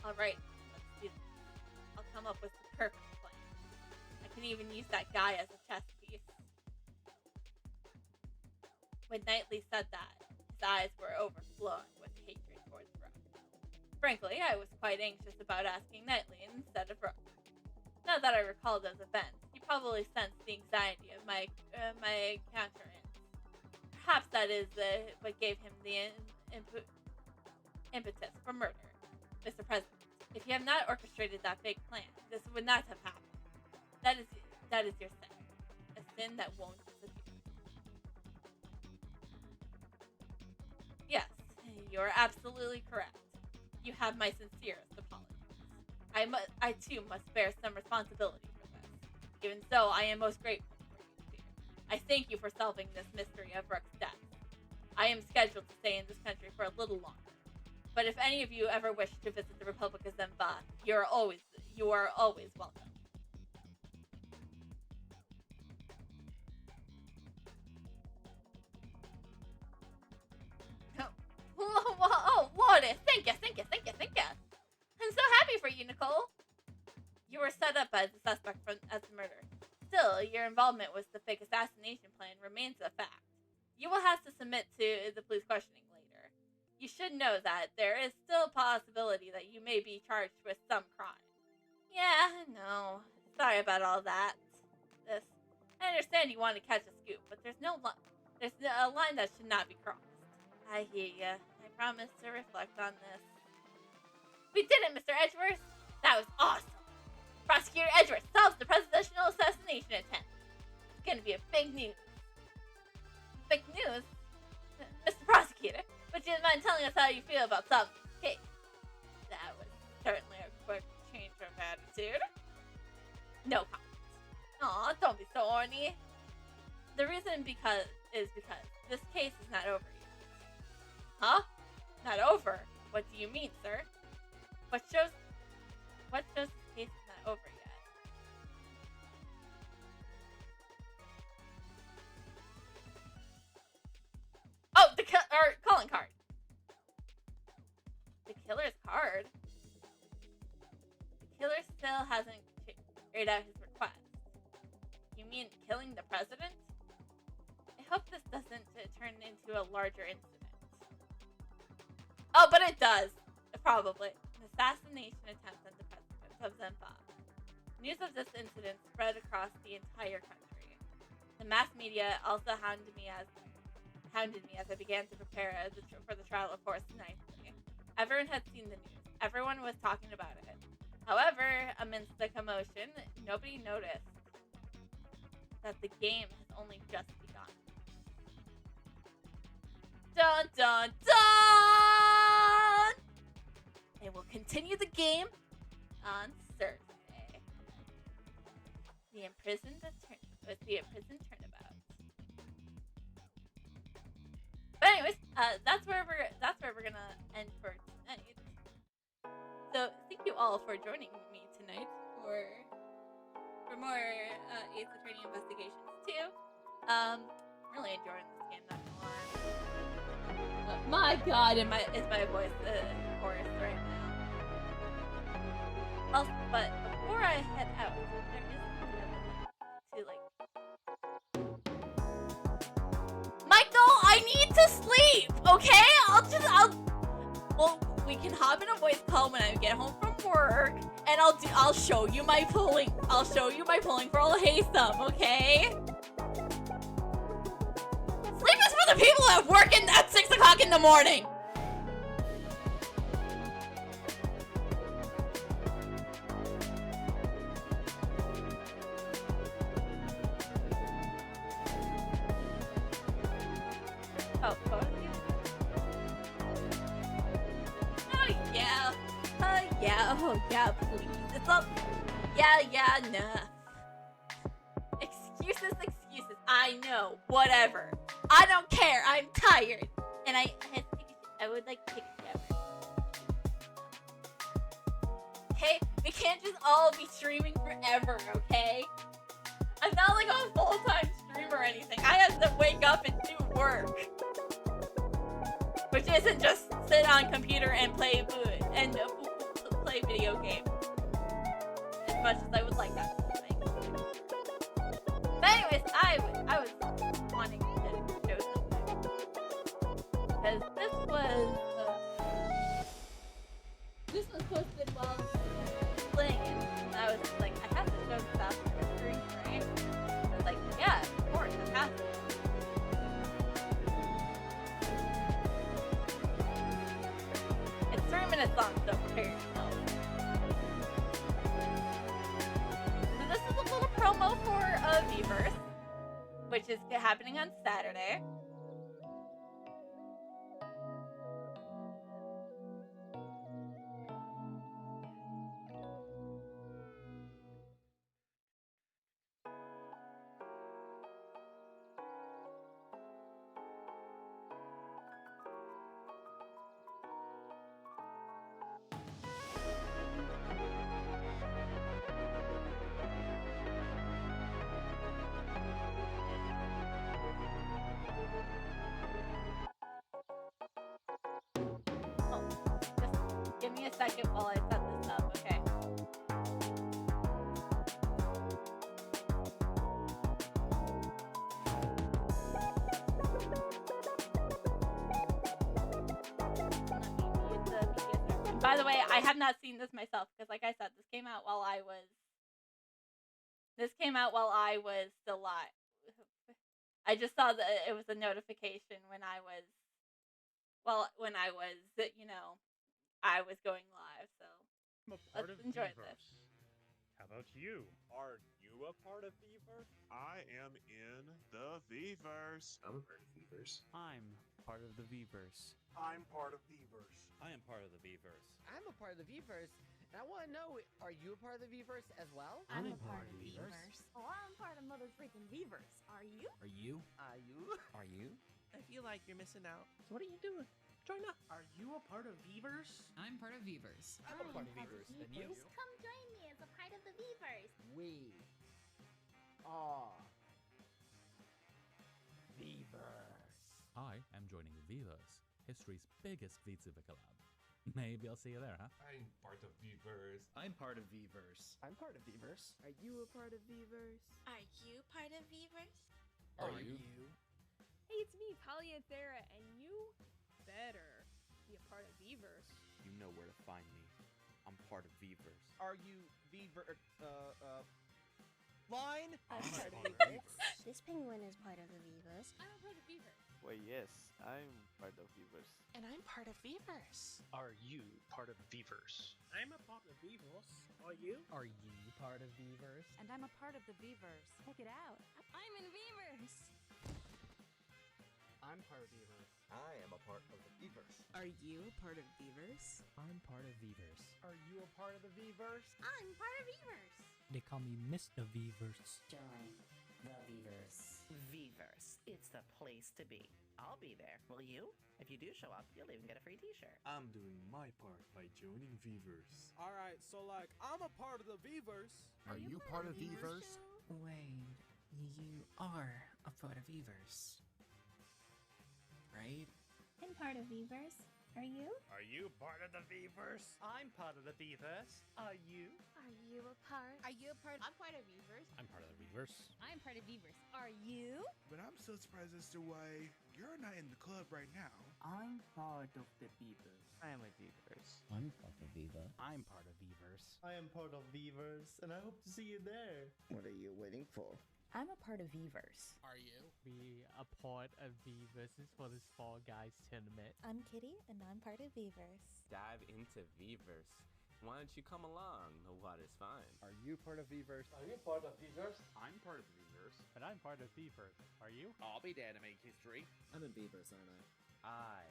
Alright, let's do this. I'll come up with the perfect plan. I can even use that guy as a chess piece. When Knightley said that, his eyes were overflowing with hatred towards Rook. Frankly, I was quite anxious about asking Knightley instead of Rook. Now that I recall those events, you probably sensed the anxiety of my countenance. Perhaps that is what gave him the impetus for murder. Mr. President, if you have not orchestrated that fake plan, this would not have happened. That is your sin. A sin that won't disappear. Yes, you are absolutely correct. You have my sincerest apologies. I too must bear some responsibility for this. Even so, I am most grateful for you, dear. I thank you for solving this mystery of Rook's death. I am scheduled to stay in this country for a little longer. But if any of you ever wish to visit the Republic of Zemba, you are always welcome. Oh, Lourdes, thank you. I'm so happy for you, Nicole. You were set up as a suspect as the murder. Still, your involvement with the fake assassination plan remains a fact. You will have to submit to the police questioning later. You should know that there is still a possibility that you may be charged with some crime. Yeah, no. Sorry about all that. I understand you want to catch a scoop, but there's a line that should not be crossed. I hear ya. I promise to reflect on this. We did it, Mr. Edgeworth! That was awesome! Prosecutor Edgeworth solves the presidential assassination attempt. It's gonna be a big news. Big news? Mr. Prosecutor, would you mind telling us how you feel about solving this case? That was certainly a quick change of attitude. No comment. Aw, don't be so orny. The reason is because this case is not over yet. Huh? Not over? What do you mean, sir? What shows this case is not over yet? Oh, calling card. The killer's card? The killer still hasn't carried out his request. You mean killing the president? I hope this doesn't turn into a larger incident. Oh, but it does. Probably. An assassination attempt on the president of Zimbabwe. News of this incident spread across the entire country. The mass media also hounded me as I began to prepare for the trial of Horace Knightley. Everyone had seen the news. Everyone was talking about it. However, amidst the commotion, nobody noticed that the game has only just begun. Dun dun dun! They will continue the game on Thursday. The imprisoned turnabout. But anyways, that's where we're gonna end for tonight. So thank you all for joining me tonight for more Ace Attorney Investigations 2. I'm really enjoying this game, not gonna lie. My God, is my voice hoarse right now. Also, but before I head out, there is something I would like to Michael, I need to sleep. Okay, well, we can hop in a voice call when I get home from work, and I'll show you my polling. I'll show you my polling for Al Haytham, okay? Sleep is for the people that work at 6 o'clock in the morning. Oh yeah, please. It's up. Yeah, enough. Excuses. I know. Whatever. I don't care. I'm tired. And I would like to take a shower. Okay? We can't just all be streaming forever, okay? I'm not like a full-time streamer or anything. I have to wake up and do work. Which isn't just sit on computer and play video games. As much as I would like that sort of thing. But anyways, I was wanting to show something. Because this was posted while playing it. And I was like, I have to show this off on the screen, right? I was like, yeah, of course, I have to. It's 3 minutes long, so prepare yourself. So this is a little promo for Vverse, which is happening on Saturday. Give me a second while I set this up, okay? By the way, I have not seen this myself because, like I said, this came out while I was still live. I just saw that it was a notification when I was, I was going live. So I'm a part let's of enjoy Vverse. this. How about you? Are you a part of Vverse? I am in the Vverse. I'm a part of Vverse. I'm part of the Vverse. I'm part of Vverse. I am part of the Vverse. I'm a part of the Vverse, and I want to know, are you a part of the Vverse as well? I'm a part of Vverse. Oh, I'm part of mother freaking Vverse. Are you? Are you? Are you? Are you? I feel like you're missing out. So what are you doing? Join up. Are you a part of Vverse? I'm part of Vverse. I'm a part of Vverse. And you? Come join me as a part of the Vverse. We are Vverse. I am joining Vverse, history's biggest VTuber collab. Maybe I'll see you there, huh? I'm part of Vverse. I'm part of Vverse. I'm part of Vverse. Are you a part of Vverse? Are you part of Vverse? Are you? Hey, it's me, Polyanthera, and you better be a part of Vverse. You know where to find me. I'm part of Vverse. Are you Vverse? Line? I'm part of Vverse. This penguin is part of the Vverse. I'm a part of Vverse. Well, yes, I'm part of Vverse. And I'm part of Vverse. Are you part of Vverse? I'm a part of Vverse. Are you? Are you part of Vverse? And I'm a part of the Vverse. Check it out. I'm in Vverse. I'm part of Vverse. I am a part of the Vverse. Are you a part of Vverse? I'm part of Vverse. Are you a part of the Vverse? I'm part of Vverse. They call me Mr. Vverse. Join the Vverse. Vverse. It's the place to be. I'll be there. Will you? If you do show up, you'll even get a free t-shirt. I'm doing my part by joining Vverse. Alright, so I'm a part of the Vverse. Are you part of Vverse? Wait, you are a part of Vverse. Right? I'm part of Vverse. Are you? Are you part of the Vverse? I'm part of the Vverse. Are you? Are you a part? Are you a part? I'm part of Vverse. I'm part of the Vverse. I'm part of Vverse. Are you? But I'm so surprised as to why you're not in the club right now. I'm part of the Vverse. I am a Vverse. I'm part of Viva. I'm part of Vverse. I am part of Vverse, and I hope to see you there. What are you waiting for? I'm a part of Vverse. Are you? Be a part of Vverse for this Fall Guys tournament. I'm Kitty, and I'm part of Vverse. Dive into Vverse. Why don't you come along? The water's fine. Are you part of Vverse? Are you part of Vverse? I'm part of Vverse. And I'm part of Vverse. Are you? I'll be there to make history. I'm in Vverse, aren't I? I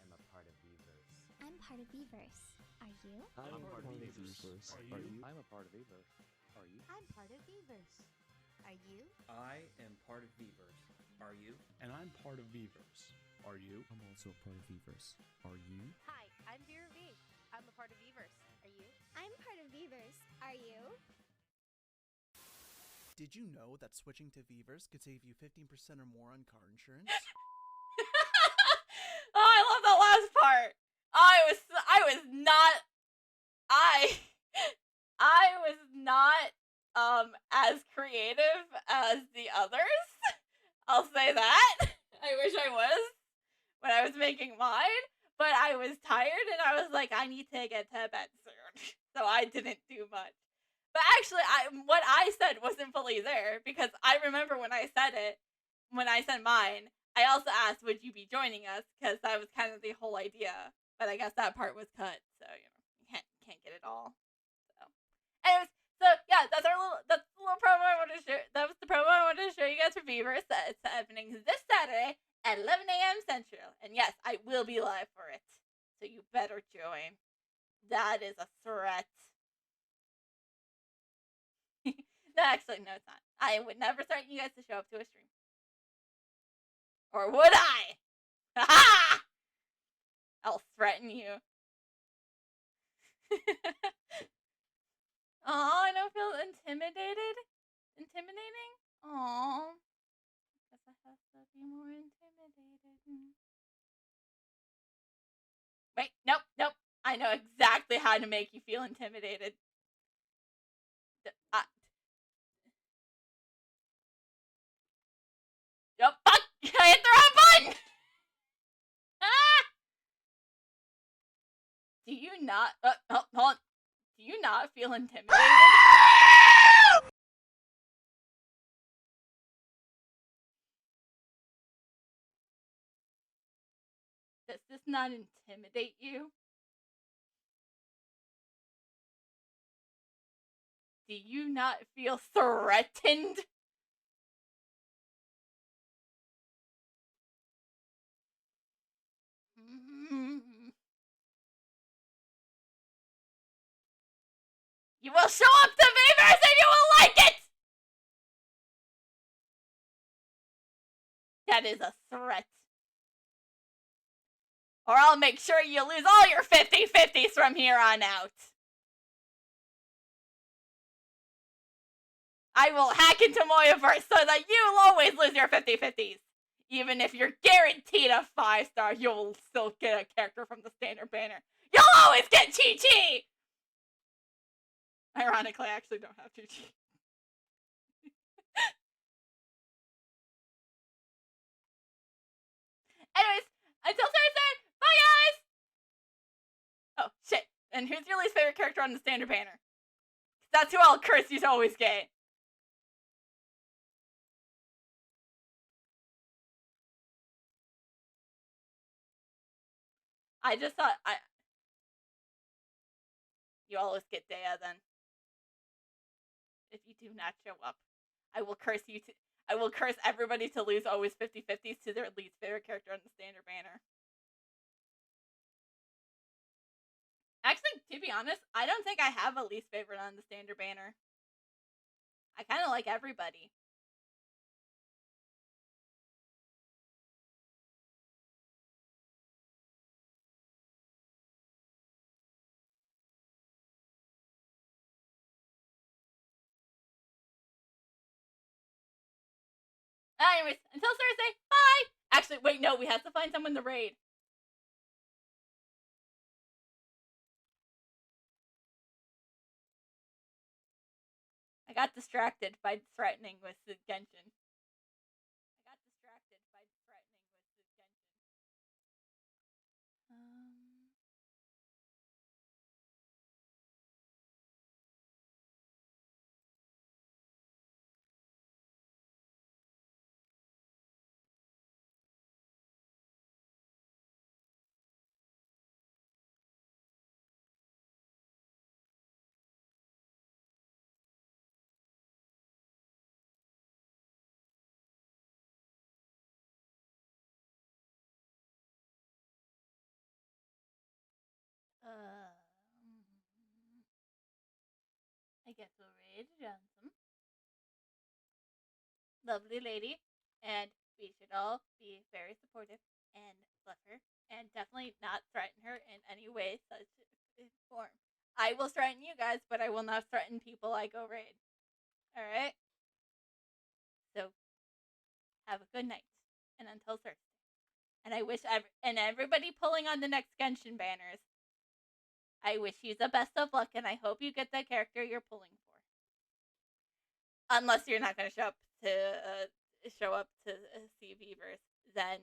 am a part of Vverse. I'm part of Vverse. Are you? I'm part of Vverse. Are you? I'm a part of Vverse. Are you? I'm part of Vverse. Are you? I am part of Vverse. Are you? And I'm part of Vverse. Are you? I'm also a part of Vverse. Are you? Hi, I'm Vera V. I'm a part of Vverse. Are you? I'm part of Vverse. Are you? Did you know that switching to Vverse could save you 15% or more on car insurance? Oh, I love that last part. I was not as creative as the others. I'll say that. I wish I was when I was making mine, but I was tired and I was like, I need to get to bed soon. So I didn't do much. But actually, what I said wasn't fully there because I remember when I said it, when I said mine, I also asked, would you be joining us? Because that was kind of the whole idea. But I guess that part was cut, so you can't get it all. So, anyways, yeah, that's the little promo I wanted to share. That was the promo I wanted to show you guys for Vverse. It's happening this Saturday at 11 a.m. Central, and yes, I will be live for it. So you better join. That is a threat. No, actually, no, it's not. I would never threaten you guys to show up to a stream. Or would I? Ha! I'll threaten you. Oh, I don't feel intimidated. Intimidating? Oh, guess I have to be more intimidated. Wait, nope. I know exactly how to make you feel intimidated. Yup, fuck! I hit the wrong button! Ah! Do you not? Hold on. Do you not feel intimidated? Does this not intimidate you? Do you not feel threatened? You will show up to Beavers and you will like it! That is a threat. Or I'll make sure you lose all your 50-50s from here on out. I will hack into Moyaverse so that you'll always lose your 50-50s. Even if you're guaranteed a 5-star, you'll still get a character from the standard banner. You'll always get Chi-Chi! Ironically, I actually don't have Chi-Chi. Anyways, until Thursday, bye guys! Oh, shit. And who's your least favorite character on the standard banner? That's who I'll curse you to always get. I just thought you always get Dea then. If you do not show up, I will curse you to. I will curse everybody to lose always 50-50s to their least favorite character on the standard banner. Actually, to be honest, I don't think I have a least favorite on the standard banner. I kind of like everybody. Anyways, until Thursday, bye! Actually, wait, no, we have to find someone to raid. I got distracted by threatening with the Genshin. I get to raid Johnson. Lovely lady. And we should all be very supportive and love her. And definitely not threaten her in any way, such form. I will threaten you guys, but I will not threaten people I go raid. Alright? So, have a good night. And until Thursday. And I wish everybody pulling on the next Genshin banners, I wish you the best of luck, and I hope you get the character you're pulling for. Unless you're not going to show up to see Beavers, then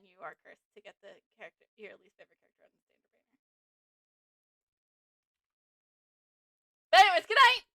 you are cursed to get the character, your least favorite character on the standard banner. But anyways, good night!